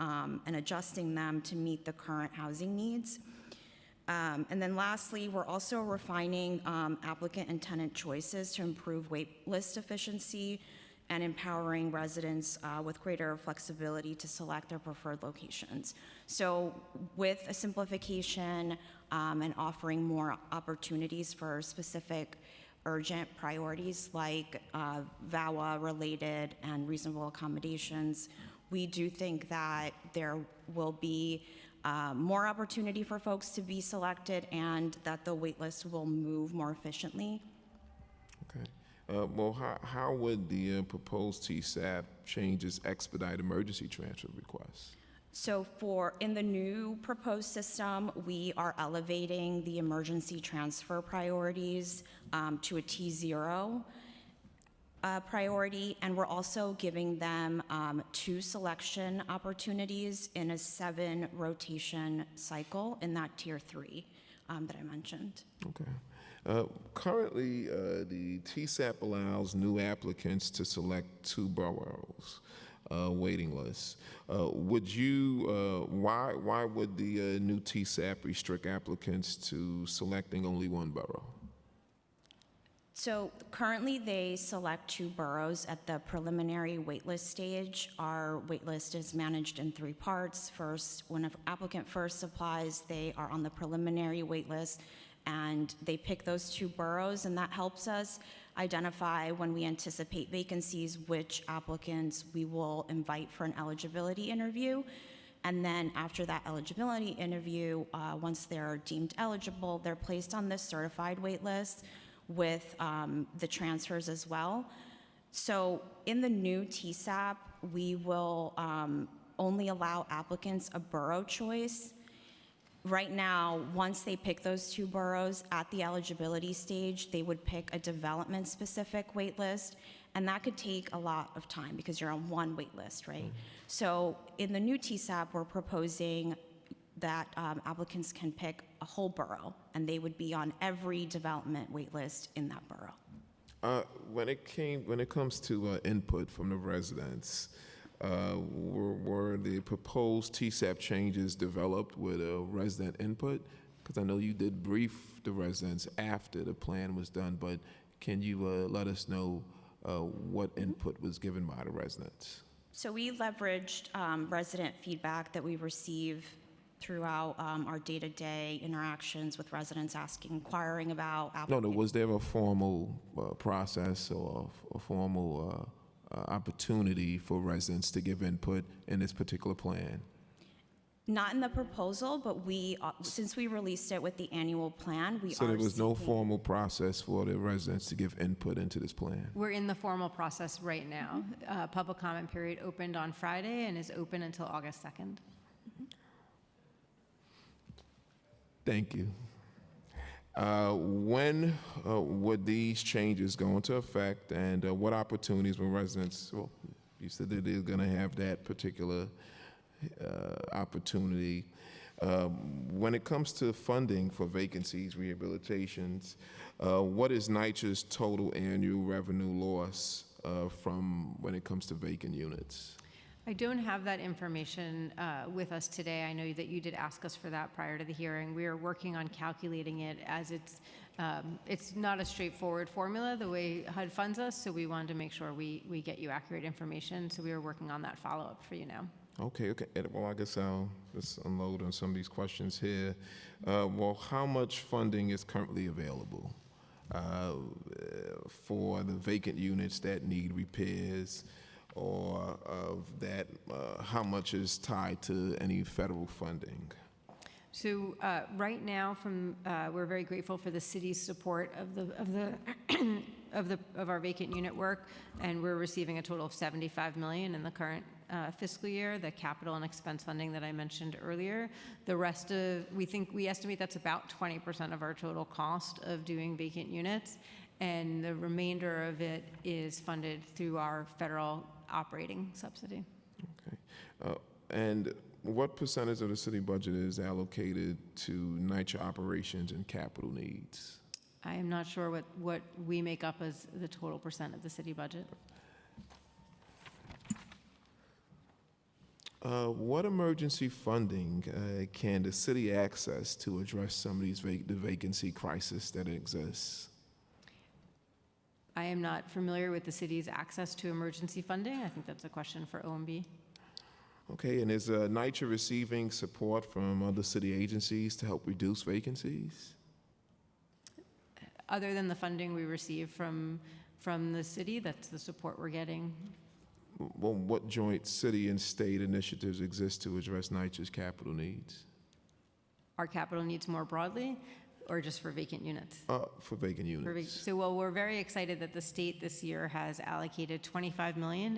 and adjusting them to meet the current housing needs. And then lastly, we're also refining applicant and tenant choices to improve wait list efficiency and empowering residents with greater flexibility to select their preferred locations. So with a simplification and offering more opportunities for specific urgent priorities like VAWA-related and reasonable accommodations, we do think that there will be more opportunity for folks to be selected and that the wait list will move more efficiently. Okay. Well, how would the proposed TSAP changes expedite emergency transfer requests? So in the new proposed system, we are elevating the emergency transfer priorities to a T0 priority, and we're also giving them 2 selection opportunities in a 7 rotation cycle in that tier 3 that I mentioned. Okay. Currently, the TSAP allows new applicants to select 2 boroughs waiting lists. Why would the new TSAP restrict applicants to selecting only 1 borough? So currently, they select 2 boroughs at the preliminary waitlist stage. Our waitlist is managed in 3 parts. First, when an applicant first applies, they are on the preliminary waitlist, and they pick those 2 boroughs, and that helps us identify when we anticipate vacancies which applicants we will invite for an eligibility interview. And then after that eligibility interview, once they're deemed eligible, they're placed on this certified waitlist with the transfers as well. So in the new TSAP, we will only allow applicants a borough choice. Right now, once they pick those 2 boroughs at the eligibility stage, they would pick a development-specific waitlist, and that could take a lot of time because you're on 1 waitlist, right? So in the new TSAP, we're proposing that applicants can pick a whole borough, and they would be on every development waitlist in that borough. When it comes to input from the residents, were the proposed TSAP changes developed with resident input? Because I know you did brief the residents after the plan was done, but can you let us know what input was given by the residents? So we leveraged resident feedback that we receive throughout our day-to-day interactions with residents inquiring about No, was there a formal process or a formal opportunity for residents to give input in this particular plan? Not in the proposal, but since we released it with the annual plan, So there was no formal process for the residents to give input into this plan? We're in the formal process right now. Public comment period opened on Friday and is open until August 2nd. Thank you. When would these changes go into effect, and what opportunities will residents, well, you said that they're going to have that particular opportunity. When it comes to funding for vacancies, rehabilitations, what is NYCHA's total annual revenue loss from when it comes to vacant units? I don't have that information with us today. I know that you did ask us for that prior to the hearing. We are working on calculating it, as it's not a straightforward formula the way HUD funds us, so we wanted to make sure we get you accurate information. So we are working on that follow-up for you now. Okay. Well, I guess I'll just unload on some of these questions here. Well, how much funding is currently available for the vacant units that need repairs, or of that, how much is tied to any federal funding? So right now, we're very grateful for the city's support of our vacant unit work, and we're receiving a total of $75 million in the current fiscal year. The capital and expense funding that I mentioned earlier. The rest of we estimate that's about 20% of our total cost of doing vacant units, and the remainder of it is funded through our federal operating subsidy. And what percentage of the city budget is allocated to NYCHA operations and capital needs? I am not sure what we make up as the total percent of the city budget. What emergency funding can the city access to address some of these the vacancy crisis that exists? I am not familiar with the city's access to emergency funding. I think that's a question for OMB. Okay, and is NYCHA receiving support from other city agencies to help reduce vacancies? Other than the funding we receive from the city, that's the support we're getting. Well, what joint city and state initiatives exist to address NYCHA's capital needs? Our capital needs more broadly, or just for vacant units? For vacant units. So, well, we're very excited that the state this year has allocated $25 million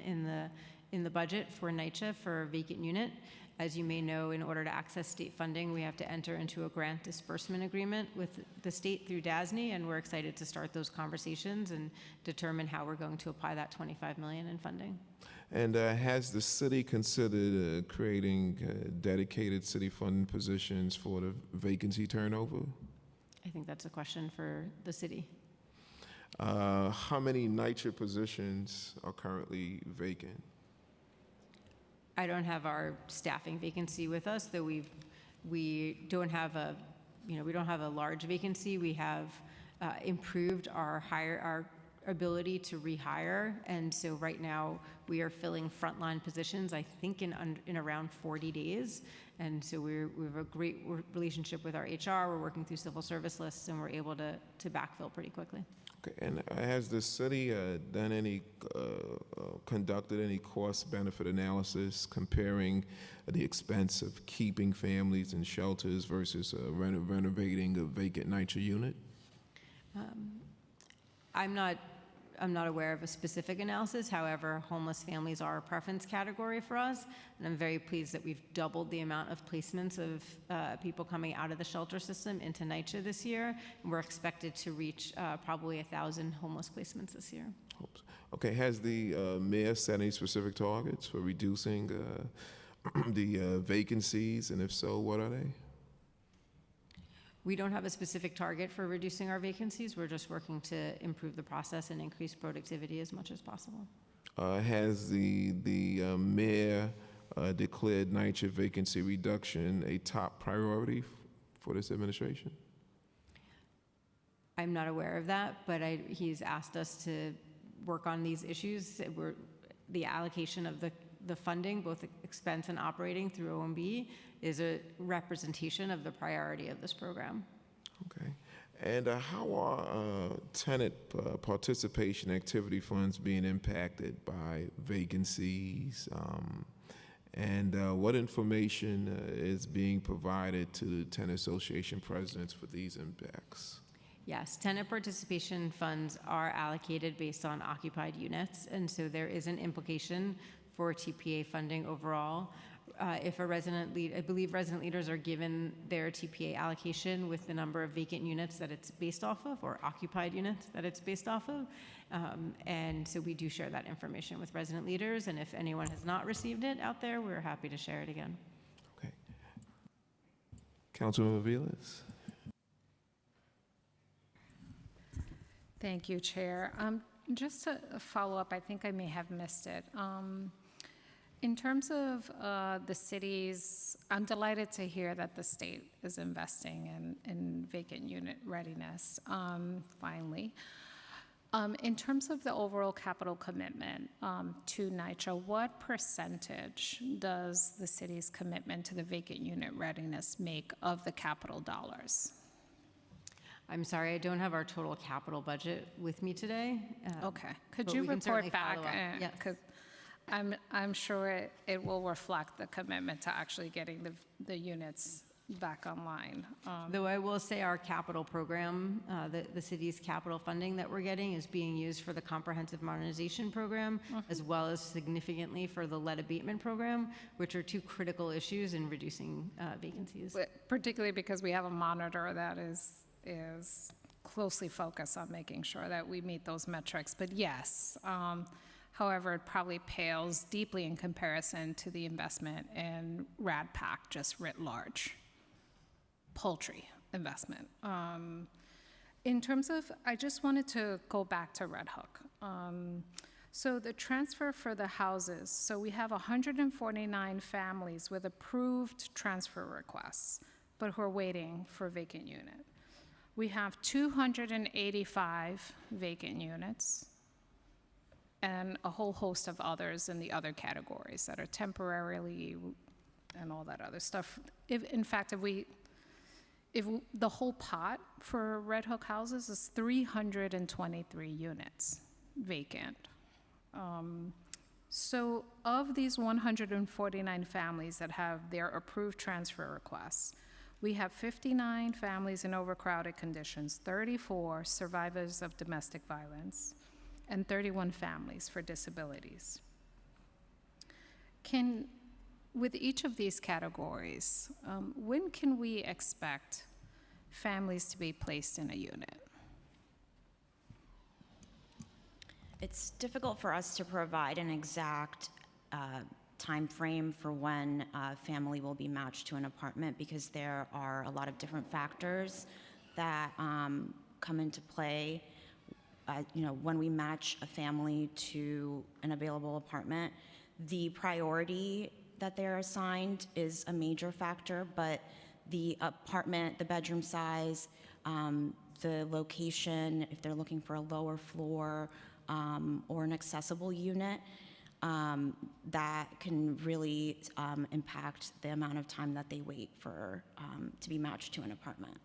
in the budget for NYCHA for a vacant unit. As you may know, in order to access state funding, we have to enter into a grant disbursement agreement with the state through DASNY, and we're excited to start those conversations and determine how we're going to apply that $25 million in funding. And has the city considered creating dedicated city funding positions for the vacancy turnover? I think that's a question for the city. How many NYCHA positions are currently vacant? I don't have our staffing vacancy with us, though we don't have a large vacancy. We have improved our ability to rehire, and so right now we are filling frontline positions, I think in around 40 days. And so we have a great relationship with our HR. We're working through civil service lists, and we're able to backfill pretty quickly. Okay, and has the city conducted any cost-benefit analysis comparing the expense of keeping families in shelters versus renovating a vacant NYCHA unit? I'm not aware of a specific analysis. However, homeless families are a preference category for us, and I'm very pleased that we've doubled the amount of placements of people coming out of the shelter system into NYCHA this year, and we're expected to reach probably 1,000 homeless placements this year. Okay, has the mayor set any specific targets for reducing the vacancies, and if so, what are they? We don't have a specific target for reducing our vacancies. We're just working to improve the process and increase productivity as much as possible. Has the mayor declared NYCHA vacancy reduction a top priority for this administration? I'm not aware of that, but he's asked us to work on these issues. The allocation of the funding, both expense and operating through OMB, is a representation of the priority of this program. Okay. And how are tenant participation activity funds being impacted by vacancies? And what information is being provided to the tenant association presidents for these impacts? Yes, tenant participation funds are allocated based on occupied units, and so there is an implication for TPA funding overall. If a resident lead, I believe resident leaders are given their TPA allocation with the number of vacant units that it's based off of, or occupied units that it's based off of. And so we do share that information with resident leaders, and if anyone has not received it out there, we're happy to share it again. Okay. Councilmember Vilas. Thank you, Chair. Just to follow up, I think I may have missed it. In terms of the cities, I'm delighted to hear that the state is investing in vacant unit readiness, finally. In terms of the overall capital commitment to NYCHA, what percentage does the city's commitment to the vacant unit readiness make of the capital dollars? I'm sorry, I don't have our total capital budget with me today. Okay, could you report back? Yes. Because I'm sure it will reflect the commitment to actually getting the units back online. Though I will say our capital program, the city's capital funding that we're getting is being used for the comprehensive modernization program, as well as significantly for the lead abatement program, which are two critical issues in reducing vacancies. Particularly because we have a monitor that is closely focused on making sure that we meet those metrics. But yes, however, it probably pales deeply in comparison to the investment in RadPac, just writ large. Paltry investment. In terms of, I just wanted to go back to Red Hook. So the transfer for the houses, so we have 149 families with approved transfer requests, but who are waiting for a vacant unit. We have 285 vacant units and a whole host of others in the other categories that are temporarily and all that other stuff. If the whole pot for Red Hook houses is 323 units vacant. So of these 149 families that have their approved transfer requests, we have 59 families in overcrowded conditions, 34 survivors of domestic violence, and 31 families for disabilities. With each of these categories, when can we expect families to be placed in a unit? It's difficult for us to provide an exact time frame for when a family will be matched to an apartment because there are a lot of different factors that come into play. When we match a family to an available apartment, the priority that they're assigned is a major factor, but the apartment, the bedroom size, the location, if they're looking for a lower floor or an accessible unit, that can really impact the amount of time that they wait for to be matched to an apartment.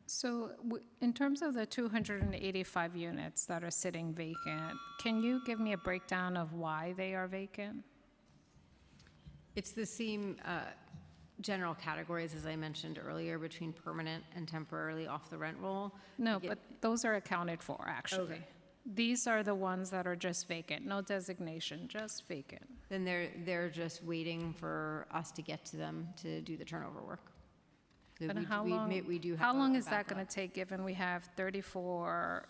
So in terms of the 285 units that are sitting vacant, can you give me a breakdown of why they are vacant? It's the same general categories as I mentioned earlier between permanent and temporarily off the rent roll. No, but those are accounted for, actually. Okay. These are the ones that are just vacant, no designation, just vacant. Then they're just waiting for us to get to them to do the turnover work. So And we- how we long, may- we do have how a long is that backup. going to take, given we have 34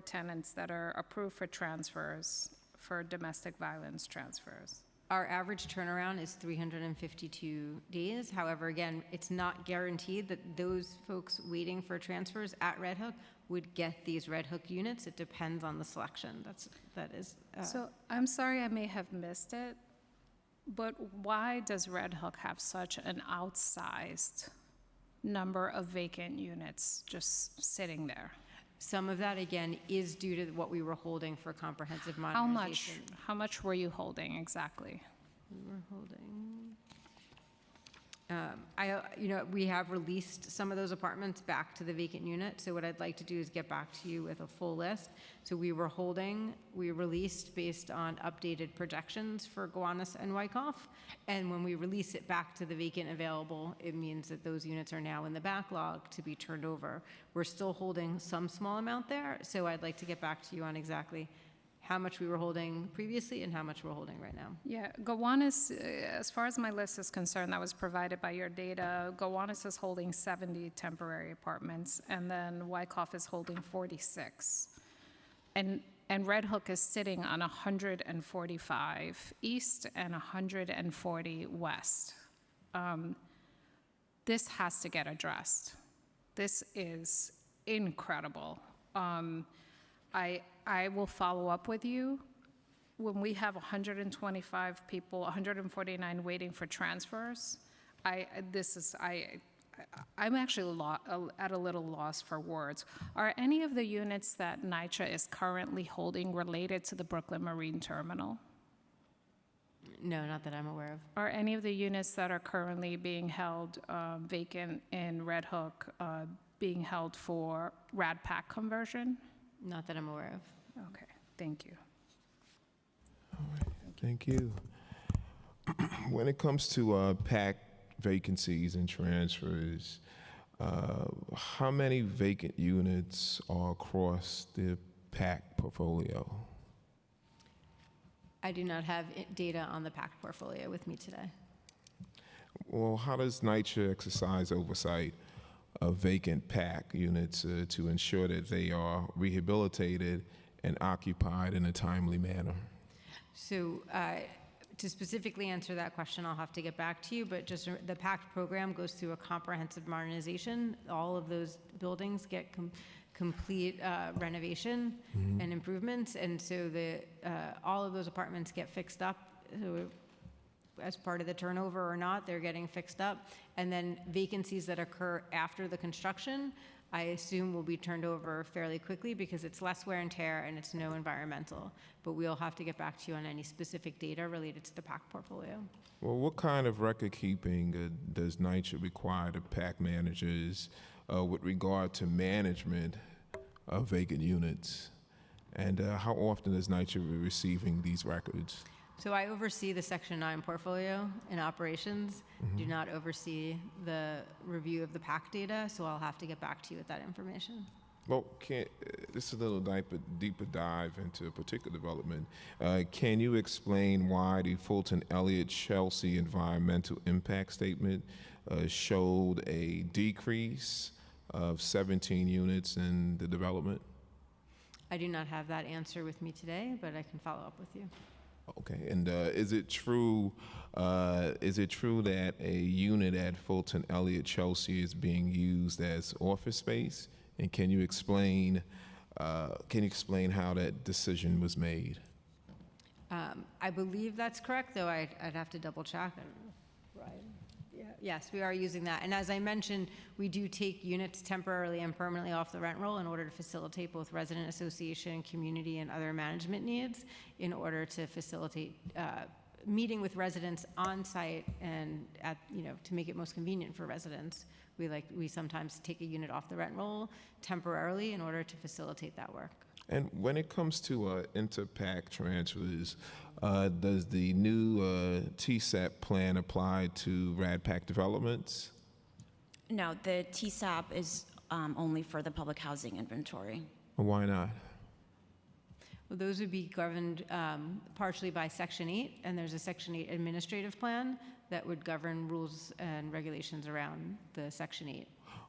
tenants that are approved for transfers, for domestic violence transfers? Our average turnaround is 352 days. However, again, it's not guaranteed that those folks waiting for transfers at Red Hook would get these Red Hook units. It depends on the selection. That is. So I'm sorry I may have missed it, but why does Red Hook have such an outsized number of vacant units just sitting there? Some of that, again, is due to what we were holding for comprehensive How much? modernization. How much were you holding exactly? We were holding. We have released some of those apartments back to the vacant unit. So what I'd like to do is get back to you with a full list. So we released based on updated projections for Gowanus and Wyckoff. And when we release it back to the vacant available, it means that those units are now in the backlog to be turned over. We're still holding some small amount there. So I'd like to get back to you on exactly how much we were holding previously and how much we're holding right now. Yeah, Gowanus, as far as my list is concerned, that was provided by your data. Gowanus is holding 70 temporary apartments, and then Wyckoff is holding 46. And Red Hook is sitting on 145 east and 140 west. This has to get addressed. This is incredible. I will follow up with you. When we have 125 people, 149 waiting for transfers, I'm actually at a little loss for words. Are any of the units that NYCHA is currently holding related to the Brooklyn Marine Terminal? No, not that I'm aware of. Are any of the units that are currently being held vacant in Red Hook being held for RadPac conversion? Not that I'm aware of. Okay, thank you. Thank you. When it comes to PAC vacancies and transfers, how many vacant units are across the PAC portfolio? I do not have data on the PAC portfolio with me today. Well, how does NYCHA exercise oversight of vacant PAC units to ensure that they are rehabilitated and occupied in a timely manner? So to specifically answer that question, I'll have to get back to you, but just the PACT program goes through a comprehensive modernization. All of those buildings get complete renovation and improvements, and so all of those apartments get fixed up. So as part of the turnover or not, they're getting fixed up. And then vacancies that occur after the construction, I assume will be turned over fairly quickly because it's less wear and tear and it's no environmental. But we'll have to get back to you on any specific data related to the PAC portfolio. Well, what kind of record keeping does NYCHA require the PAC managers with regard to management of vacant units? And how often is NYCHA receiving these records? So I oversee the Section 9 portfolio in operations, do not oversee the review of the PAC data, so I'll have to get back to you with that information. Well, this is a little deeper dive into a particular development. Can you explain why the Fulton Elliott Chelsea environmental impact statement showed a decrease of 17 units in the development? I do not have that answer with me today, but I can follow up with you. Okay, and is it true that a unit at Fulton Elliott Chelsea is being used as office space? And can you explain how that decision was made? I believe that's correct, though I'd have to double check. Right. Yeah. Yes, we are using that. And as I mentioned, we do take units temporarily and permanently off the rent roll in order to facilitate both resident association, community, and other management needs in order to facilitate meeting with residents on site and to make it most convenient for residents. We sometimes take a unit off the rent roll temporarily in order to facilitate that work. And when it comes to inter-PAC transfers, does the new TSAP plan apply to RAD-PAC developments? No, the TSAP is only for the public housing inventory. Why not? Well, those would be governed partially by Section 8, and there's a Section 8 administrative plan that would govern rules and regulations around the Section 8.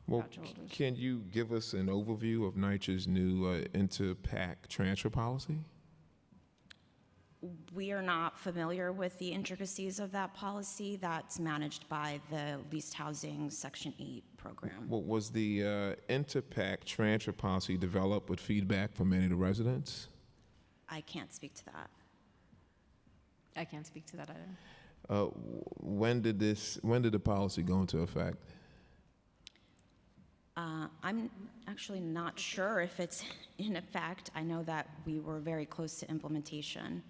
Well, can you give us an overview of NYCHA's new inter-PAC transfer policy? We are not familiar with the intricacies of that policy. That's managed by the Leased Housing Section 8 program. Well, was the inter-PAC transfer policy developed with feedback from any of the residents? I can't speak to that. I can't speak to that either. When did the policy go into effect? I'm actually not sure if it's in effect. I know that we were very close to implementation.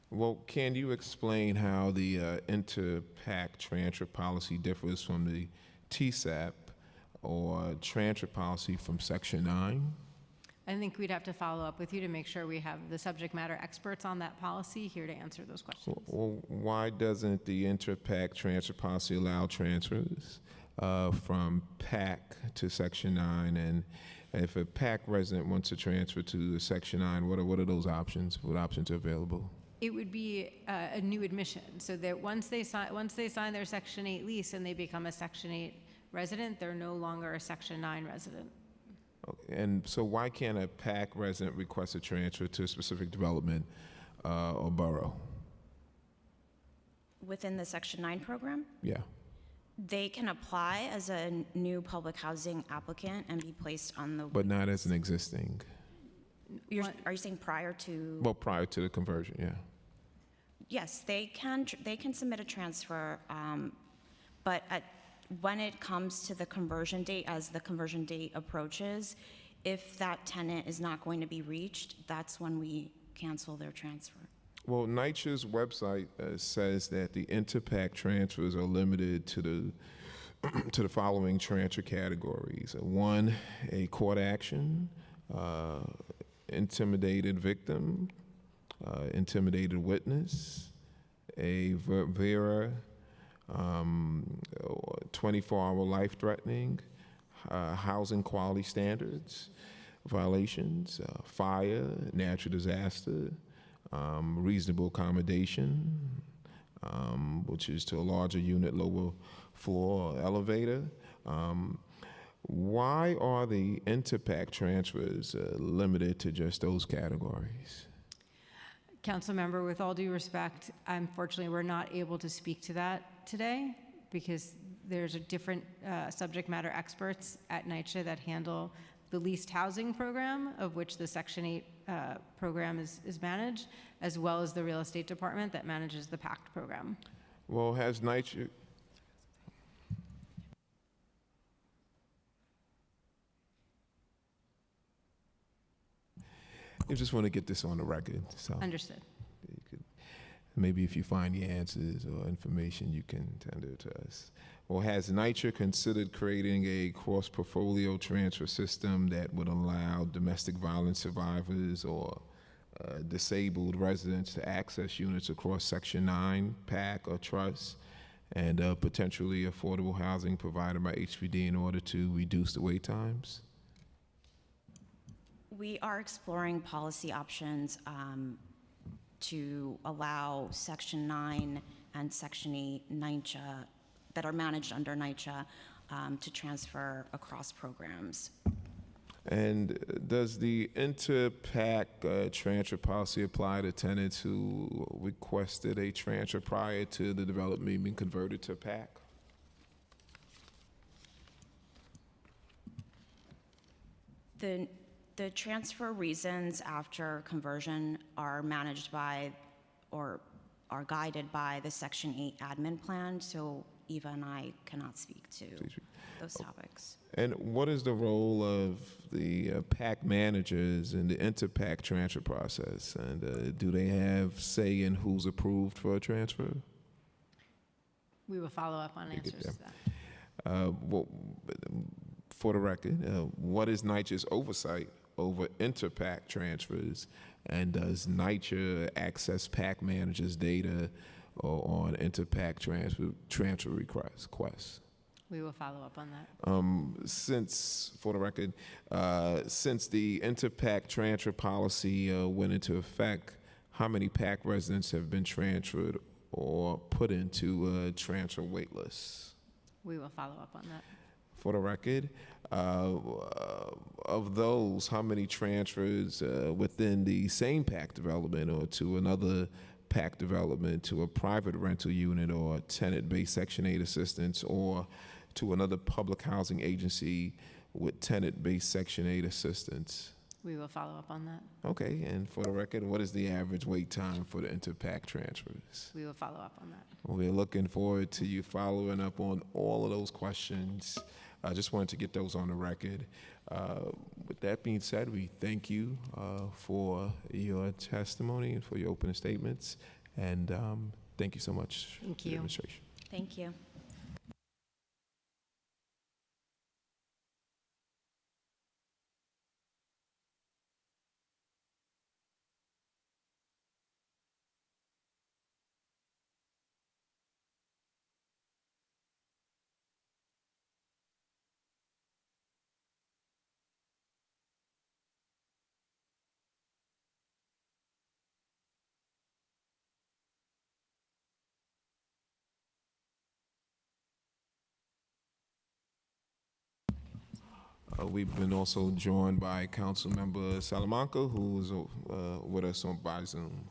Well, can you explain how the inter-PAC transfer policy differs from the TSAP or transfer policy from Section 9? I think we'd have to follow up with you to make sure we have the subject matter experts on that policy here to answer those questions. Well, why doesn't the inter-PAC transfer policy allow transfers from PAC to Section 9? And if a PAC resident wants to transfer to Section 9, what are those options? What options are available? It would be a new admission, so that once they sign their Section 8 lease and they become a Section 8 resident, they're no longer a Section 9 resident. Okay. And so why can't a PAC resident request a transfer to a specific development or borough? Within the Section 9 program? Yeah. They can apply as a new public housing applicant and be placed on the... But not as an existing? Are you saying prior to... Well, prior to the conversion, yeah. Yes, they can submit a transfer, but when it comes to the conversion date, as the conversion date approaches, if that tenant is not going to be reached, that's when we cancel their transfer. Well, NYCHA's website says that the inter-PAC transfers are limited to the following transfer categories. One, a court action, intimidated victim, intimidated witness, a VERA 24-hour life-threatening, housing quality standards violations, fire, natural disaster, reasonable accommodation, which is to a larger unit, lower floor elevator. Why are the Interpack transfers limited to just those categories? Councilmember, with all due respect, unfortunately, we're not able to speak to that today because there's a different subject matter experts at NYCHA that handle the leased housing program, of which the Section 8 program is managed, as well as the real estate department that manages the PACT program. Well, has NYCHA... I just want to get this on the record. So Understood. Maybe if you find the answers or information, you can tender it to us. Or has NYCHA considered creating a cross-portfolio transfer system that would allow domestic violence survivors or disabled residents to access units across Section 9, PAC, or trust, and potentially affordable housing provided by HPD in order to reduce the wait times? We are exploring policy options to allow Section 9 and Section 8 NYCHA that are managed under NYCHA to transfer across programs. And does the Interpack transfer policy apply to tenants who requested a transfer prior to the development being converted to PAC? The transfer reasons after conversion are managed by or are guided by the Section 8 admin plan, so Eva and I cannot speak to those topics. And what is the role of the PAC managers in the Interpack transfer process? And do they have say in who's approved for a transfer? We will follow up on answers to that. Well, for the record, what is NYCHA's oversight over Interpack transfers, and does NYCHA access PAC managers' data on Interpack transfer requests? We will follow up on that. For the record, since the Interpack transfer policy went into effect, how many PAC residents have been transferred or put into a transfer wait list? We will follow up on that. For the record, of those, how many transfers within the same PAC development or to another PAC development, to a private rental unit or tenant-based Section 8 assistance, or to another public housing agency with tenant-based Section 8 assistance? We will follow up on that. Okay, and for the record, what is the average wait time for the Interpack transfers? We will follow up on that. We're looking forward to you following up on all of those questions. I just wanted to get those on the record. With that being said, we thank you for your testimony and for your opening statements. And thank you so much Thank for the you. administration. Thank you. We've been also joined by Councilmember Salamanca, who is with us by Zoom.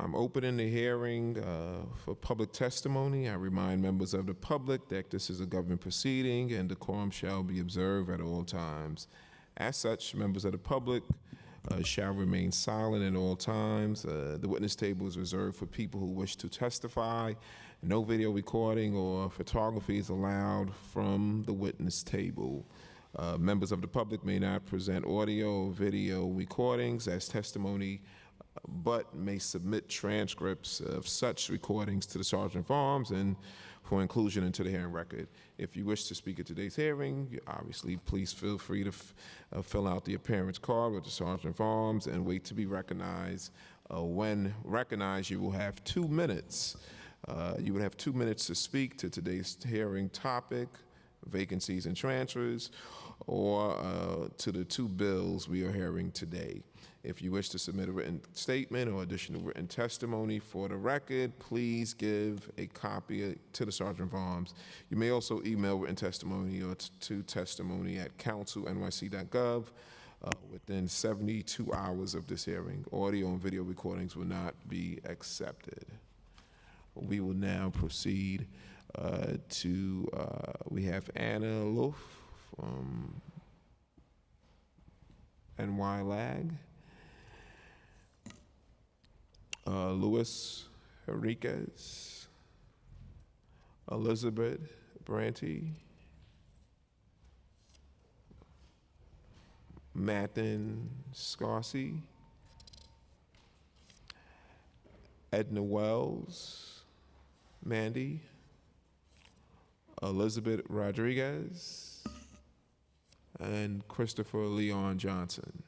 I'm opening the hearing for public testimony. I remind members of the public that this is a government proceeding and decorum shall be observed at all times. As such, members of the public shall remain silent at all times. The witness table is reserved for people who wish to testify. No video recording or photography is allowed from the witness table. Members of the public may not present audio or video recordings as testimony but may submit transcripts of such recordings to the Sergeant of Arms and for inclusion into the hearing record. If you wish to speak at today's hearing, obviously, please feel free to fill out the appearance card with the Sergeant of Arms and wait to be recognized. When recognized, you will have 2 minutes. You would have 2 minutes to speak to today's hearing topic, vacancies and transfers, or to the 2 bills we are hearing today. If you wish to submit a written statement or additional written testimony for the record, please give a copy to the Sergeant of Arms. You may also email written testimony or to testimony@councilnyc.gov within 72 hours of this hearing. Audio and video recordings will not be accepted. We will now proceed we have Anna Loaf from NY Lag. Luis Henriquez, Elizabeth Branty, Mathen Scarcy, Edna Wells, Mandy, Elizabeth Rodriguez, and Christopher Leon Johnson.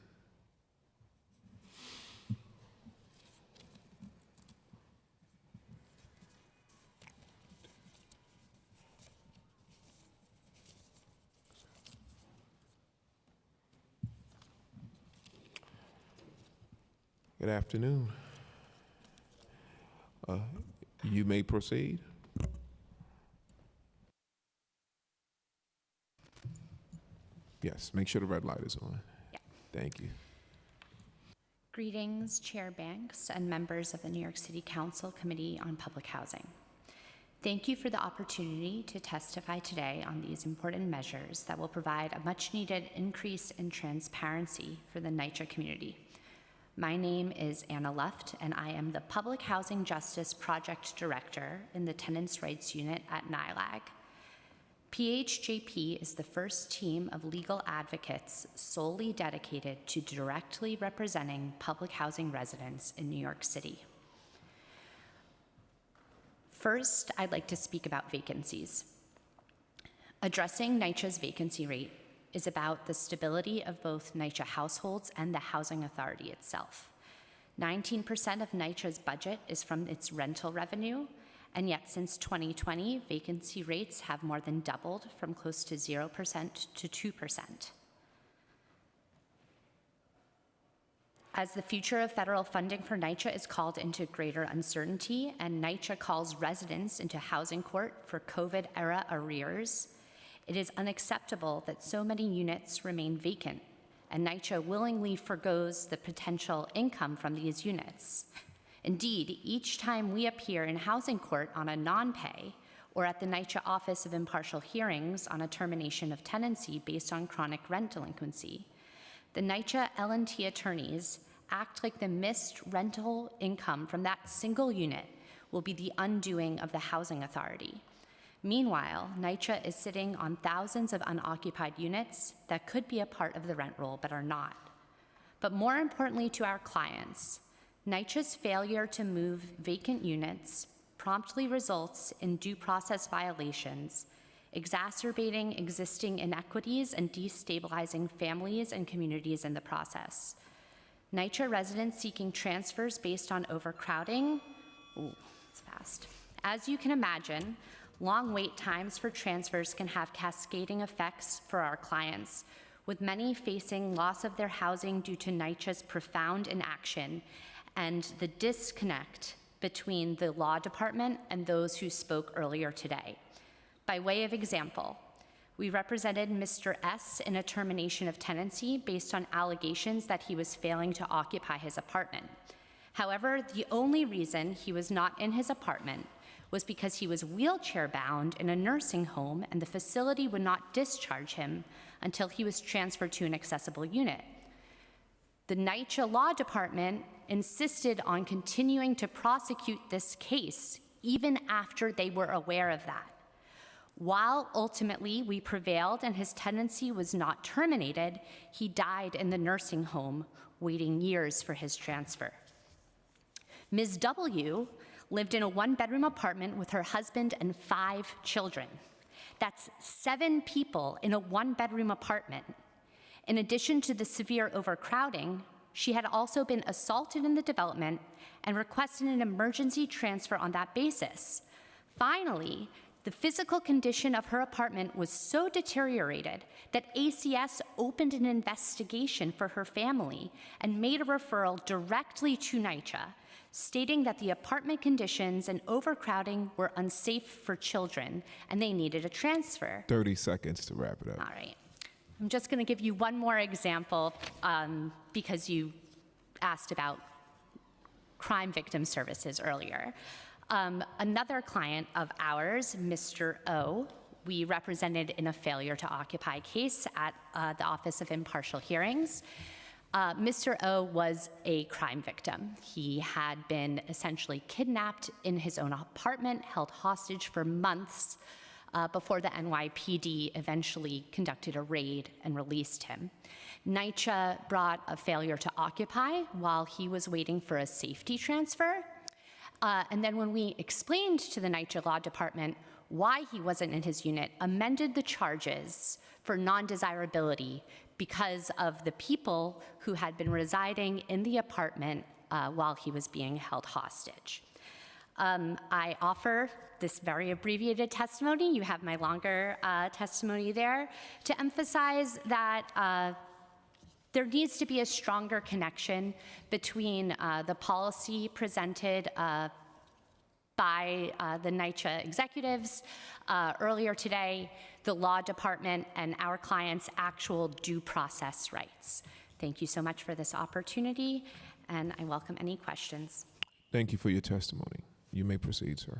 Good afternoon. You may proceed. Yes, make sure the red light is on. Yeah. Thank you. Greetings, Chair Banks and members of the New York City Council Committee on Public Housing. Thank you for the opportunity to testify today on these important measures that will provide a much-needed increase in transparency for the NYCHA community. My name is Anna Luft, and I am the Public Housing Justice Project Director in the Tenants' Rights Unit at NYLAG. PHJP is the first team of legal advocates solely dedicated to directly representing public housing residents in New York City. First, I'd like to speak about vacancies. Addressing NYCHA's vacancy rate is about the stability of both NYCHA households and the housing authority itself. 19% of NYCHA's budget is from its rental revenue, and yet since 2020, vacancy rates have more than doubled from close to 0% to 2%. As the future of federal funding for NYCHA is called into greater uncertainty, and NYCHA calls residents into housing court for COVID-era arrears, it is unacceptable that so many units remain vacant, and NYCHA willingly forgoes the potential income from these units. Indeed, each time we appear in housing court on a non-pay or at the NYCHA Office of Impartial Hearings on a termination of tenancy based on chronic rent delinquency, the NYCHA L&T attorneys act like the missed rental income from that single unit will be the undoing of the housing authority. Meanwhile, NYCHA is sitting on thousands of unoccupied units that could be a part of the rent roll but are not. But more importantly to our clients, NYCHA's failure to move vacant units promptly results in due process violations, exacerbating existing inequities and destabilizing families and communities in the process. NYCHA residents seeking transfers based on overcrowding, it's fast. As you can imagine, long wait times for transfers can have cascading effects for our clients, with many facing loss of their housing due to NYCHA's profound inaction and the disconnect between the law department and those who spoke earlier today. By way of example, we represented Mr. S in a termination of tenancy based on allegations that he was failing to occupy his apartment. However, the only reason he was not in his apartment was because he was wheelchair-bound in a nursing home and the facility would not discharge him until he was transferred to an accessible unit. The NYCHA Law Department insisted on continuing to prosecute this case even after they were aware of that. While ultimately we prevailed and his tenancy was not terminated, he died in the nursing home, waiting years for his transfer. Ms. W lived in a one-bedroom apartment with her husband and 5 children. That's 7 people in a one-bedroom apartment. In addition to the severe overcrowding, she had also been assaulted in the development and requested an emergency transfer on that basis. Finally, the physical condition of her apartment was so deteriorated that ACS opened an investigation for her family and made a referral directly to NYCHA, stating that the apartment conditions and overcrowding were unsafe for children and they needed a transfer. 30 seconds to wrap it up. All right. I'm just going to give you one more example because you asked about crime victim services earlier. Another client of ours, Mr. O, we represented in a failure to occupy case at the Office of Impartial Hearings. Mr. O was a crime victim. He had been essentially kidnapped in his own apartment, held hostage for months before the NYPD eventually conducted a raid and released him. NYCHA brought a failure to occupy while he was waiting for a safety transfer. And then when we explained to the NYCHA Law Department why he wasn't in his unit, amended the charges for non-desirability because of the people who had been residing in the apartment while he was being held hostage. I offer this very abbreviated testimony, you have my longer testimony there, to emphasize that there needs to be a stronger connection between the policy presented by the NYCHA executives earlier today, the law department, and our clients' actual due process rights. Thank you so much for this opportunity, and I welcome any questions. Thank you for your testimony. You may proceed, sir.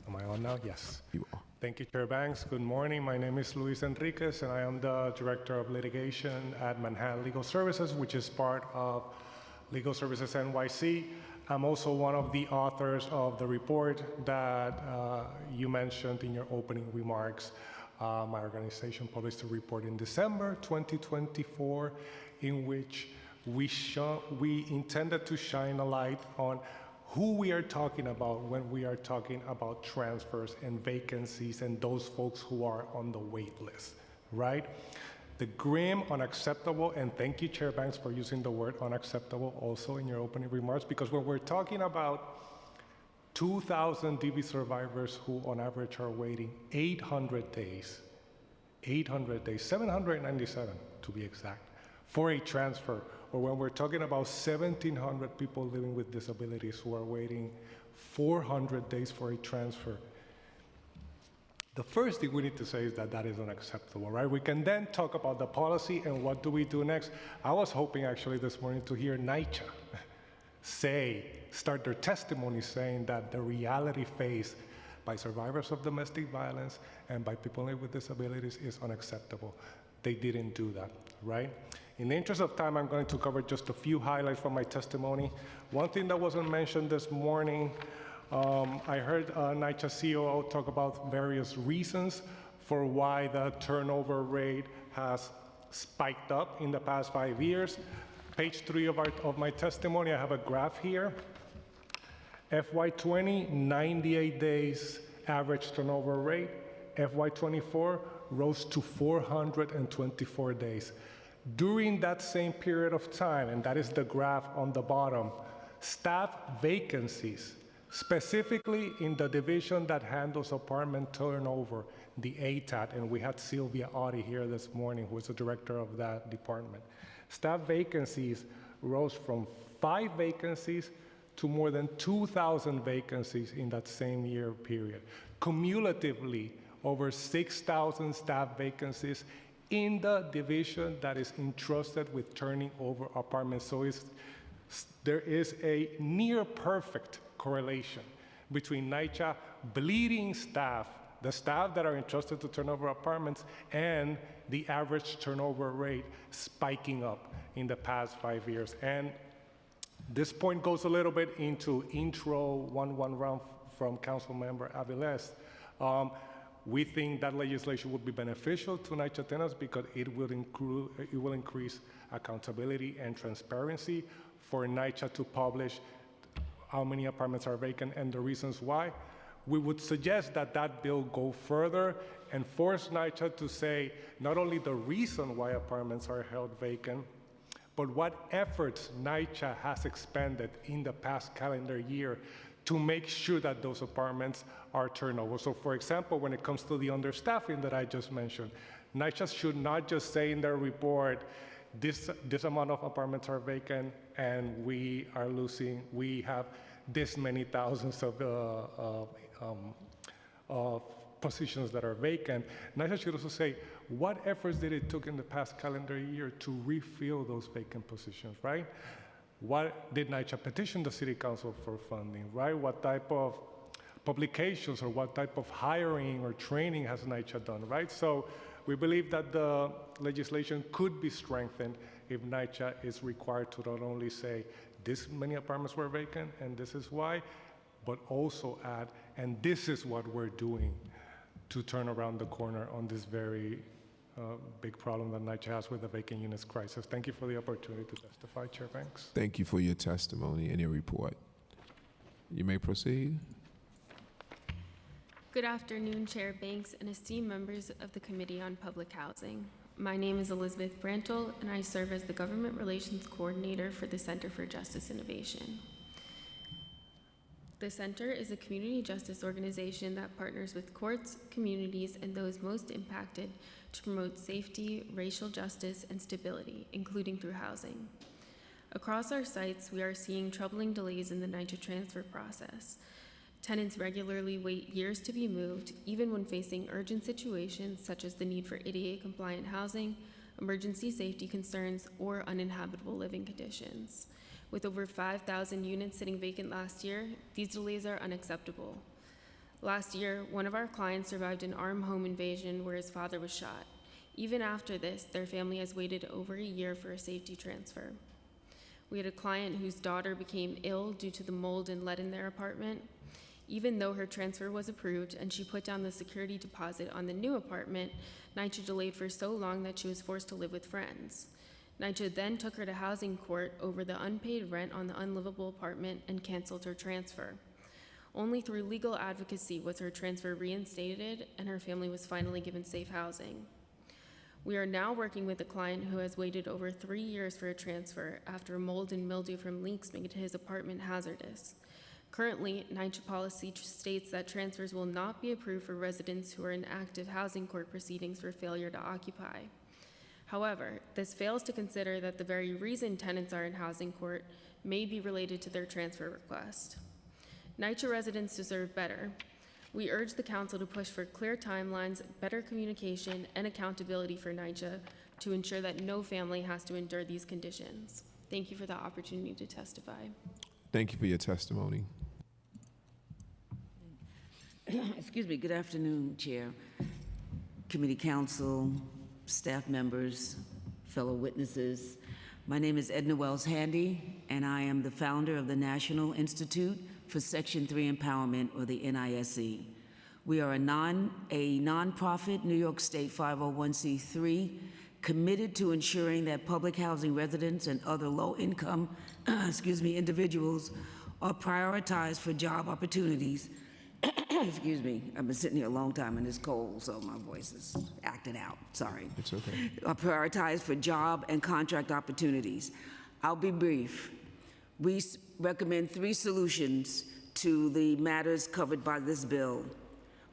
Am I on now? Yes. You are. Thank you, Chair Banks. Good morning. My name is Luis Enriquez, and I am the Director of Litigation at Manhattan Legal Services, which is part of Legal Services NYC. I'm also one of the authors of the report that you mentioned in your opening remarks. My organization published a report in December 2024 in which we intended to shine a light on who we are talking about when we are talking about transfers and vacancies and those folks who are on the wait list, right? The grim, unacceptable, and thank you, Chair Banks, for using the word unacceptable also in your opening remarks, because when we're talking about 2,000 DV survivors who on average are waiting 800 days, 797 to be exact, for a transfer, or when we're talking about 1,700 people living with disabilities who are waiting 400 days for a transfer, the first thing we need to say is that that is unacceptable, right? We can then talk about the policy and what do we do next. I was hoping actually this morning to hear NYCHA start their testimony saying that the reality faced by survivors of domestic violence and by people living with disabilities is unacceptable. They didn't do that, right? In the interest of time, I'm going to cover just a few highlights from my testimony. One thing that wasn't mentioned this morning, I heard NYCHA COO talk about various reasons for why the turnover rate has spiked up in the past 5 years. Page 3 of my testimony, I have a graph here. FY20, 98 days average turnover rate. FY24 rose to 424 days. During that same period of time, and that is the graph on the bottom, staff vacancies, specifically in the division that handles apartment turnover, the ATAT, and we had Sylvia Audi here this morning, who is the director of that department. Staff vacancies rose from 5 vacancies to more than 2,000 vacancies in that same year period. Cumulatively, over 6,000 staff vacancies in the division that is entrusted with turning over apartments. So there is a near perfect correlation between NYCHA bleeding staff, the staff that are entrusted to turn over apartments, and the average turnover rate spiking up in the past 5 years. And this point goes a little bit into intro one round from Councilmember Aviles. We think that legislation would be beneficial to NYCHA tenants because it will increase accountability and transparency for NYCHA to publish how many apartments are vacant and the reasons why. We would suggest that that bill go further and force NYCHA to say not only the reason why apartments are held vacant, but what efforts NYCHA has expended in the past calendar year to make sure that those apartments are turned over. So for example, when it comes to the understaffing that I just mentioned, NYCHA should not just say in their report, this amount of apartments are vacant and we have this many thousands of positions that are vacant. NYCHA should also say, what efforts did it took in the past calendar year to refill those vacant positions, right? What did NYCHA petition the City Council for funding, right? What type of publications or what type of hiring or training has NYCHA done, right? So we believe that the legislation could be strengthened if NYCHA is required to not only say this many apartments were vacant and this is why, but also add, and this is what we're doing to turn around the corner on this very big problem that NYCHA has with the vacant units crisis. Thank you for the opportunity to testify, Chair Banks. Thank you for your testimony and your report. You may proceed. Good afternoon, Chair Banks and esteemed members of the Committee on Public Housing. My name is Elizabeth Brantle, and I serve as the Government Relations Coordinator for the Center for Justice Innovation. The Center is a community justice organization that partners with courts, communities, and those most impacted to promote safety, racial justice, and stability, including through housing. Across our sites, we are seeing troubling delays in the NYCHA transfer process. Tenants regularly wait years to be moved, even when facing urgent situations such as the need for ADA-compliant housing, emergency safety concerns, or uninhabitable living conditions. With over 5,000 units sitting vacant last year, these delays are unacceptable. Last year, one of our clients survived an armed home invasion where his father was shot. Even after this, their family has waited over a year for a safety transfer. We had a client whose daughter became ill due to the mold and lead in their apartment. Even though her transfer was approved and she put down the security deposit on the new apartment, NYCHA delayed for so long that she was forced to live with friends. NYCHA then took her to housing court over the unpaid rent on the unlivable apartment and canceled her transfer. Only through legal advocacy was her transfer reinstated and her family was finally given safe housing. We are now working with a client who has waited over 3 years for a transfer after mold and mildew from leaks made his apartment hazardous. Currently, NYCHA policy states that transfers will not be approved for residents who are in active housing court proceedings for failure to occupy. However, this fails to consider that the very reason tenants are in housing court may be related to their transfer request. NYCHA residents deserve better. We urge the Council to push for clear timelines, better communication, and accountability for NYCHA to ensure that no family has to endure these conditions. Thank you for the opportunity to testify. Thank you for your testimony. Excuse me, good afternoon, Chair, Committee Council, staff members, fellow witnesses. My name is Edna Wells Handy, and I am the founder of the National Institute for Section 3 Empowerment, or the NISE. We are a nonprofit New York State 501c3 committed to ensuring that public housing residents and other low-income individuals are prioritized for job opportunities. Excuse me, I've been sitting here a long time and it's cold, so my voice is acting out. Sorry. It's okay. Are prioritized for job and contract opportunities. I'll be brief. We recommend 3 solutions to the matters covered by this bill.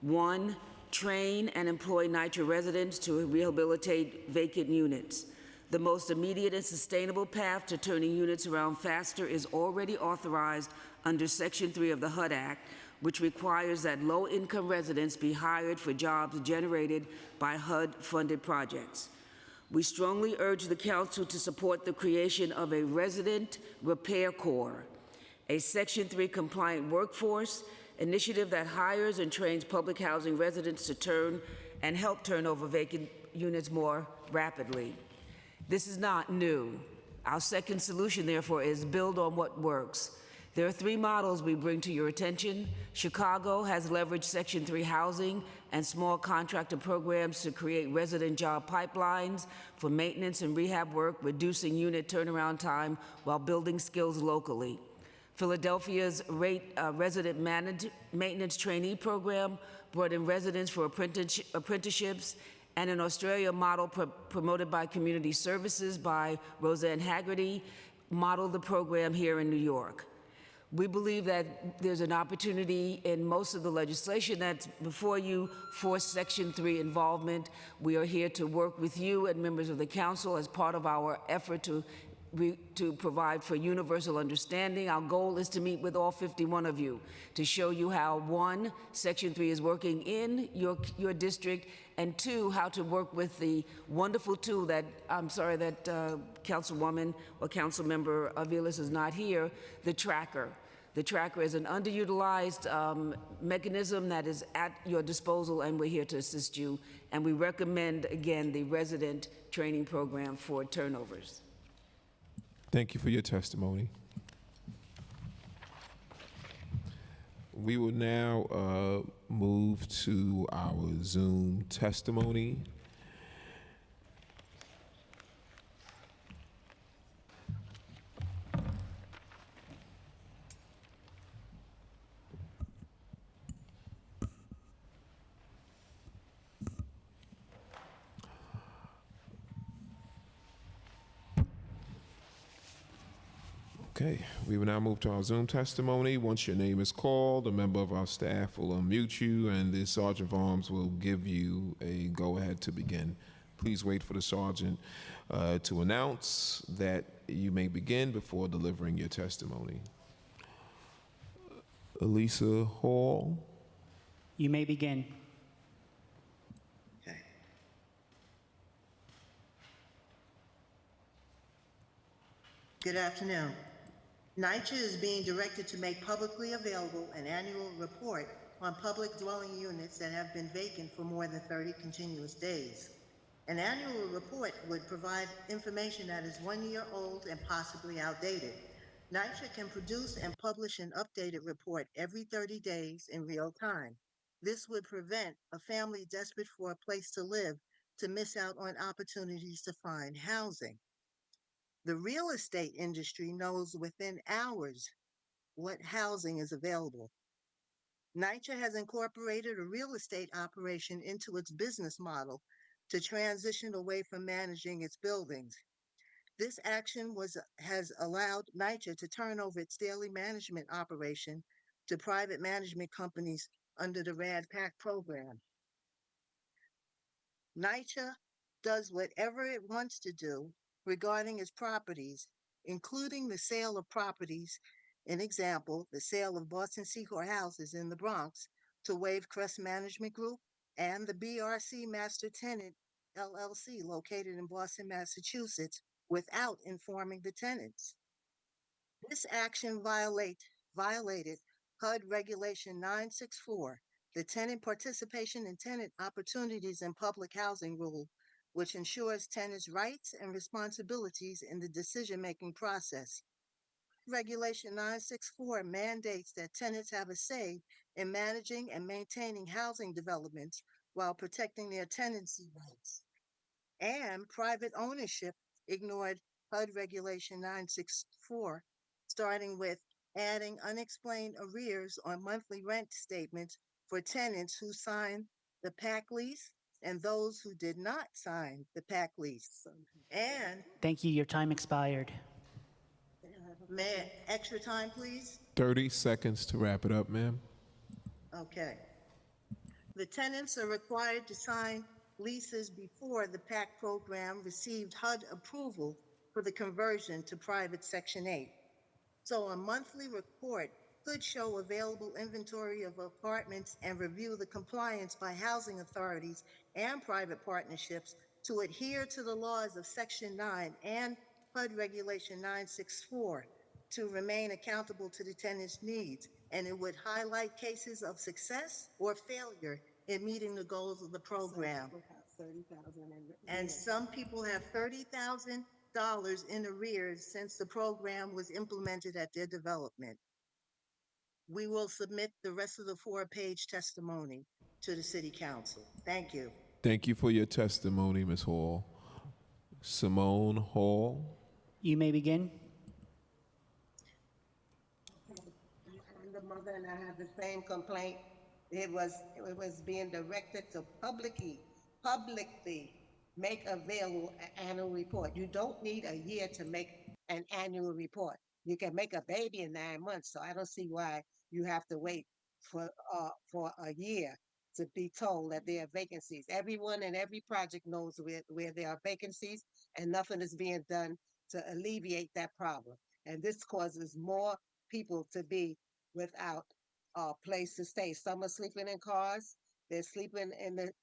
1, train and employ NYCHA residents to rehabilitate vacant units. The most immediate and sustainable path to turning units around faster is already authorized under Section 3 of the HUD Act, which requires that low-income residents be hired for jobs generated by HUD-funded projects. We strongly urge the Council to support the creation of a Resident Repair Corps, a Section 3 compliant workforce initiative that hires and trains public housing residents to turn and help turn over vacant units more rapidly. This is not new. Our second solution, therefore, is build on what works. There are three models we bring to your attention. Chicago has leveraged Section 3 housing and small contractor programs to create resident job pipelines for maintenance and rehab work, reducing unit turnaround time while building skills locally. Philadelphia's resident maintenance trainee program brought in residents for apprenticeships, and an Australia model promoted by Community Services by Roseanne Haggerty modeled the program here in New York. We believe that there's an opportunity in most of the legislation that's before you for Section 3 involvement. We are here to work with you and members of the council as part of our effort to provide for universal understanding. Our goal is to meet with all 51 of you to show you how, one, Section 3 is working in your district, and two, how to work with the wonderful tool that, I'm sorry that Councilwoman or Councilmember Aviles is not here, the tracker. The tracker is an underutilized mechanism that is at your disposal, and we're here to assist you. And we recommend, again, the resident training program for turnovers. Thank you for your testimony. We will now move to our Zoom testimony. Okay, we will now move to our Zoom testimony. Once your name is called, a member of our staff will unmute you, and the Sergeant of Arms will give you a go-ahead to begin. Please wait for the Sergeant to announce that you may begin before delivering your testimony. Elisa Hall. You may begin. Good afternoon. NYCHA is being directed to make publicly available an annual report on public dwelling units that have been vacant for more than 30 continuous days. An annual report would provide information that is 1 year old and possibly outdated. NYCHA can produce and publish an updated report every 30 days in real time. This would prevent a family desperate for a place to live to miss out on opportunities to find housing. The real estate industry knows within hours what housing is available. NYCHA has incorporated a real estate operation into its business model to transition away from managing its buildings. This action has allowed NYCHA to turn over its daily management operation to private management companies under the RAD PAC program. NYCHA does whatever it wants to do regarding its properties, including the sale of properties, an example, the sale of Boston Secor houses in the Bronx to Wave Crest Management Group and the BRC Master Tenant LLC located in Boston, Massachusetts, without informing the tenants. This action violated HUD Regulation 964, the Tenant Participation and Tenant Opportunities in Public Housing Rule, which ensures tenants' rights and responsibilities in the decision-making process. Regulation 964 mandates that tenants have a say in managing and maintaining housing developments while protecting their tenancy rights. And private ownership ignored HUD Regulation 964, starting with adding unexplained arrears on monthly rent statements for tenants who signed the PAC lease and those who did not sign the PAC lease. And Thank you. Your time expired. extra time, please? 30 seconds to wrap it up, ma'am. Okay. The tenants are required to sign leases before the PAC program received HUD approval for the conversion to private Section 8. So a monthly report could show available inventory of apartments and review the compliance by housing authorities and private partnerships to adhere to the laws of Section 9 and HUD Regulation 964 to remain accountable to the tenant's needs. And it would highlight cases of success or failure in meeting the goals of the program. And some people have $30,000 in arrears since the program was implemented at their development. we will submit the rest of the 4-page testimony to the city council. Thank you. Thank you for your testimony, Ms. Hall. Simone Hall. You may begin. I'm the mother and I have the same complaint. It was being directed to publicly make available an annual report. You don't need a year to make an annual report. You can make a baby in 9 months, so I don't see why you have to wait for a year to be told that there are vacancies. Everyone in every project knows where there are vacancies, and nothing is being done to alleviate that problem. And this causes more people to be without a place to stay. Some are sleeping in cars. They're sleeping in the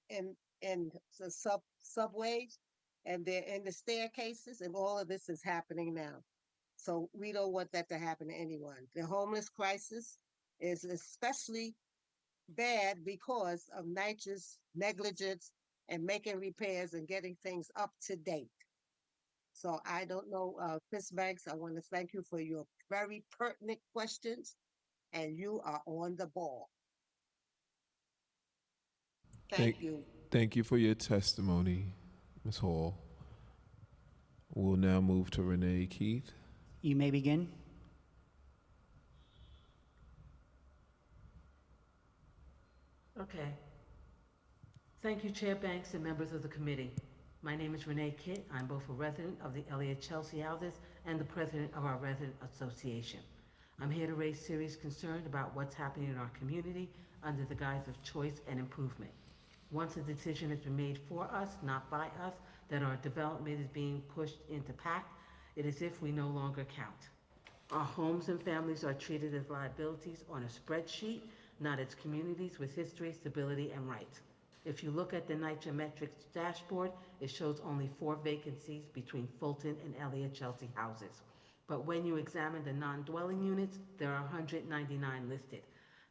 subways, and they're in the staircases, and all of this is happening now. So we don't want that to happen to anyone. The homeless crisis is especially bad because of NYCHA's negligence and making repairs and getting things up to date. So I don't know, Chris Banks, I want to thank you for your very pertinent questions, and you are on the ball. Thank you. Thank you for your testimony, Ms. Hall. We'll now move to Renee Keith. You may begin. Okay. Thank you, Chair Banks and members of the committee. My name is Renee Kitt. I'm both a resident of the Elliott Chelsea Houses and the president of our resident association. I'm here to raise serious concern about what's happening in our community under the guise of choice and improvement. Once a decision has been made for us, not by us, that our development is being pushed into PAC, it is as if we no longer count. Our homes and families are treated as liabilities on a spreadsheet, not as communities with history, stability, and rights. If you look at the NYCHA metrics dashboard, it shows only 4 vacancies between Fulton and Elliott Chelsea houses. But when you examine the non-dwelling units, there are 199 listed.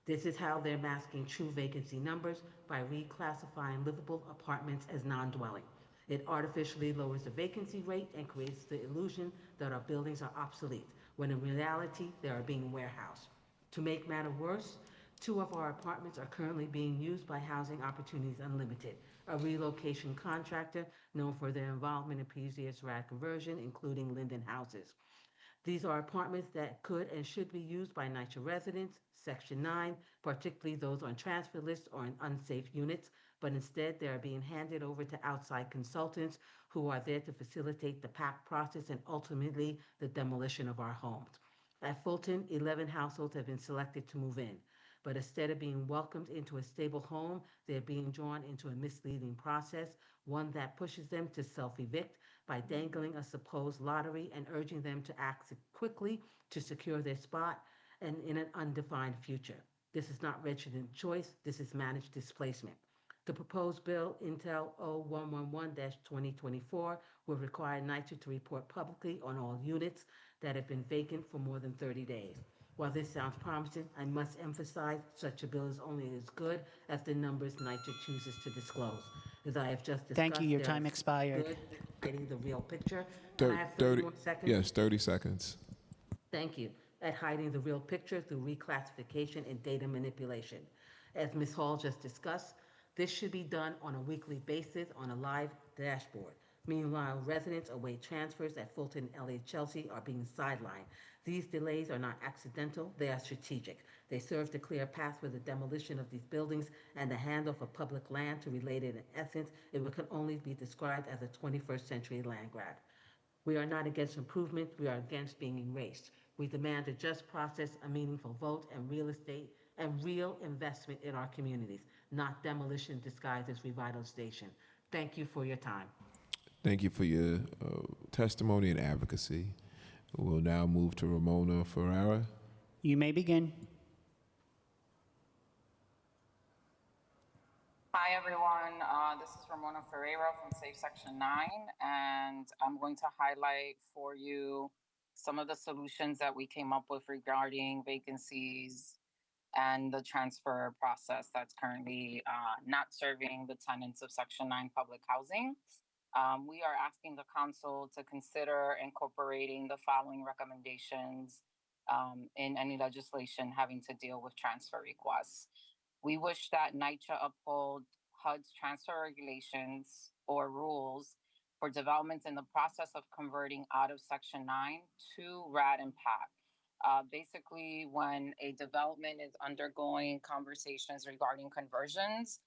This is how they're masking true vacancy numbers by reclassifying livable apartments as non-dwelling. It artificially lowers the vacancy rate and creates the illusion that our buildings are obsolete, when in reality, they are being warehoused. To make matter worse, 2 of our apartments are currently being used by Housing Opportunities Unlimited, a relocation contractor known for their involvement in PZS RAD conversion, including Linden Houses. These are apartments that could and should be used by NYCHA residents, Section 9, particularly those on transfer lists or in unsafe units, but instead they are being handed over to outside consultants who are there to facilitate the PAC process and ultimately the demolition of our homes. At Fulton, 11 households have been selected to move in, but instead of being welcomed into a stable home, they're being drawn into a misleading process, one that pushes them to self-evict by dangling a supposed lottery and urging them to act quickly to secure their spot and in an undefined future. This is not resident choice, this is managed displacement. The proposed bill, Intel 0111-2024, will require NYCHA to report publicly on all units that have been vacant for more than 30 days. While this sounds promising, I must emphasize such a bill is only as good as the numbers NYCHA chooses to disclose. As I have just discussed, Thank you. Your there time is expired. good at getting the real picture. And I have 30 more seconds. Yes, 30 seconds. Thank you. At hiding the real picture through reclassification and data manipulation. As Ms. Hall just discussed, this should be done on a weekly basis on a live dashboard. Meanwhile, residents await transfers at Fulton and Elliott Chelsea are being sidelined. These delays are not accidental, they are strategic. They serve to clear a path for the demolition of these buildings and the handoff of public land to related in essence, it can only be described as a 21st century land grab. We are not against improvement, we are against being erased. We demand a just process, a meaningful vote, and real estate and real investment in our communities, not demolition disguised as revitalization. Thank you for your time. Thank you for your testimony and advocacy. We'll now move to Ramona Ferreira. You may begin. Hi, everyone. This is Ramona Ferreira from Safe Section 9, and I'm going to highlight for you some of the solutions that we came up with regarding vacancies and the transfer process that's currently not serving the tenants of Section 9 public housing. We are asking the council to consider incorporating the following recommendations in any legislation having to deal with transfer requests. We wish that NYCHA uphold HUD's transfer regulations or rules for developments in the process of converting out of Section 9 to RAD and PAC. Basically, when a development is undergoing conversations regarding conversions,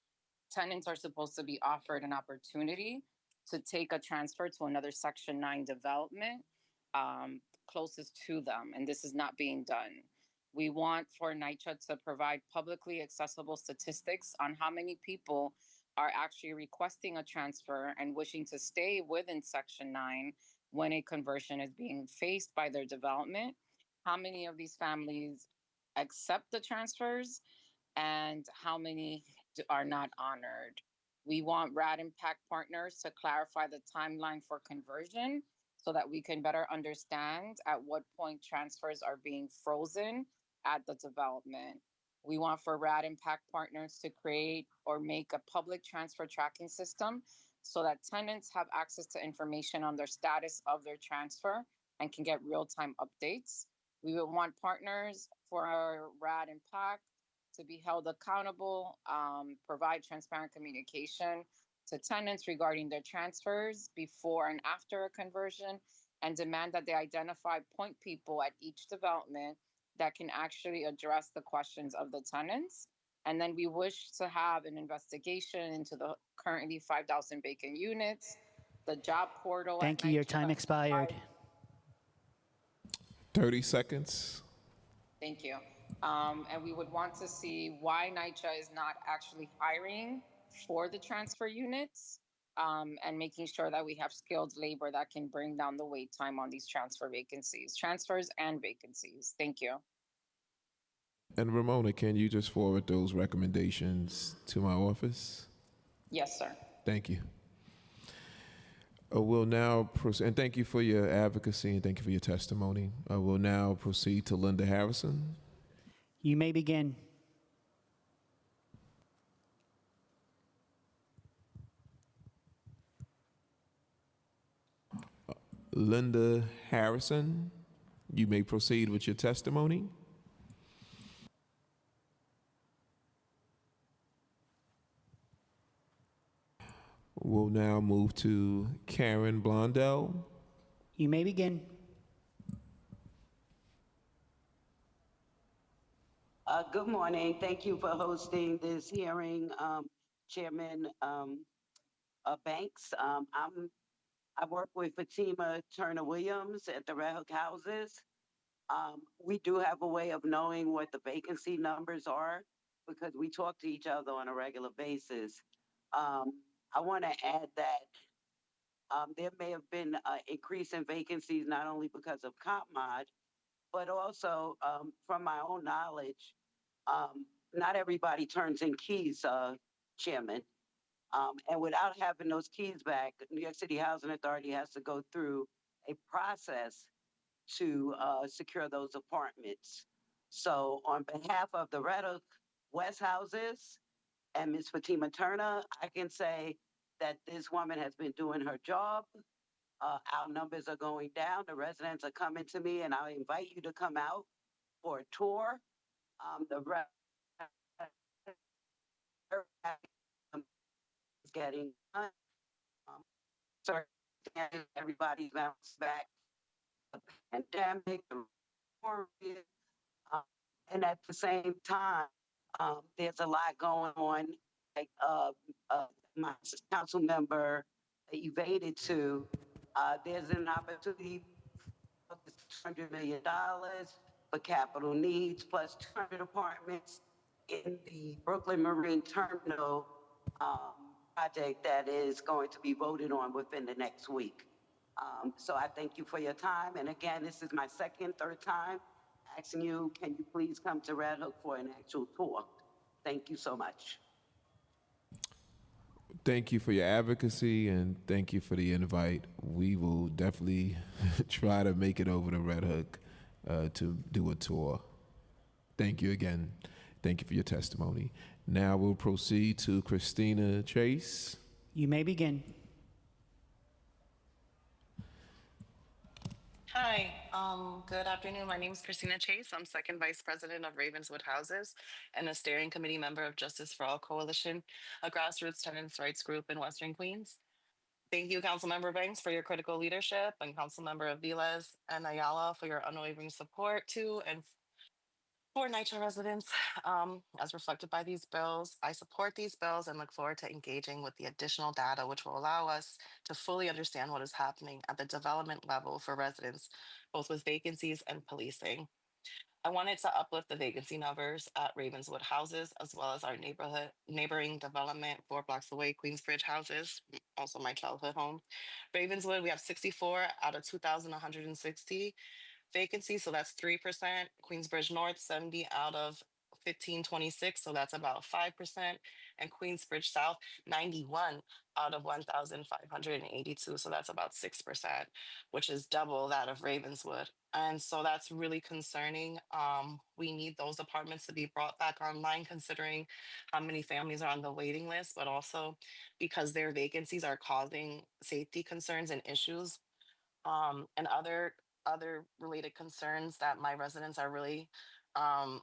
tenants are supposed to be offered an opportunity to take a transfer to another Section 9 development closest to them, and this is not being done. We want for NYCHA to provide publicly accessible statistics on how many people are actually requesting a transfer and wishing to stay within Section 9 when a conversion is being faced by their development, how many of these families accept the transfers, and how many are not honored. We want RAD and PAC partners to clarify the timeline for conversion so that we can better understand at what point transfers are being frozen at the development. We want for RAD and PAC partners to create or make a public transfer tracking system so that tenants have access to information on their status of their transfer and can get real-time updates. We would want partners for our RAD and PAC to be held accountable, provide transparent communication to tenants regarding their transfers before and after a conversion, and demand that they identify point people at each development that can actually address the questions of the tenants. And then we wish to have an investigation into the currently 5,000 vacant units, the job portal. Thank you. Your time expired. 30 seconds. Thank you. And we would want to see why NYCHA is not actually hiring for the transfer units, and making sure that we have skilled labor that can bring down the wait time on these transfers and vacancies. Thank you. And Ramona, can you just forward those recommendations to my office? Yes, sir. Thank you. We'll now proceed, and thank you for your advocacy and thank you for your testimony. We'll now proceed to Linda Harrison. You may begin. Linda Harrison, you may proceed with your testimony. We'll now move to Karen Blondell. You may begin. Good morning. Thank you for hosting this hearing, Chairman Banks. I work with Fatima Turner Williams at the Red Hook Houses. We do have a way of knowing what the vacancy numbers are because we talk to each other on a regular basis. I want to add that there may have been an increase in vacancies not only because of CompMod, but also from my own knowledge, not everybody turns in keys, Chairman. And without having those keys back, New York City Housing Authority has to go through a process to secure those apartments. So on behalf of the Red Hook West Houses and Ms. Fatima Turner, I can say that this woman has been doing her job. Our numbers are going down. The residents are coming to me, and I invite you to come out for a tour. The is getting done. Everybody's bounced back. The pandemic, the and at the same time, there's a lot going on. Like my council member evaded to. There's an opportunity for $600 million for capital needs, plus 200 apartments in the Brooklyn Marine Terminal project that is going to be voted on within the next week. So I thank you for your time. And again, this is my third time asking you, can you please come to Red Hook for an actual tour? Thank you so much. Thank you for your advocacy and thank you for the invite. We will definitely try to make it over to Red Hook to do a tour. Thank you again. Thank you for your testimony. Now we'll proceed to Christina Chase. You may begin. Hi, good afternoon. My name is Christina Chase. I'm second vice president of Ravenswood Houses and a steering committee member of Justice for All Coalition, a grassroots tenants' rights group in Western Queens. Thank you, Councilmember Banks, for your critical leadership, and Councilmember Aviles and Ayala for your unwavering support too, and for NYCHA residents, as reflected by these bills. I support these bills and look forward to engaging with the additional data, which will allow us to fully understand what is happening at the development level for residents, both with vacancies and policing. I wanted to uplift the vacancy numbers at Ravenswood Houses, as well as our neighboring development 4 blocks away, Queensbridge Houses, also my childhood home. Ravenswood, we have 64 out of 2,160 vacancies, so that's 3%. Queensbridge North, 70 out of 1526, so that's about 5%. And Queensbridge South, 91 out of 1,582, so that's about 6%, which is double that of Ravenswood. And so that's really concerning. We need those apartments to be brought back online, considering how many families are on the waiting list, but also because their vacancies are causing safety concerns and issues, and other related concerns that my residents are really um,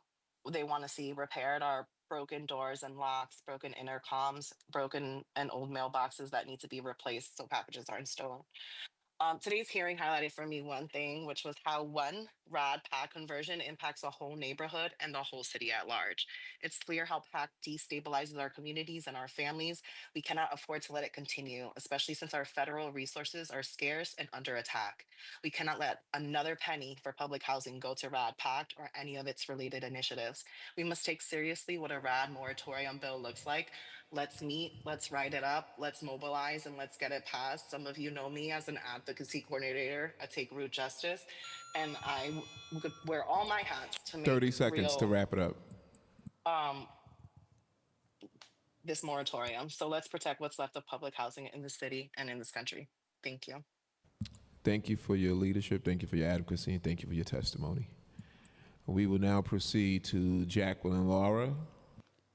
they want to see repaired are broken doors and locks, broken intercoms, broken and old mailboxes that need to be replaced so packages aren't stolen. Today's hearing highlighted for me one thing, which was how one RAD PAC conversion impacts a whole neighborhood and the whole city at large. It's clear how PAC destabilizes our communities and our families. We cannot afford to let it continue, especially since our federal resources are scarce and under attack. We cannot let another penny for public housing go to RAD PAC or any of its related initiatives. We must take seriously what a RAD moratorium bill looks like. Let's meet, let's write it up, let's mobilize, and let's get it passed. Some of you know me as an advocacy coordinator at Take Root Justice, and could wear all my hats to make 30 seconds to real wrap it up. um, this moratorium. So let's protect what's left of public housing in the city and in this country. Thank you. Thank you for your leadership. Thank you for your advocacy. And thank you for your testimony. We will now proceed to Jacqueline Laura.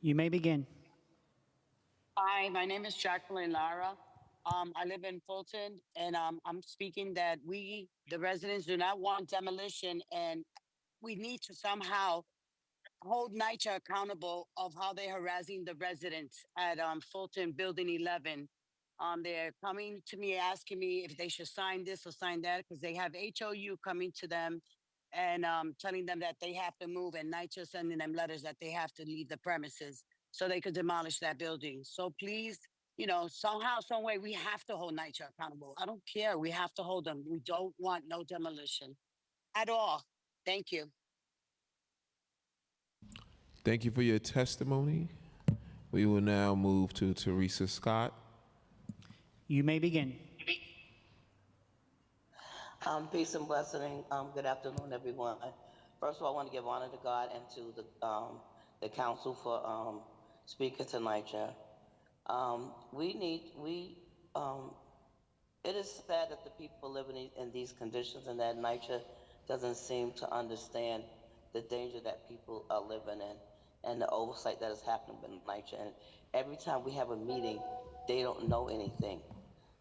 You may begin. Hi, my name is Jacqueline Lara. I live in Fulton, and I'm speaking that we, the residents, do not want demolition, and we need to somehow hold NYCHA accountable of how they're harassing the residents at Fulton Building 11. They're coming to me asking me if they should sign this or sign that because they have HOU coming to them and telling them that they have to move, and NYCHA sending them letters that they have to leave the premises so they could demolish that building. So please, somehow, some way, we have to hold NYCHA accountable. I don't care. We have to hold them. We don't want no demolition at all. Thank you. Thank you for your testimony. We will now move to Teresa Scott. You may begin. Peace and blessing. Good afternoon, everyone. First of all, I want to give honor to God and to the council for speaking tonight, Chair. It is sad that the people living in these conditions and that NYCHA doesn't seem to understand the danger that people are living in and the oversight that is happening with NYCHA. And every time we have a meeting, they don't know anything.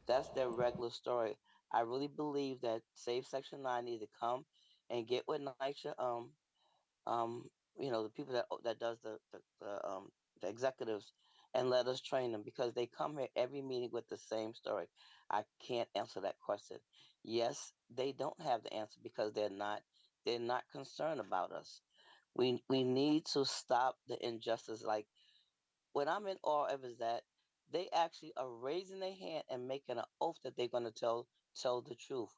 That's their regular story. I really believe that Save Section 9 need to come and get with NYCHA, the people that does the executives, and let us train them because they come here every meeting with the same story. I can't answer that question. Yes, they don't have the answer because they're not concerned about us. We need to stop the injustice. Like what I'm in awe of is that they actually are raising their hand and making an oath that they're going to tell the truth.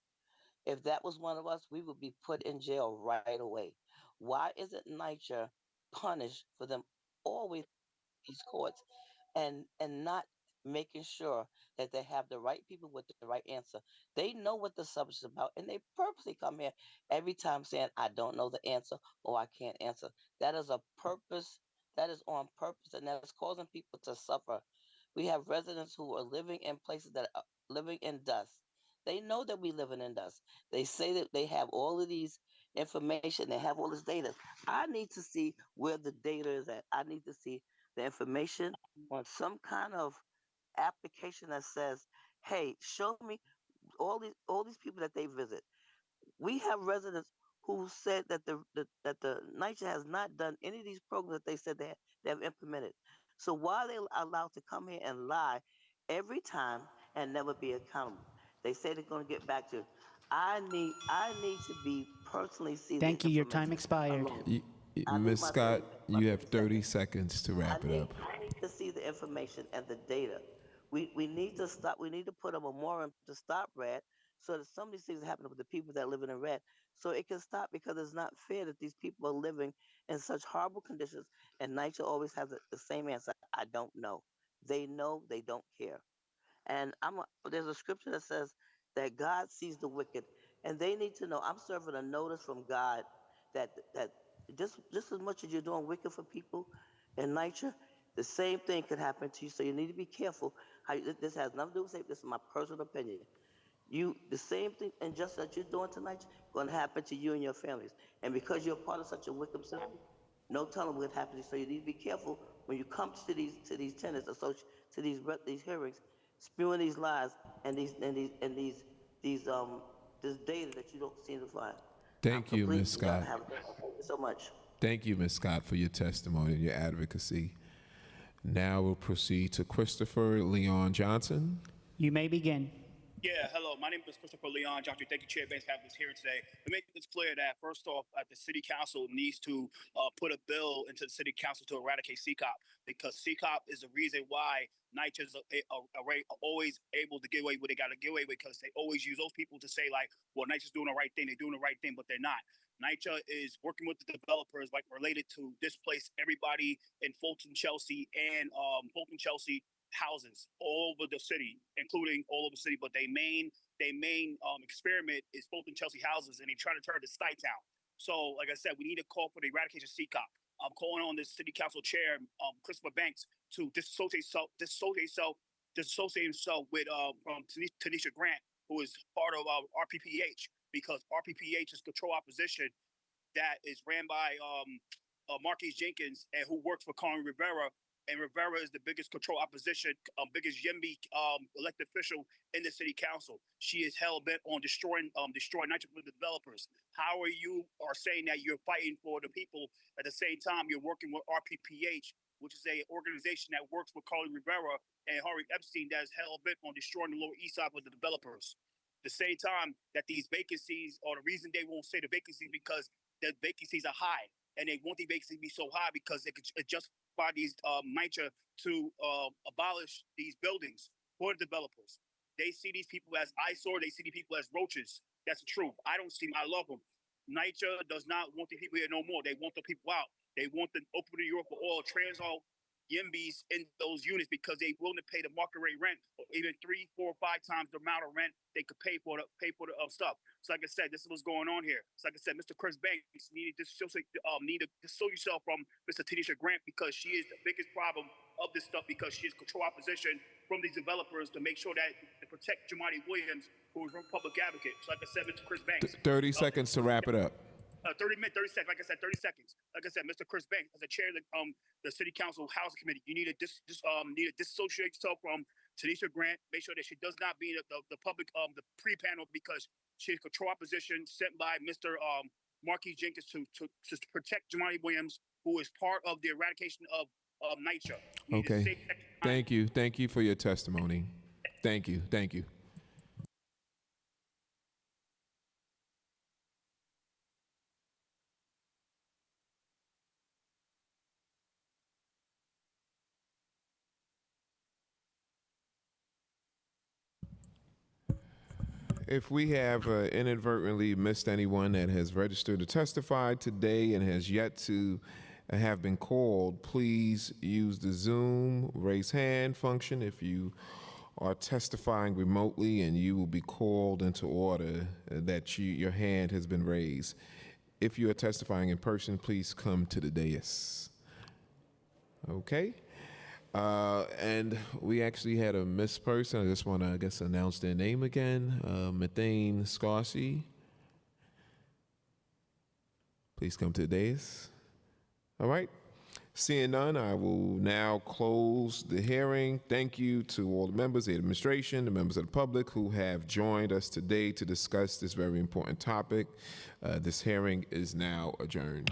If that was one of us, we would be put in jail right away. Why isn't NYCHA punished for them always these courts and not making sure that they have the right people with the right answer? They know what the subject is about, and they purposely come here every time saying, I don't know the answer or I can't answer. That is a purpose. That is on purpose, and that is causing people to suffer. We have residents who are living in places that are living in dust. They know that we living in dust. They say that they have all of these information. They have all this data. I need to see where the data is at. I need to see the information on some kind of application that says, hey, show me all these people that they visit. We have residents who said that that the NYCHA has not done any of these programs that they said they have implemented. So why are they allowed to come here and lie every time and never be accountable? They say they're going to get back to. I need to be personally see the Thank you. Your time information expired. alone. Ms. Scott, you have 30 seconds to wrap it up. I need to see the information and the data. We need to stop. We need to put a memoriam to stop red, so that some of these things are happening with the people that are living in red, so it can stop, because it's not fair that these people are living in such horrible conditions. And NYCHA always has the same answer: I don't know. They know, they don't care. And there's a scripture that says that God sees the wicked, and they need to know. I'm serving a notice from God that just as much as you're doing wicked for people in nature, the same thing could happen to you. So you need to be careful. This has nothing to do with safety. This is my personal opinion. The same thing and just that you're doing tonight going to happen to you and your families. And because you're part of such a wicked system, no telling what happens. So you need to be careful when you come to these tenants, to these hearings, spewing these lies and this data that you don't seem to find. Thank you, Ms. Scott. Thank you so much. Thank you, Ms. Scott, for your testimony and your advocacy. Now we'll proceed to Christopher Leon Johnson. You may begin. Yeah, hello. My name is Christopher Leon Johnson. Thank you, Chair Banks, for having us here today. To make this clear that, first off, the City Council needs to put a bill into the City Council to eradicate CCOP, because CCOP is the reason why NYCHA is always able to get away with what they got to get away with, because they always use those people to say, like, well, NYCHA's doing the right thing. They're doing the right thing, but they're not. NYCHA is working with the developers, like, related to displace everybody in Fulton, Chelsea, and Fulton, Chelsea houses all over the city, including all over the city. But their main experiment is Fulton, Chelsea houses, and they try to turn the site down. So, like I said, we need to call for the eradication of CCOP. I'm calling on this City Council Chair, Christopher Banks, to disassociate himself with Tanisha Grant, who is part of RPPH, because RPPH is control opposition that is ran by Marquis Jenkins, and who works for Carmen Rivera. And Rivera is the biggest control opposition, biggest YIMBY elected official in the City Council. She is hell bent on destroying NYCHA for the developers. How are you saying that you're fighting for the people, at the same time you're working with RPPH, which is a organization that works with Carly Rivera and Harvey Epstein, that is hell bent on destroying the Lower East Side with the developers? The same time that these vacancies, or the reason they won't say the vacancies, because the vacancies are high, and they want the vacancies to be so high because they could adjust by these NYCHA to abolish these buildings for the developers. They see these people as eyesore. They see these people as roaches. That's the truth. I don't see them. I love them. NYCHA does not want the people here no more. They want the people out. They want to open the Europe for all Transall YIMBYs in those units, because they're willing to pay the market rate rent, or even 3, 4, 5 times the amount of rent they could pay for the stuff. So, like I said, this is what's going on here. So, like I said, Mr. Chris Banks need to dissociate yourself from Mr. Tanisha Grant, because she is the biggest problem of this stuff, because she is control opposition from these developers to make sure that to protect Jamani Williams, who is a public advocate. So, like I said, Mr. Chris Banks. 30 seconds to wrap it up. 30 seconds. Like I said, 30 seconds. Like I said, Mr. Chris Banks, as a chair of the City Council Housing Committee, you need to dissociate yourself from Tanisha Grant. Make sure that she does not be the public the pre-panel, because she is control opposition sent by Mr. Marquis Jenkins to protect Jamani Williams, who is part of the eradication of NYCHA. Okay. Thank you. Thank you for your testimony. Thank you. Thank you. If we have inadvertently missed anyone that has registered to testify today and has yet to have been called, please use the Zoom raise hand function if you are testifying remotely, and you will be called into order that your hand has been raised. If you are testifying in person, please come to the dais. Okay. And we actually had a missed person. I just want to, announce their name again. Methane Scarcy. Please come to the dais. All right. Seeing none, I will now close the hearing. Thank you to all the members, the administration, the members of the public who have joined us today to discuss this very important topic. This hearing is now adjourned.